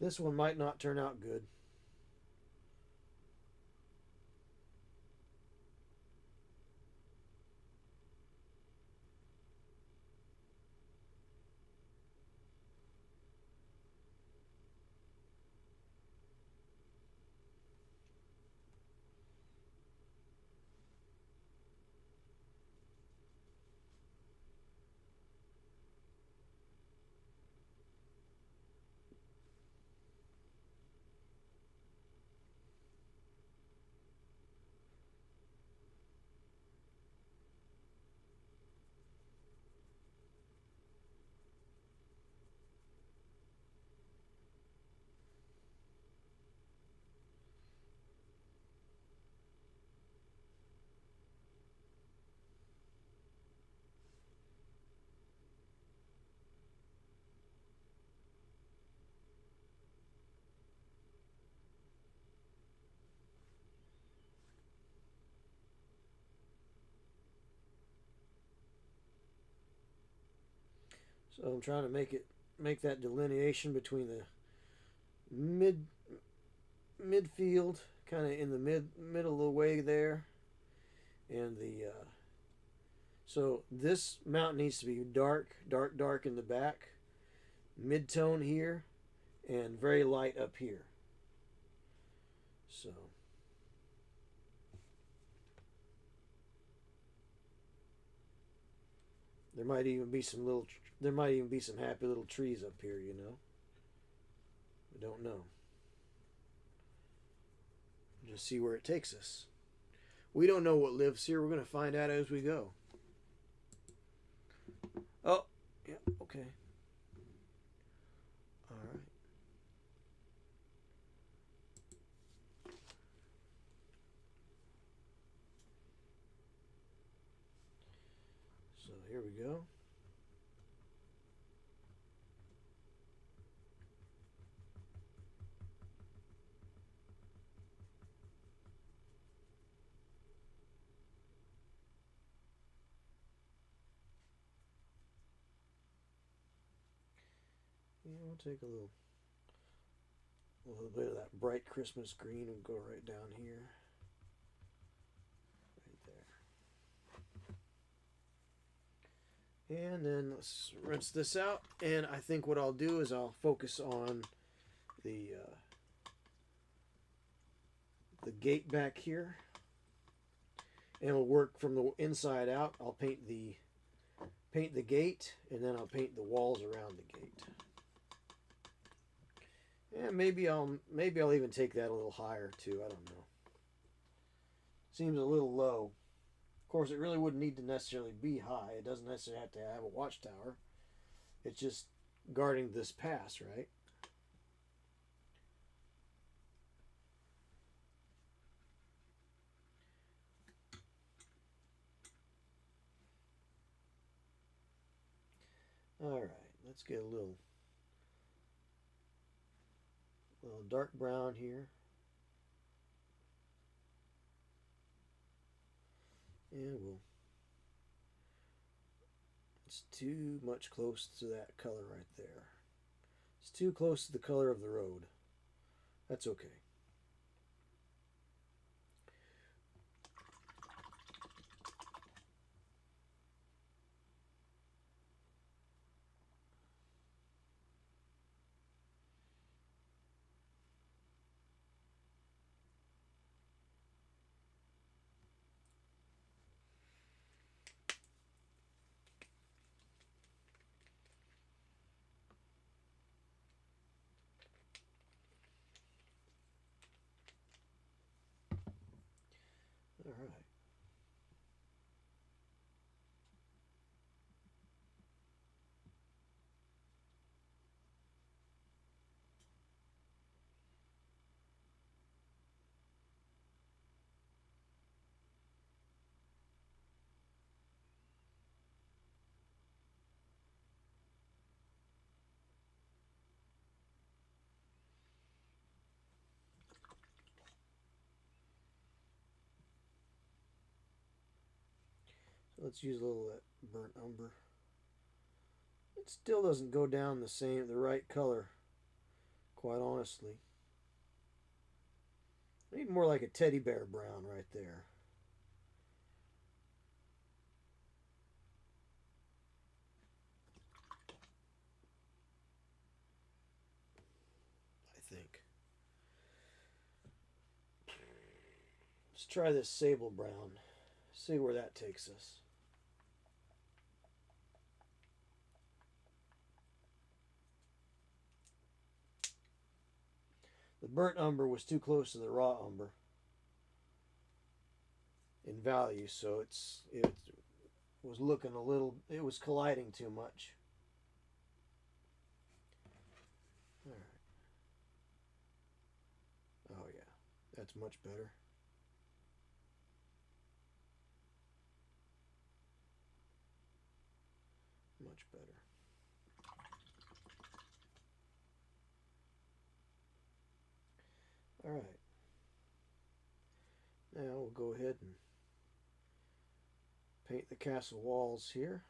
This one might not turn out good. So I'm trying to make that delineation between the mid midfield, kind of in the middle of the way there, and the so this mountain needs to be dark, dark, dark in the back, mid tone here, and very light up here. So there might even be some little there might even be some happy little trees up here, you know. We don't know. We'll just see where it takes us. We don't know what lives here. We're going to find out as we go. Oh, yeah, okay. All right. So here we go. Yeah, we'll take a little bit of that bright Christmas green and go right down here. Right there. And then let's rinse this out. And I think what I'll do is I'll focus on the gate back here. And we'll work from the inside out. I'll paint the gate, and then I'll paint the walls around the gate. And maybe I'll even take that a little higher too. I don't know. Seems a little low. Of course, it really wouldn't need to necessarily be high. It doesn't necessarily have to have a watchtower. It's just guarding this pass, right? All right, let's get a little dark brown here. And it's too much close to that color right there. It's too close to the color of the road. That's okay. All right. So let's use a little of that burnt umber. It still doesn't go down the right color, quite honestly. I need more like a teddy bear brown right there. I think. Let's try this sable brown. See where that takes us. The burnt umber was too close to the raw umber in value, so it was looking it was colliding too much. All right. Oh yeah, that's much better. Much better. All right. Now we'll go ahead and paint the castle walls here.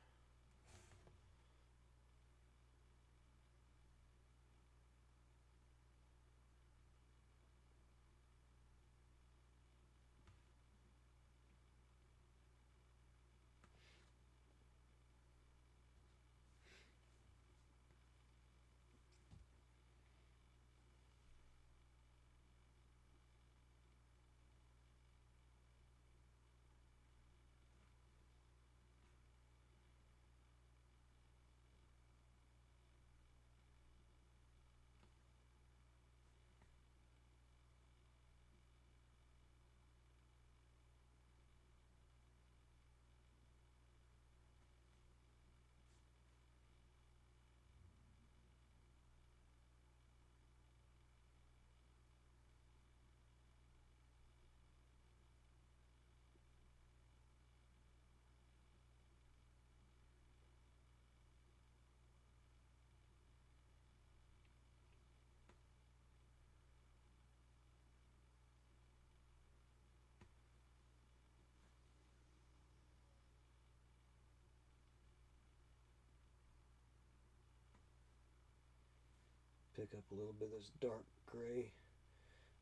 Pick up a little bit of this dark gray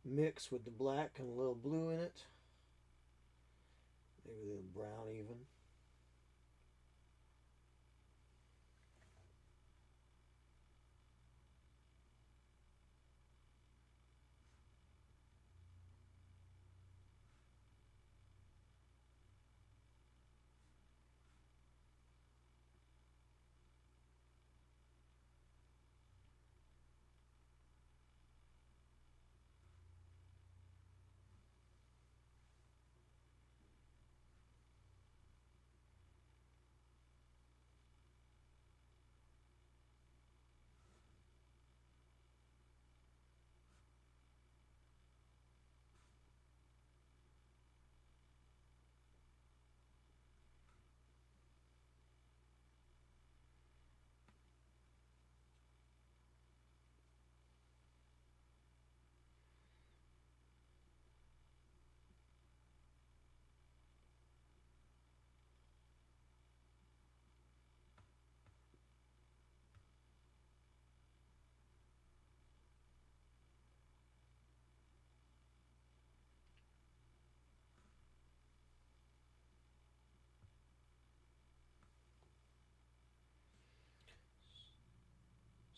mix with the black and a little blue in it. Maybe a little brown even.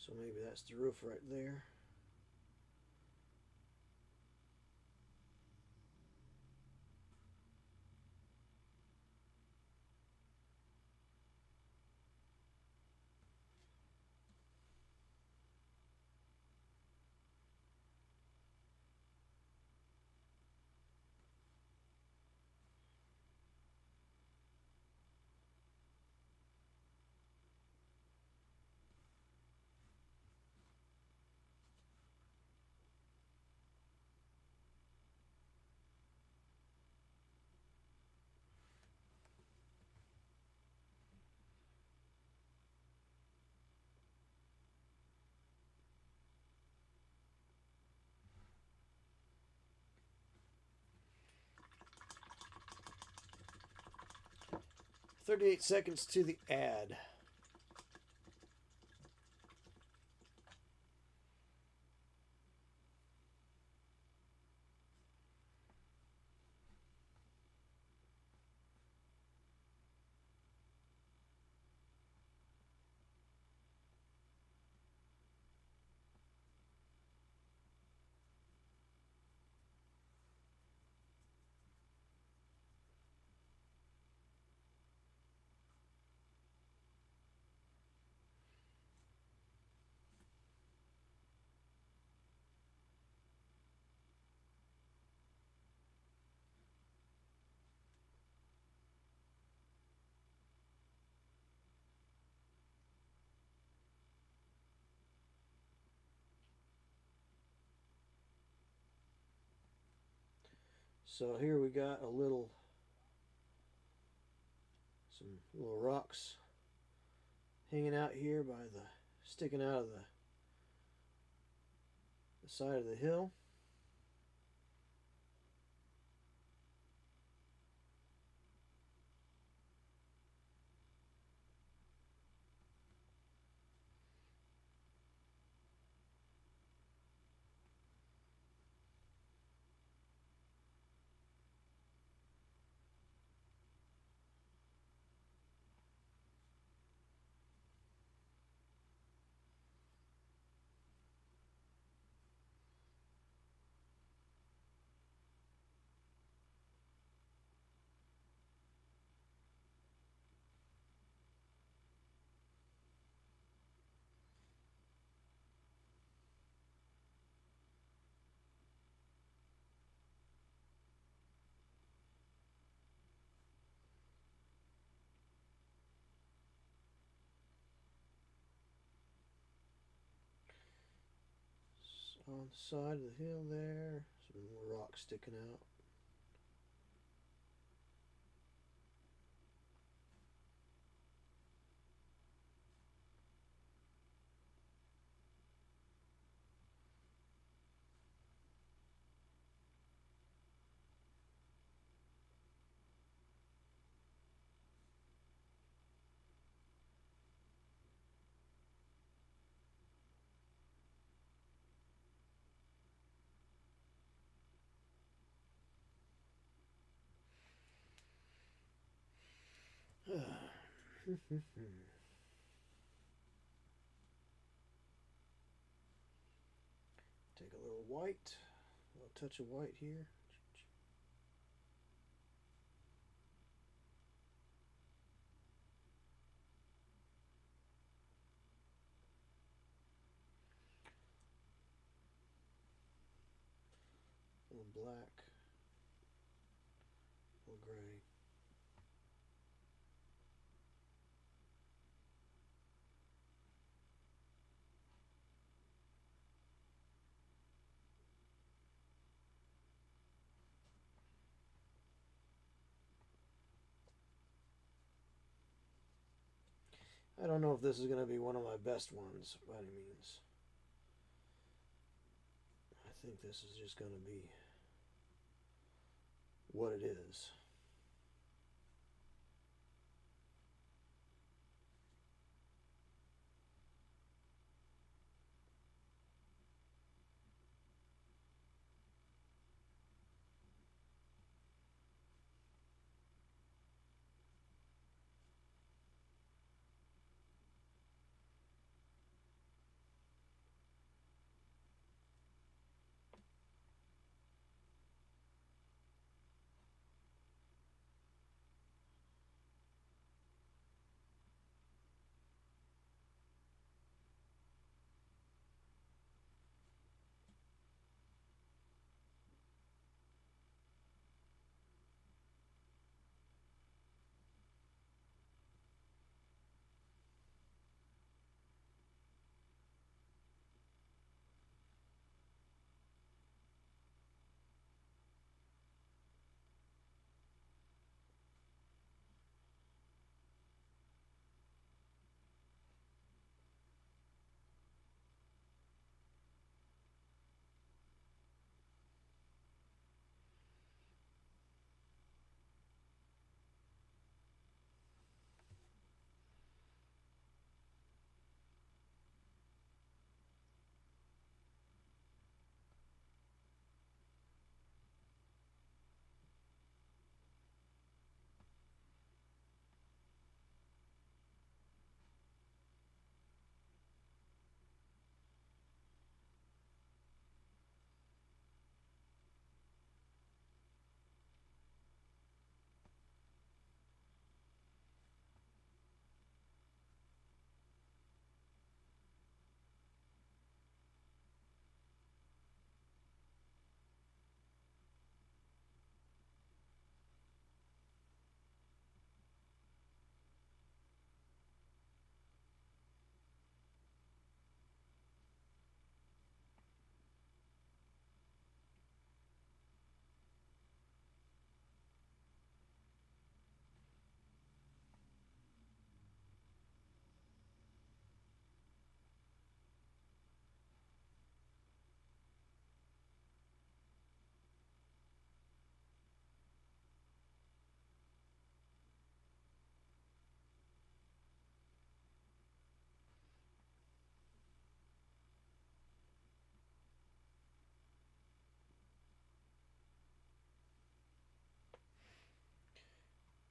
So maybe that's the roof right there. $38 to the ad. So here we got some little rocks hanging out here sticking out of the side of the hill. On the side of the hill there, some more rocks sticking out. Take a little white, a little touch of white here. A little black, a little gray. I don't know if this is going to be one of my best ones by any means. I think this is just going to be what it is.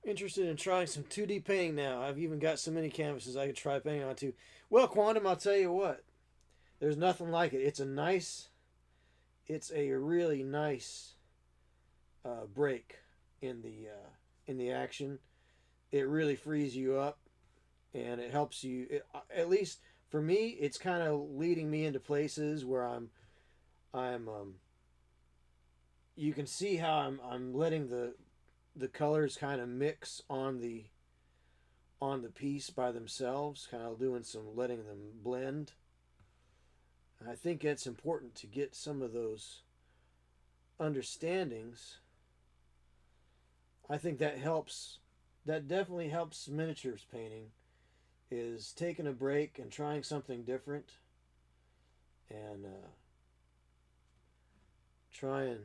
Interested in trying some 2D painting now. I've even got so many canvases I could try painting onto. Well, Quantum, I'll tell you what. There's nothing like it. It's a really nice break in the action. It really frees you up, and it helps you. At least for me, it's kind of leading me into places where I'm. You can see how I'm letting the colors kind of mix on the piece by themselves, kind of doing some letting them blend. I think it's important to get some of those understandings. I think that helps. That definitely helps miniatures painting. Is taking a break and trying something different, and trying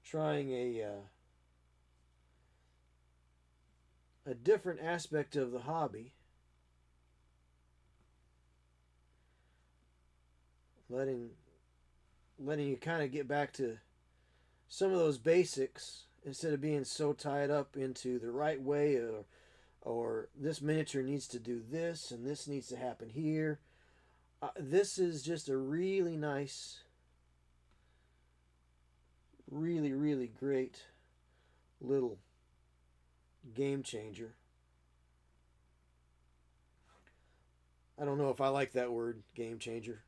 trying a different aspect of the hobby, letting letting you kind of get back to some of those basics instead of being so tied up into the right way, or this miniature needs to do this and this needs to happen here. This is just a really nice, really, really great little game changer. I don't know if I like that word, game changer,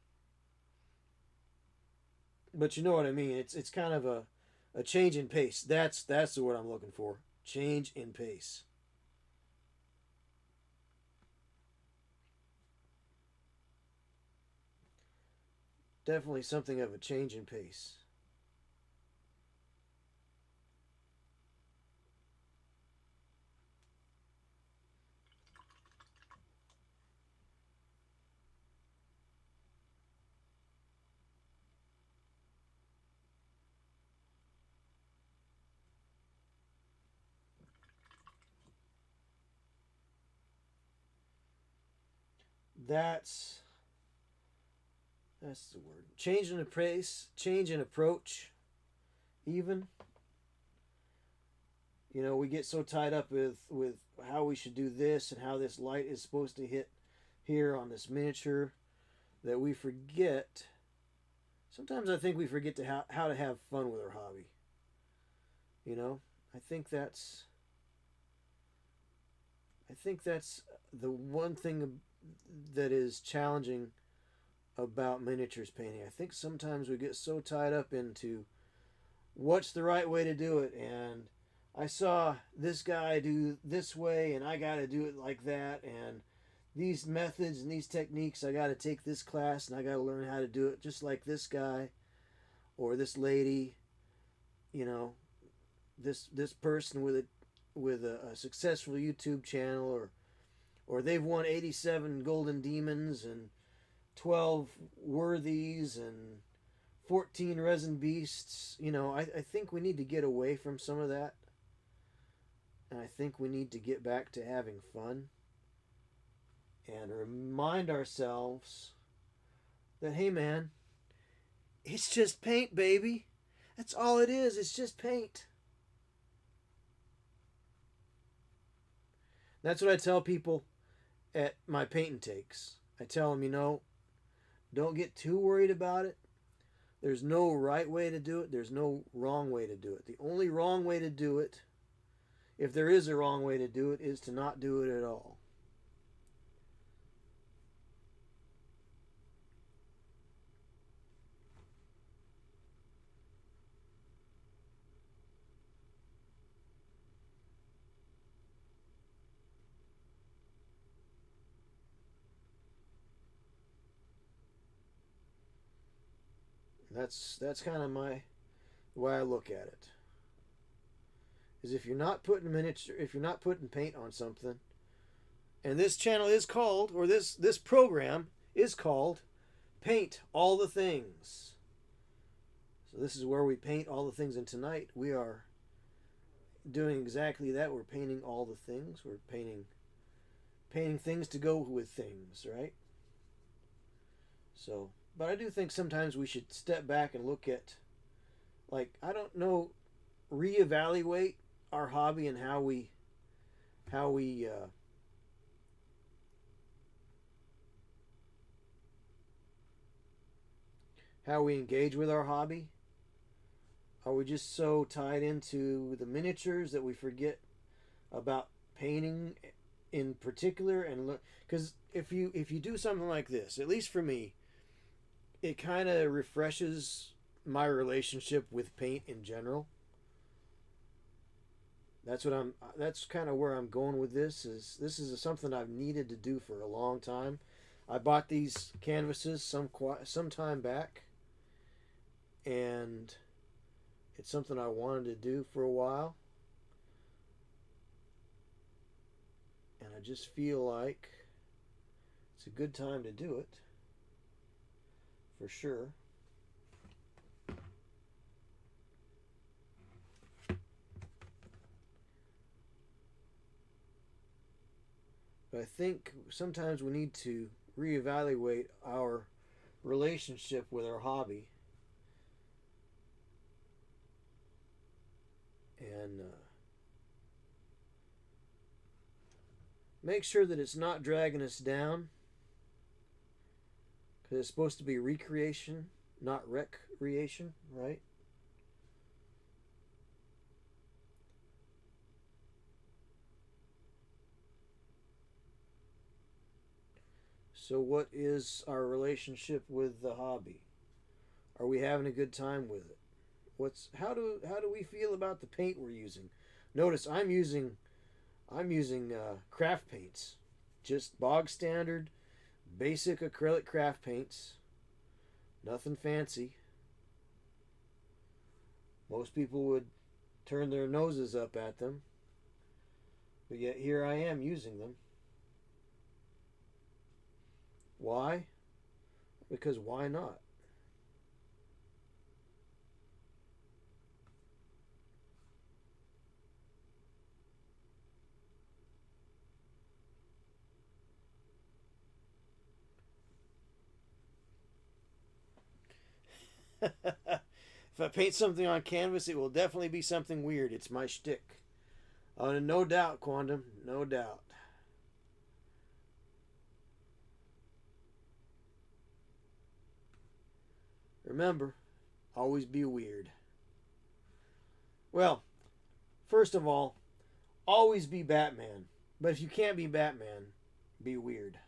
but you know what I mean. It's kind of a change in pace. That's the word I'm looking for. Change in pace. Definitely something of a change in pace. That's that's the word. Change in the pace, change in approach. Even we get so tied up with how we should do this and how this light is supposed to hit here on this miniature that we forget. Sometimes I think we forget how to have fun with our hobby. You know, I think that's I think that's the one thing that is challenging about miniatures painting. I think sometimes we get so tied up into what's the right way to do it, and I saw this guy do this way and I got to do it like that, and these methods and these techniques, I got to take this class and I got to learn how to do it just like this guy or this lady, you know, this person with a successful YouTube channel, or they've won 87 golden demons and 12 worthies and 14 resin beasts. I think we need to get away from some of that, and I think we need to get back to having fun and remind ourselves that, hey man, it's just paint, baby. That's all it is. It's just paint. That's what I tell people at my painting takes. I tell them, don't get too worried about it. There's no right way to do it. There's no wrong way to do it. The only wrong way to do it, if there is a wrong way to do it, is to not do it at all. That's kind of the way I look at it. Is if you're not putting paint on something, and this channel is called, or this program is called, Paint All the Things. So this is where we paint all the things, and tonight we are doing exactly that. We're painting all the things. We're painting things to go with things, right? So, but I do think sometimes we should step back and look at, like, I don't know, reevaluate our hobby and how we how we engage with our hobby. Are we just so tied into the miniatures that we forget about painting in particular? And because if you do something like this, at least for me, it kind of refreshes my relationship with paint in general. That's kind of where I'm going with this. This is something I've needed to do for a long time. I bought these canvases some time back, and it's something I wanted to do for a while, and I just feel like it's a good time to do it, for sure. But I think sometimes we need to reevaluate our relationship with our hobby and make sure that it's not dragging us down, because it's supposed to be recreation, not recreation, right? So, what is our relationship with the hobby? Are we having a good time with it? How do we feel about the paint we're using? Notice I'm using craft paints, just bog standard, basic acrylic craft paints, nothing fancy. Most people would turn their noses up at them, but yet here I am using them. Why? Because why not? If I paint something on canvas, it will definitely be something weird. It's my shtick. No doubt, Quantum. No doubt. Remember, always be weird. Well, first of all, always be Batman. But if you can't be Batman, be weird.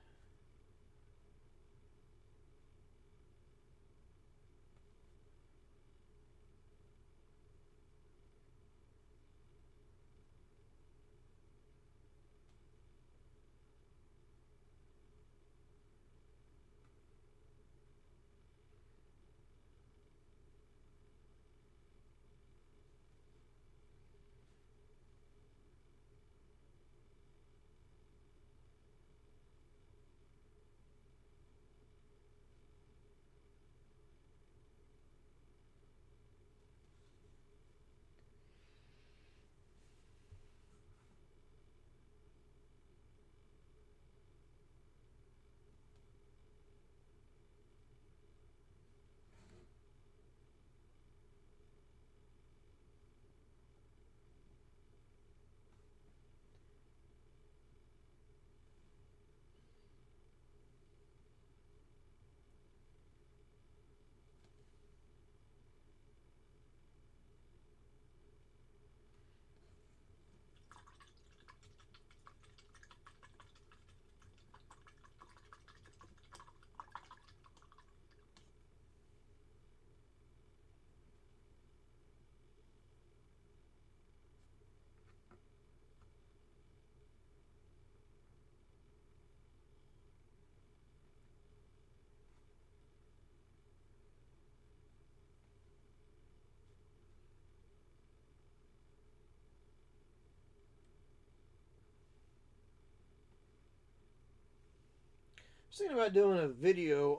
I was thinking about doing a video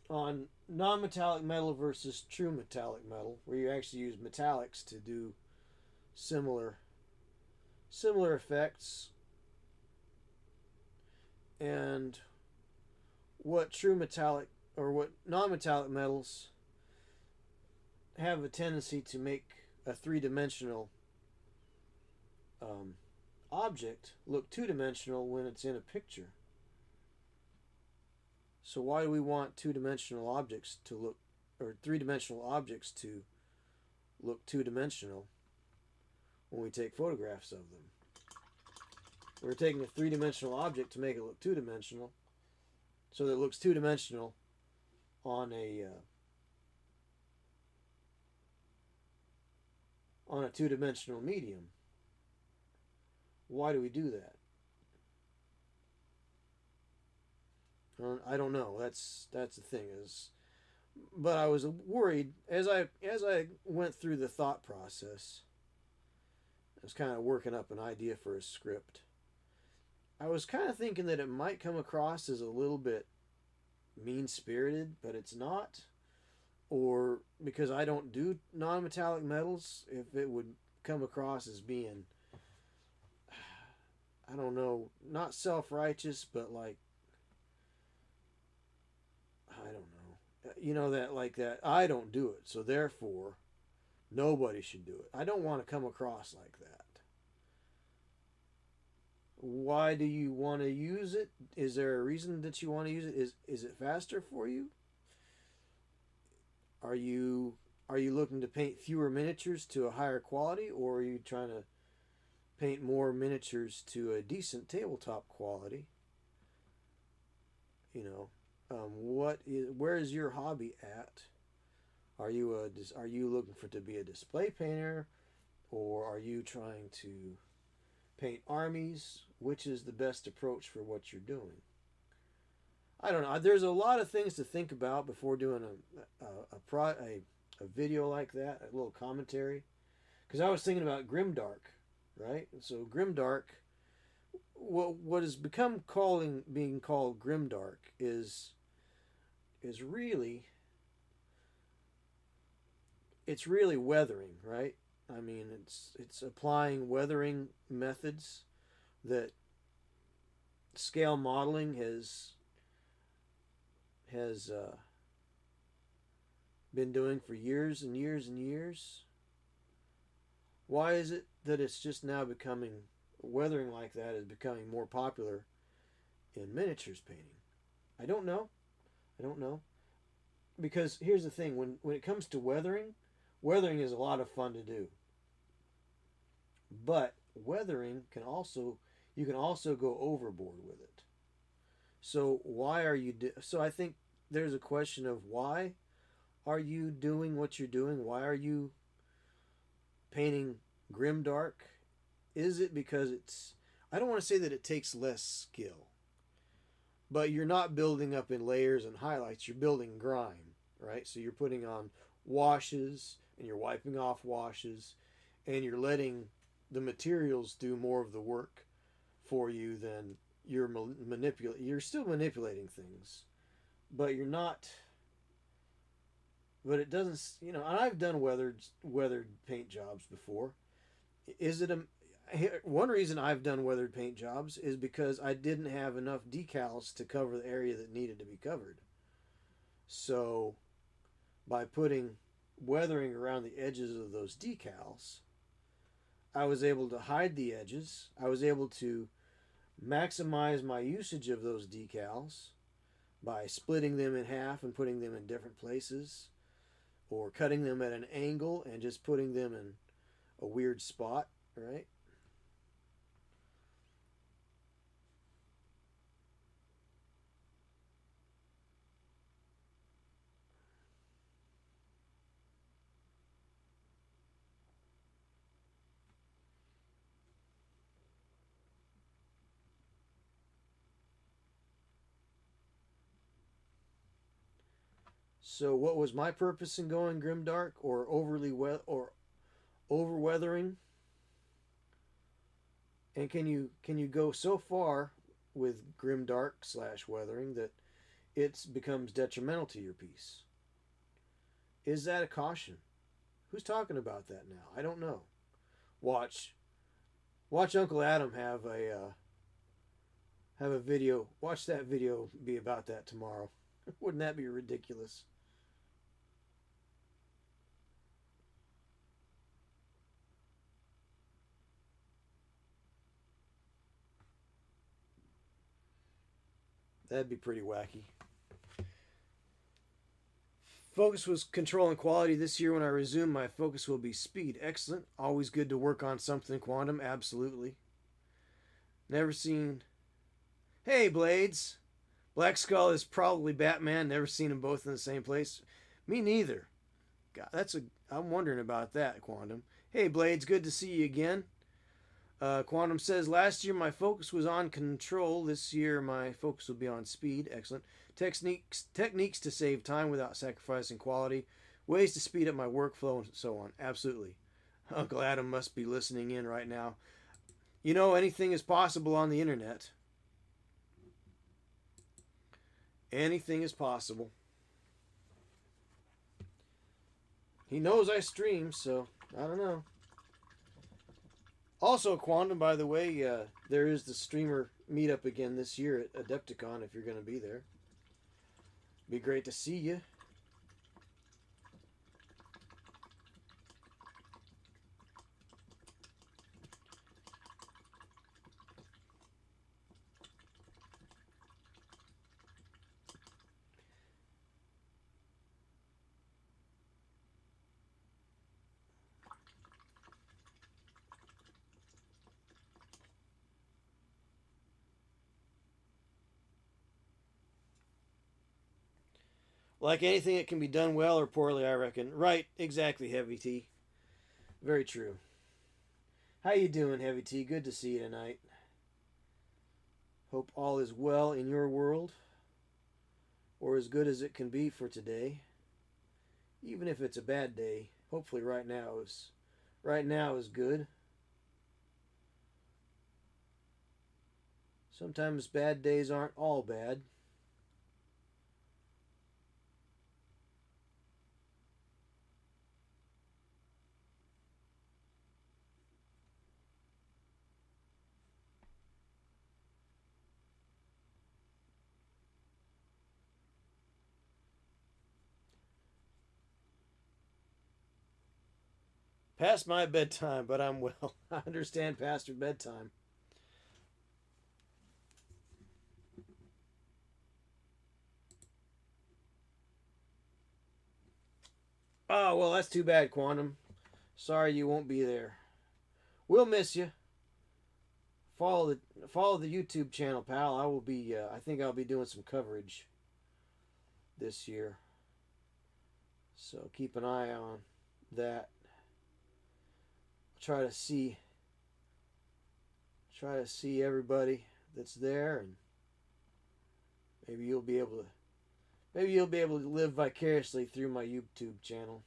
on non-metallic metal versus true metallic metal, where you actually use metallics to do similar similar effects, and what true metallic or what non-metallic metals have a tendency to make a three-dimensional um, object look two-dimensional when it's in a picture. So why do we want two-dimensional objects to look, or three-dimensional objects to look two-dimensional when we take photographs of them? We're taking a three-dimensional object to make it look two-dimensional, so that it looks two-dimensional on a two-dimensional medium. Why do we do that? I don't know. That's the thing is, but I was worried as I went through the thought process. I was kind of working up an idea for a script. I was kind of thinking that it might come across as a little bit mean spirited, but it's not. Or because I don't do non metallic metals, if it would come across as being, I don't know, not self righteous, but like, I don't know. You know, that like that, I don't do it, so therefore Nobody should do it. I don't want to come across like that. Why do you want to use it? Is there a reason that you want to use it? Is it faster for you? Are you are you looking to paint fewer miniatures to a higher quality, or are you trying to paint more miniatures to a decent tabletop quality? You know, where is your hobby at? Are you looking for to be a display painter, or are you trying to paint armies? Which is the best approach for what you're doing? I don't know. There's a lot of things to think about before doing a video like that, a little commentary. Because I was thinking about Grimdark, right? So Grimdark, what has become calling being called Grimdark is really it's really weathering, right? I mean, it's applying weathering methods that scale modeling has been doing for years and years and years. Why is it that it's just now becoming weathering like that is becoming more popular in miniatures painting? I don't know. I don't know. Because here's the thing, when it comes to weathering, weathering is a lot of fun to do. But weathering can also you can also go overboard with it. So why are you so I think there's a question of why are you doing what you're doing? Why are you painting grimdark? Is it because I don't want to say that it takes less skill, but you're not building up in layers and highlights, you're building grime, right? So you're putting on washes and you're wiping off washes and you're letting the materials do more of the work for you than you're still manipulating things, but you're not but it doesn't, and I've done weathered paint jobs before. Is it a one reason I've done weathered paint jobs is because I didn't have enough decals to cover the area that needed to be covered. So by putting weathering around the edges of those decals, I was able to hide the edges. I was able to maximize my usage of those decals by splitting them in half and putting them in different places, or cutting them at an angle and just putting them in a weird spot, right? So what was my purpose in going grimdark or over weathering? And can you go so far with grimdark slash weathering that it becomes detrimental to your piece? Is that a caution? Who's talking about that now? I don't know. Watch, watch Uncle Adam have a video. Watch that video be about that tomorrow. Wouldn't that be ridiculous? That'd be pretty wacky. Focus was control and quality. This year when I resume, my focus will be speed. Excellent. Always good to work on something quantum. Absolutely. Never seen. Hey, Blades. Black Skull is probably Batman. Never seen them both in the same place. Me neither. God, I'm wondering about that, Quantum. Hey, Blades. Good to see you again. Quantum says, last year my focus was on control. This year my focus will be on speed. Excellent. Techniques to save time without sacrificing quality. Ways to speed up my workflow and so on. Absolutely. Uncle Adam must be listening in right now. Anything is possible on the internet. Anything is possible. He knows I stream, so I don't know. Also, Quantum, by the way, there is the streamer meetup again this year at Adepticon if you're going to be there. Be great to see you. Like anything, it can be done well or poorly, I reckon. Right, exactly, Heavy T. Very true. How you doing, Heavy T? Good to see you tonight. Hope all is well in your world, or as good as it can be for today. Even if it's a bad day, hopefully right now is good. Sometimes bad days aren't all bad. Past my bedtime, but I'm well. I understand past your bedtime. Oh, well, that's too bad, Quantum. Sorry you won't be there. We'll miss you. Follow the YouTube channel, pal. I will be. I think I'll be doing some coverage this year, so keep an eye on that. Try to see. Try to see everybody that's there, and maybe you'll be able to. Maybe you'll be able to live vicariously through my YouTube channel.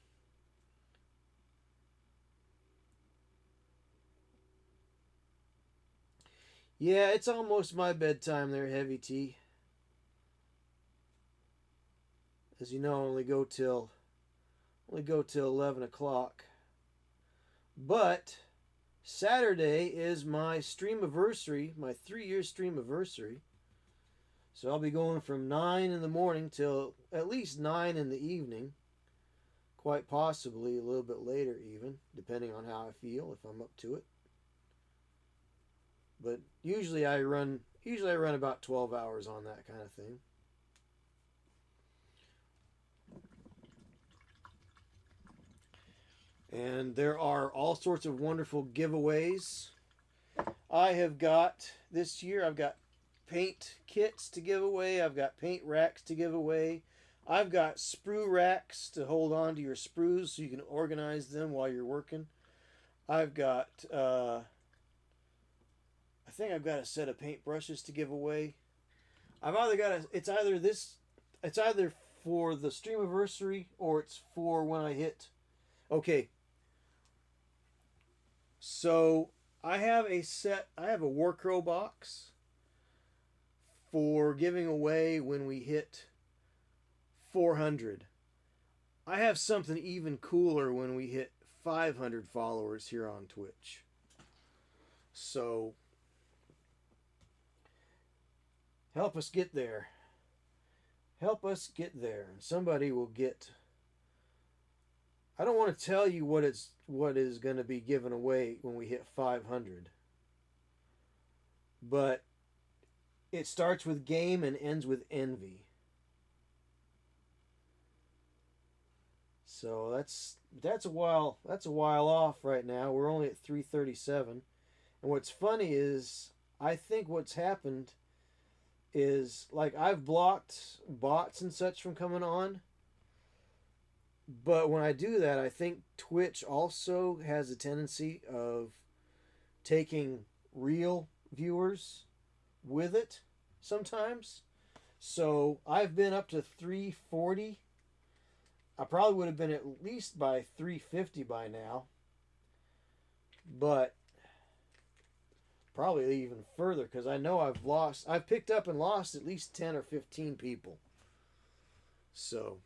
Yeah, it's almost my bedtime there, Heavy T. As you know, I only go till 11 o'clock. But Saturday is my streamiversary, my 3 year streamiversary. So I'll be going from 9 in the morning till at least 9 in the evening. Quite possibly a little bit later, even, depending on how I feel, if I'm up to it. But usually I run about 12 hours on that kind of thing. And there are all sorts of wonderful giveaways. I have got this year, I've got paint kits to give away, I've got paint racks to give away, I've got sprue racks to hold on to your sprues so you can organize them while you're working. I've got, I think I've got a set of paint brushes to give away. I've either got it's either for the stream anniversary or it's for when I hit. Okay, so I have a Warcrow box for giving away when we hit 400. I have something even cooler when we hit 500 followers here on Twitch. So help us get there. Help us get there. And somebody will get. I don't want to tell you what is going to be given away when we hit 500. But it starts with game and ends with envy. So that's a while off right now. We're only at 337. And what's funny is I think what's happened is like I've blocked bots and such from coming on. But when I do that, I think Twitch also has a tendency of taking real viewers with it sometimes. So I've been up to 340. I probably would have been at least by 350 by now. But probably even further because I know I've picked up and lost at least 10 or 15 people. So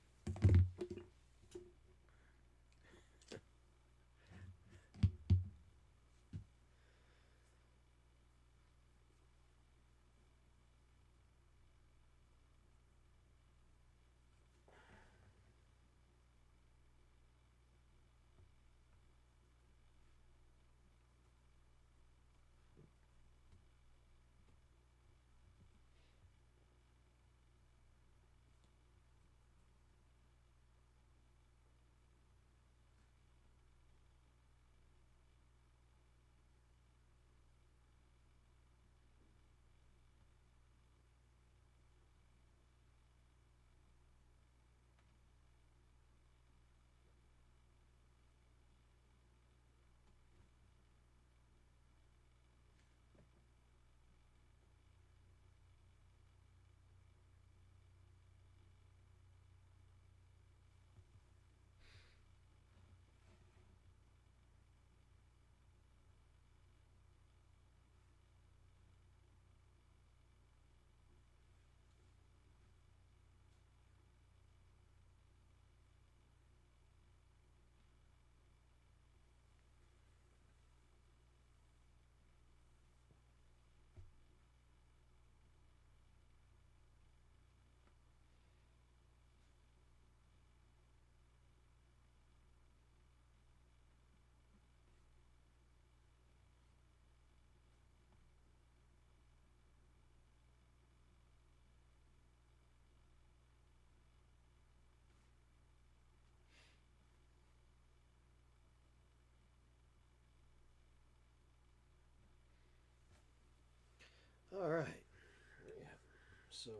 All right. Yeah. So,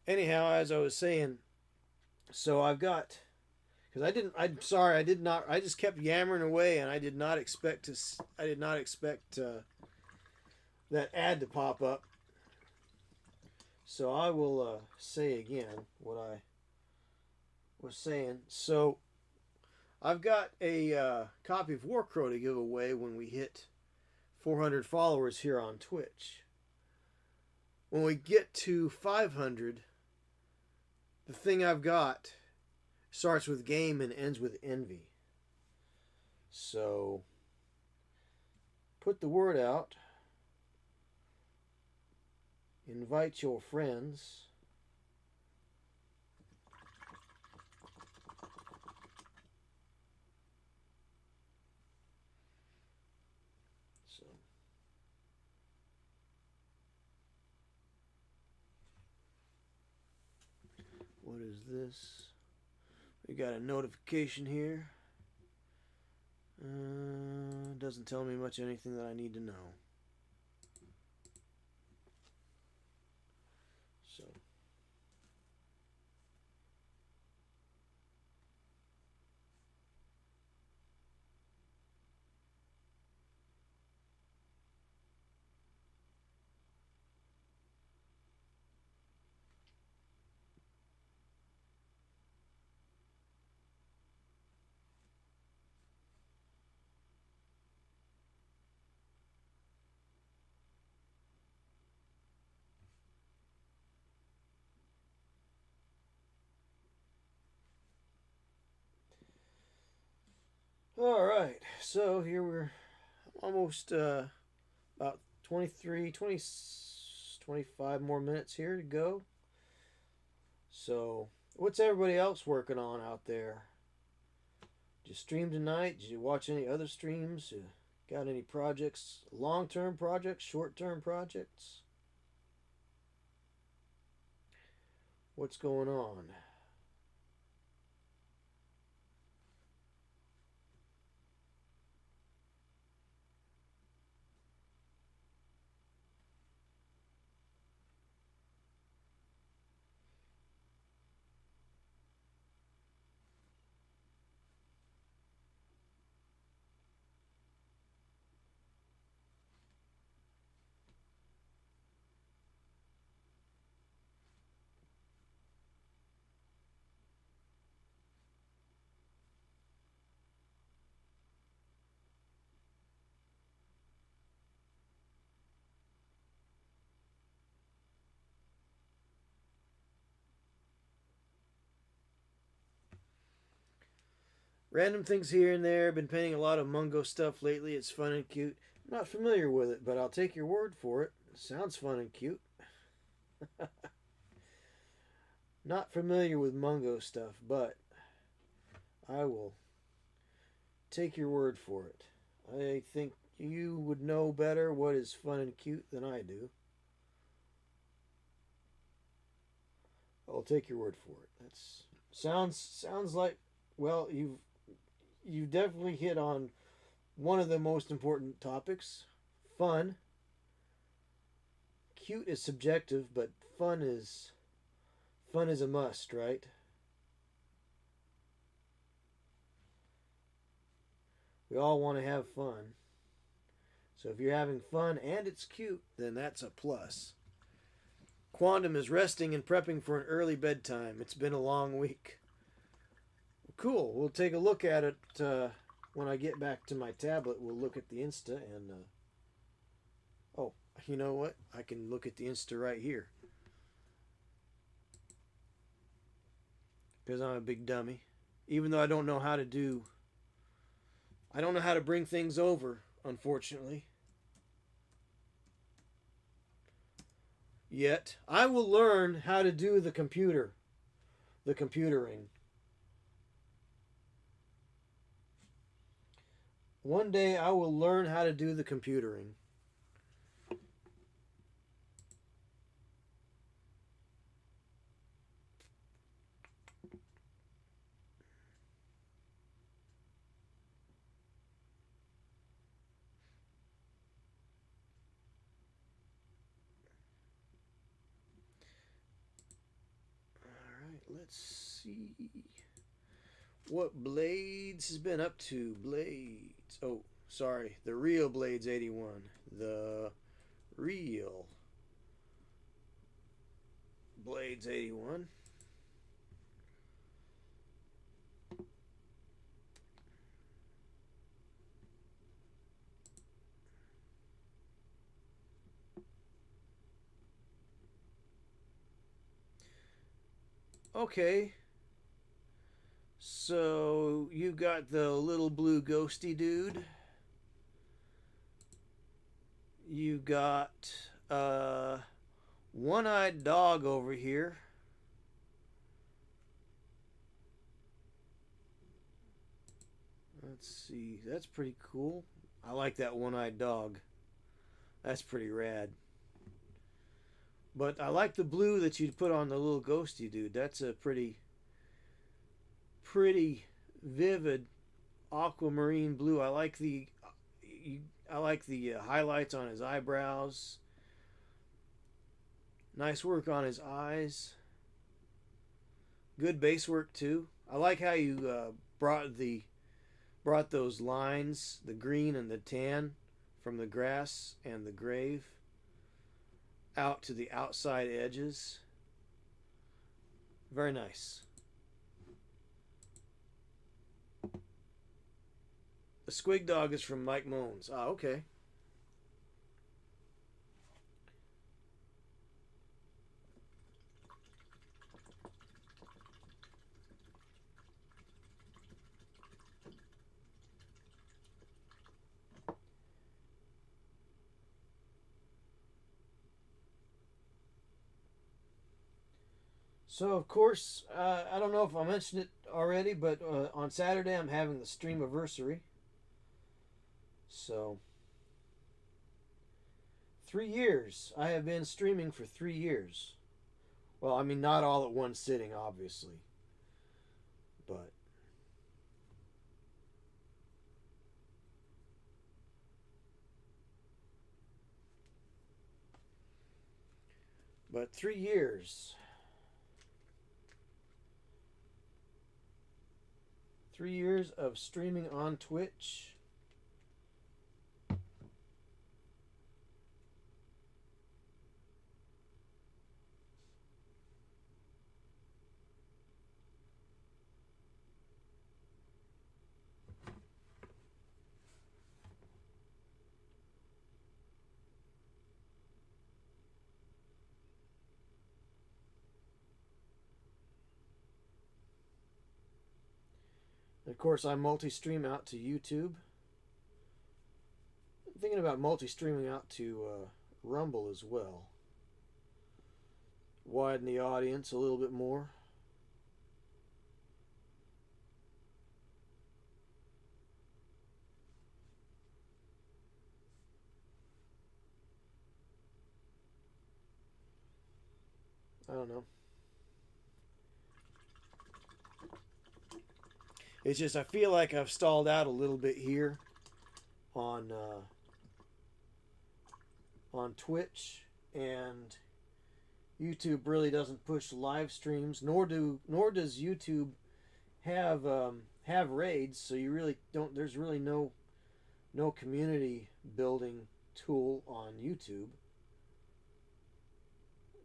anyhow, as I was saying, so I've got because I didn't. I'm sorry, I did not. I just kept yammering away, and I did not expect to. I did not expect that ad to pop up. So I will say again what I was saying. So I've got a copy of War Crow to give away when we hit 400 followers here on Twitch. When we get to 500, the thing I've got starts with game and ends with envy. So put the word out. Invite your friends. So what is this? We got a notification here. Doesn't tell me much anything that I need to know. So all right. So here we're almost about 23, 20, 25 more minutes here to go. So, what's everybody else working on out there? Did you stream tonight? Did you watch any other streams? Got any projects? Long term projects? Short term projects? What's going on? Random things here and there. Been painting a lot of Mungo stuff lately. It's fun and cute. I'm not familiar with it, but I'll take your word for it. Sounds fun and cute. Not familiar with Mungo stuff, but I will take your word for it. I think you would know better what is fun and cute than I do. I'll take your word for it. That's sounds like well, you've definitely hit on one of the most important topics. Fun. Cute is subjective, but fun is a must, right? We all want to have fun. So if you're having fun and it's cute, then that's a plus. Quantum is resting and prepping for an early bedtime. It's been a long week. Cool. We'll take a look at it when I get back to my tablet. We'll look at the Insta and. Oh, you know what? I can look at the Insta right here. Because I'm a big dummy. Even though I don't know how to do. I don't know how to bring things over, unfortunately. Yet, I will learn how to do the computering. One day I will learn how to do the computering. Let's see what Blades has been up to. Blades. Oh, sorry. The real Blades 81. The real Blades 81. Okay. So you got the little blue ghosty dude. You got one-eyed dog over here. Let's see. That's pretty cool. I like that one-eyed dog. That's pretty rad. But I like the blue that you put on the little ghosty dude. That's a pretty vivid aquamarine blue. I like the highlights on his eyebrows. Nice work on his eyes. Good base work too. I like how you brought those lines, the green and the tan, from the grass and the grave out to the outside edges. Very nice. The Squig Dog is from Mike Moans. Ah, okay. So, of course, I don't know if I mentioned it already, but on Saturday I'm having the stream anniversary. So, 3 years. I have been streaming for 3 years. Well, I mean, not all at one sitting, obviously. But but 3 years. 3 years of streaming on Twitch. Of course, I multi-stream out to YouTube. I'm thinking about multi-streaming out to Rumble as well. Widen the audience a little bit more. I don't know. It's just I feel like I've stalled out a little bit here on Twitch, and YouTube really doesn't push live streams, nor does YouTube have raids. So you really don't. There's really no community building tool on YouTube.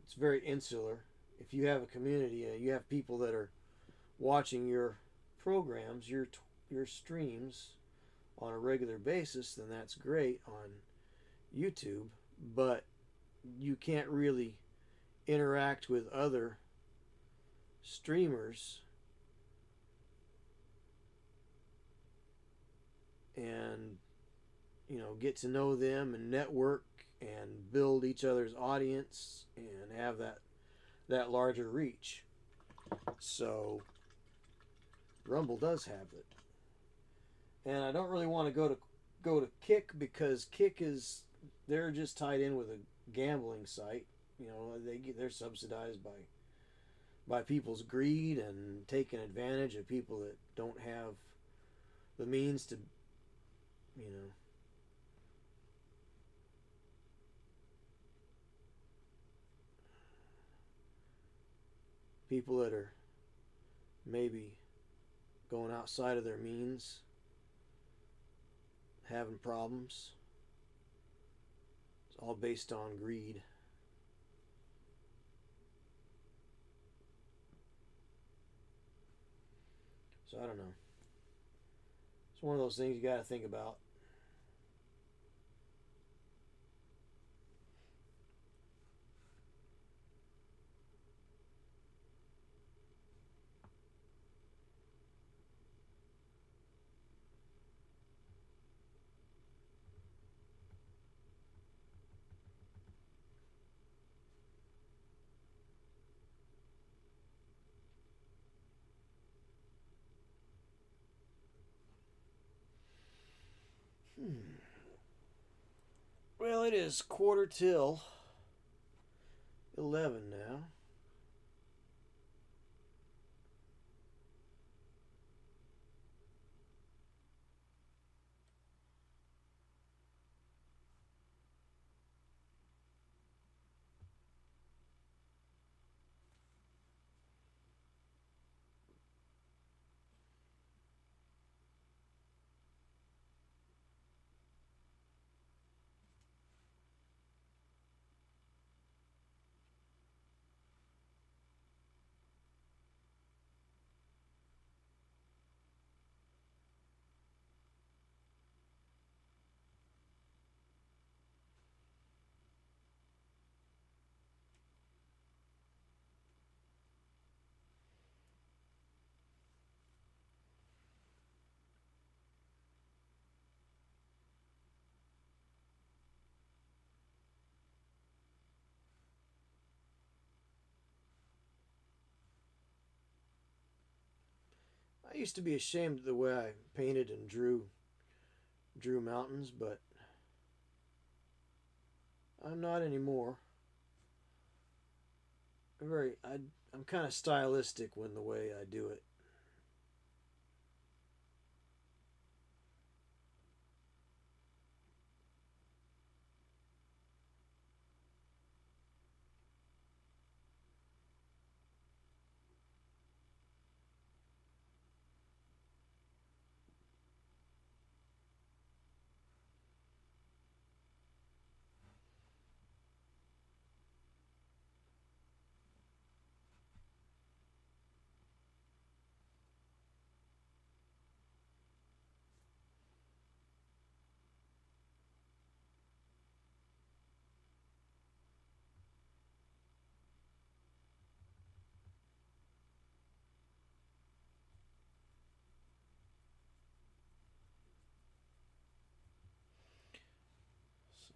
It's very insular. If you have a community, you have people that are watching your programs, your streams on a regular basis, then that's great on YouTube. But you can't really interact with other streamers and get to know them and network and build each other's audience and have that larger reach. So Rumble does have it, and I don't really want to go to Kick, because they're just tied in with a gambling site. They're subsidized by people's greed and taking advantage of people that don't have the means to people that are maybe going outside of their means, having problems. It's all based on greed. So I don't know. It's one of those things you got to think about. Well, it is quarter till 11 now. I used to be ashamed of the way I painted and drew mountains, but I'm not anymore. I'm kind of stylistic when the way I do it. So,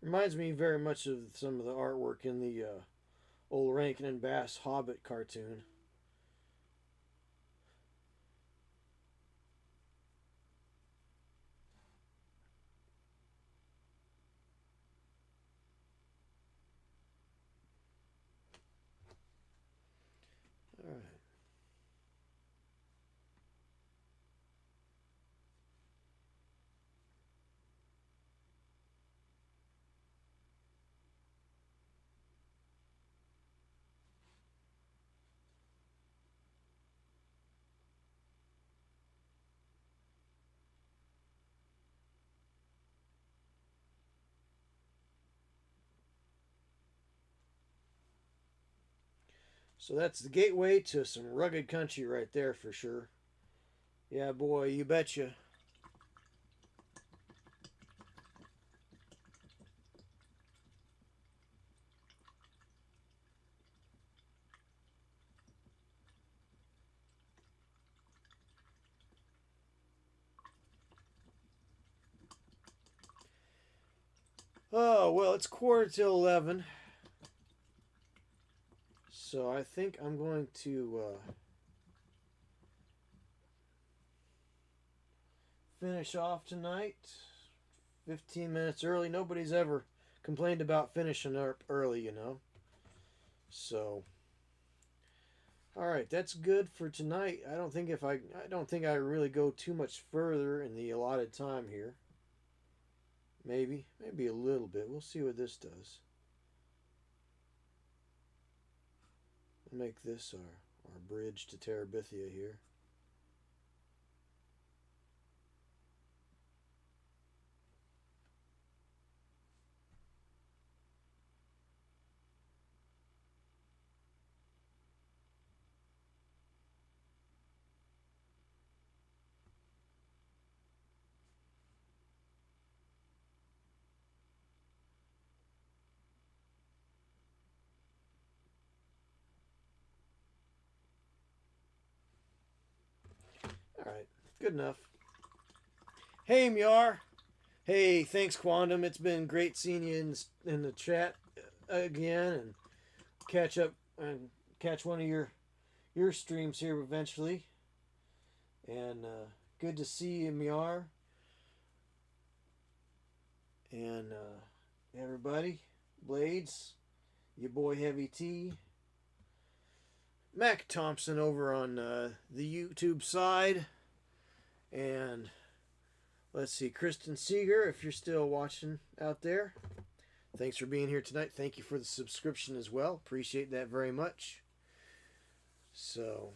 reminds me very much of some of the artwork in the old Rankin and Bass Hobbit cartoon. All right. So that's the gateway to some rugged country right there for sure. Yeah, boy, you betcha. Oh, well, it's quarter till 11. So I think I'm going to finish off tonight. 15 minutes early. Nobody's ever complained about finishing up early, you know. So, all right, that's good for tonight. I don't think I really go too much further in the allotted time here. Maybe a little bit. We'll see what this does. We'll make this our bridge to Terabithia here. All right, good enough. Hey, Myar. Hey, thanks, Quantum. It's been great seeing you in the chat again, and catch up and catch one of your streams here eventually. And good to see you, Myar. And everybody, Blades, your boy Heavy T, Mac Thompson over on the YouTube side, and let's see, Kristen Seeger, if you're still watching out there. Thanks for being here tonight. Thank you for the subscription as well. Appreciate that very much. So,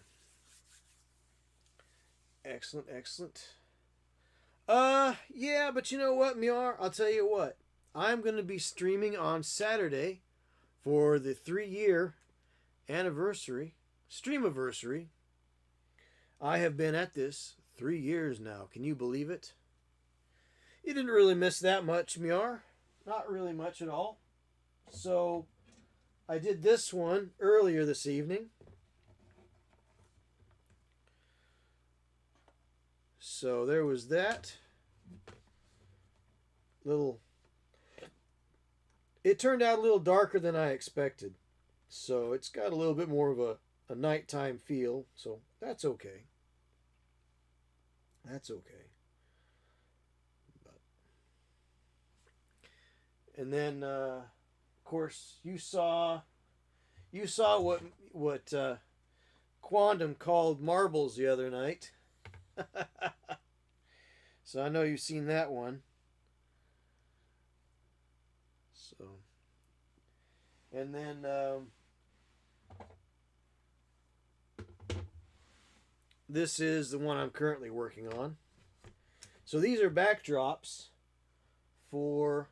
excellent, excellent. Yeah, but you know what, Myar? I'll tell you what. I'm going to be streaming on Saturday for the 3-year anniversary, streamiversary. I have been at this 3 years now. Can you believe it? You didn't really miss that much, Myar. Not really much at all. So, I did this one earlier this evening. So there was that little. It turned out a little darker than I expected. So it's got a little bit more of a nighttime feel. So that's okay. That's okay. And then, of course, you saw what Quantum called marbles the other night. So I know you've seen that one. So, and then this is the one I'm currently working on. So these are backdrops for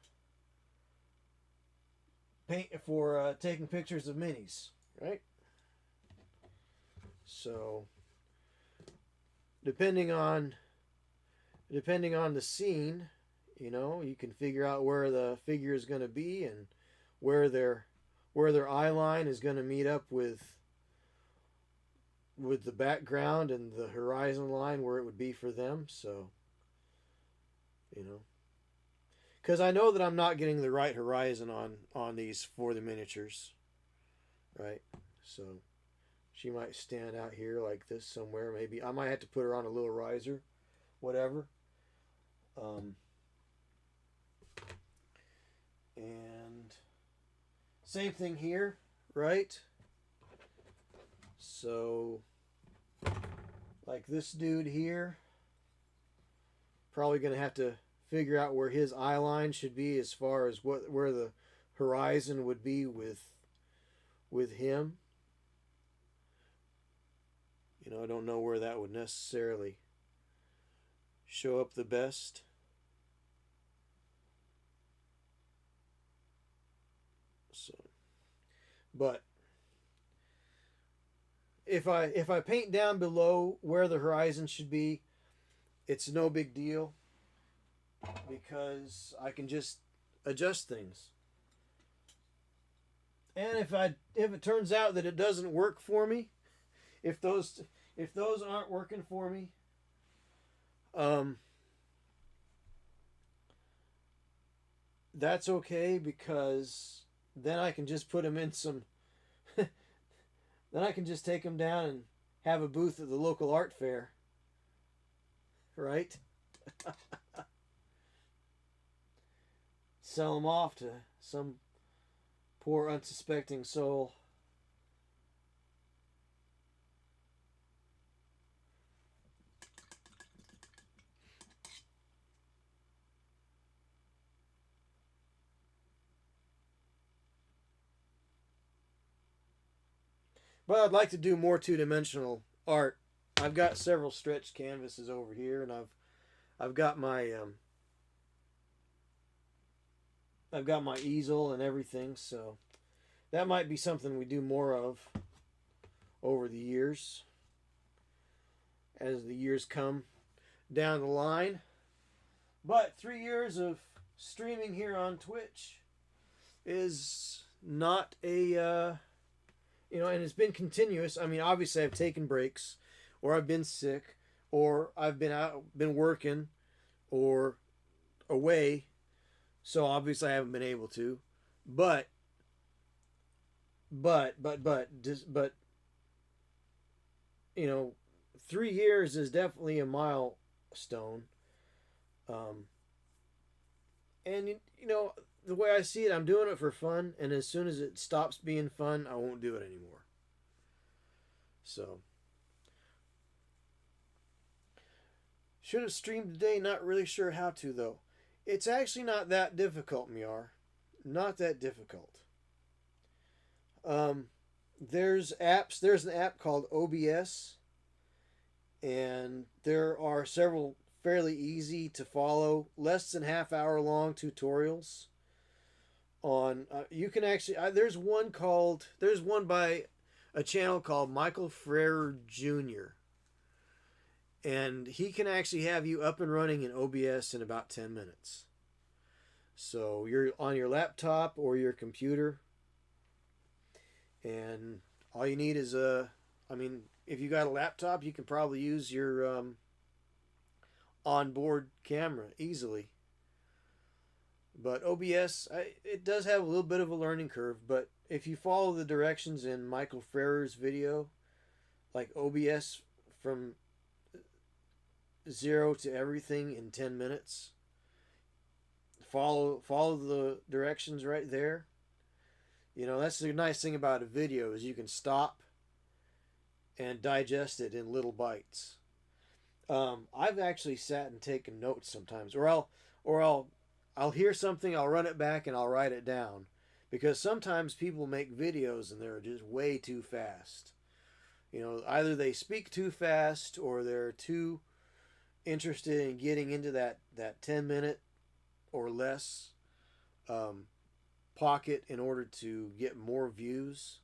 taking pictures of minis, right? So depending on the scene, you know, you can figure out where the figure is going to be and where their eye line is going to meet up with the background and the horizon line where it would be for them. So, you know, because I know that I'm not getting the right horizon on these for the miniatures, right? So she might stand out here like this somewhere. Maybe I might have to put her on a little riser, whatever. And same thing here, right? So, like this dude here, probably going to have to figure out where his eye line should be as far as where the horizon would be with him. You know, I don't know where that would necessarily show up the best. So, but if I paint down below where the horizon should be, it's no big deal because I can just adjust things. And if it turns out that it doesn't work for me, if those aren't working for me, that's okay, because then I can just put them in some then I can just take them down and have a booth at the local art fair, right? Sell them off to some poor unsuspecting soul. But I'd like to do more two-dimensional art. I've got several stretched canvases over here, and I've got my I've got my easel and everything. So that might be something we do more of over the years, as the years come down the line. But 3 years of streaming here on Twitch is not a and it's been continuous. I mean, obviously I've taken breaks, or I've been sick, or I've been working, or away, so obviously I haven't been able to. But but 3 years is definitely a milestone. Um, and the way I see it, I'm doing it for fun, and as soon as it stops being fun, I won't do it anymore. So, should have streamed today. Not really sure how to though. It's actually not that difficult, Miar. Not that difficult. Um, there's apps. There's an app called OBS, and there are several fairly easy to follow, less than half-hour long tutorials on. You can actually. There's one by a channel called Michael Ferrer Jr. And he can actually have you up and running in OBS in about 10 minutes. So you're on your laptop or your computer, and all you need is if you got a laptop, you can probably use your onboard camera easily. But OBS, it does have a little bit of a learning curve, but if you follow the directions in Michael Ferrer's video, like OBS from 0 to everything in 10 minutes, follow the directions right there. That's the nice thing about a video, is you can stop and digest it in little bites. I've actually sat and taken notes sometimes, or I'll hear something, I'll run it back, and I'll write it down, because sometimes people make videos and they're just way too fast. Either they speak too fast, or they're too interested in getting into that 10-minute or less pocket in order to get more views.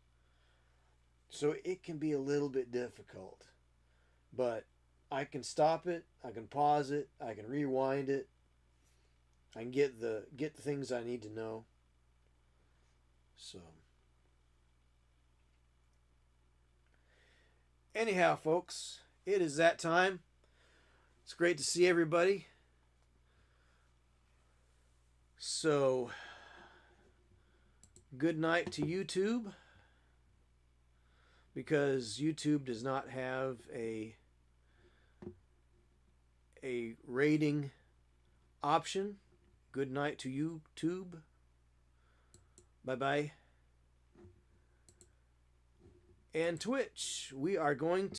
So it can be a little bit difficult, but I can stop it, I can pause it, I can rewind it, I can get the things I need to know. So anyhow, folks, it is that time. It's great to see everybody. So, good night to YouTube, because YouTube does not have a rating option. Good night to YouTube. Bye-bye. And Twitch, we are going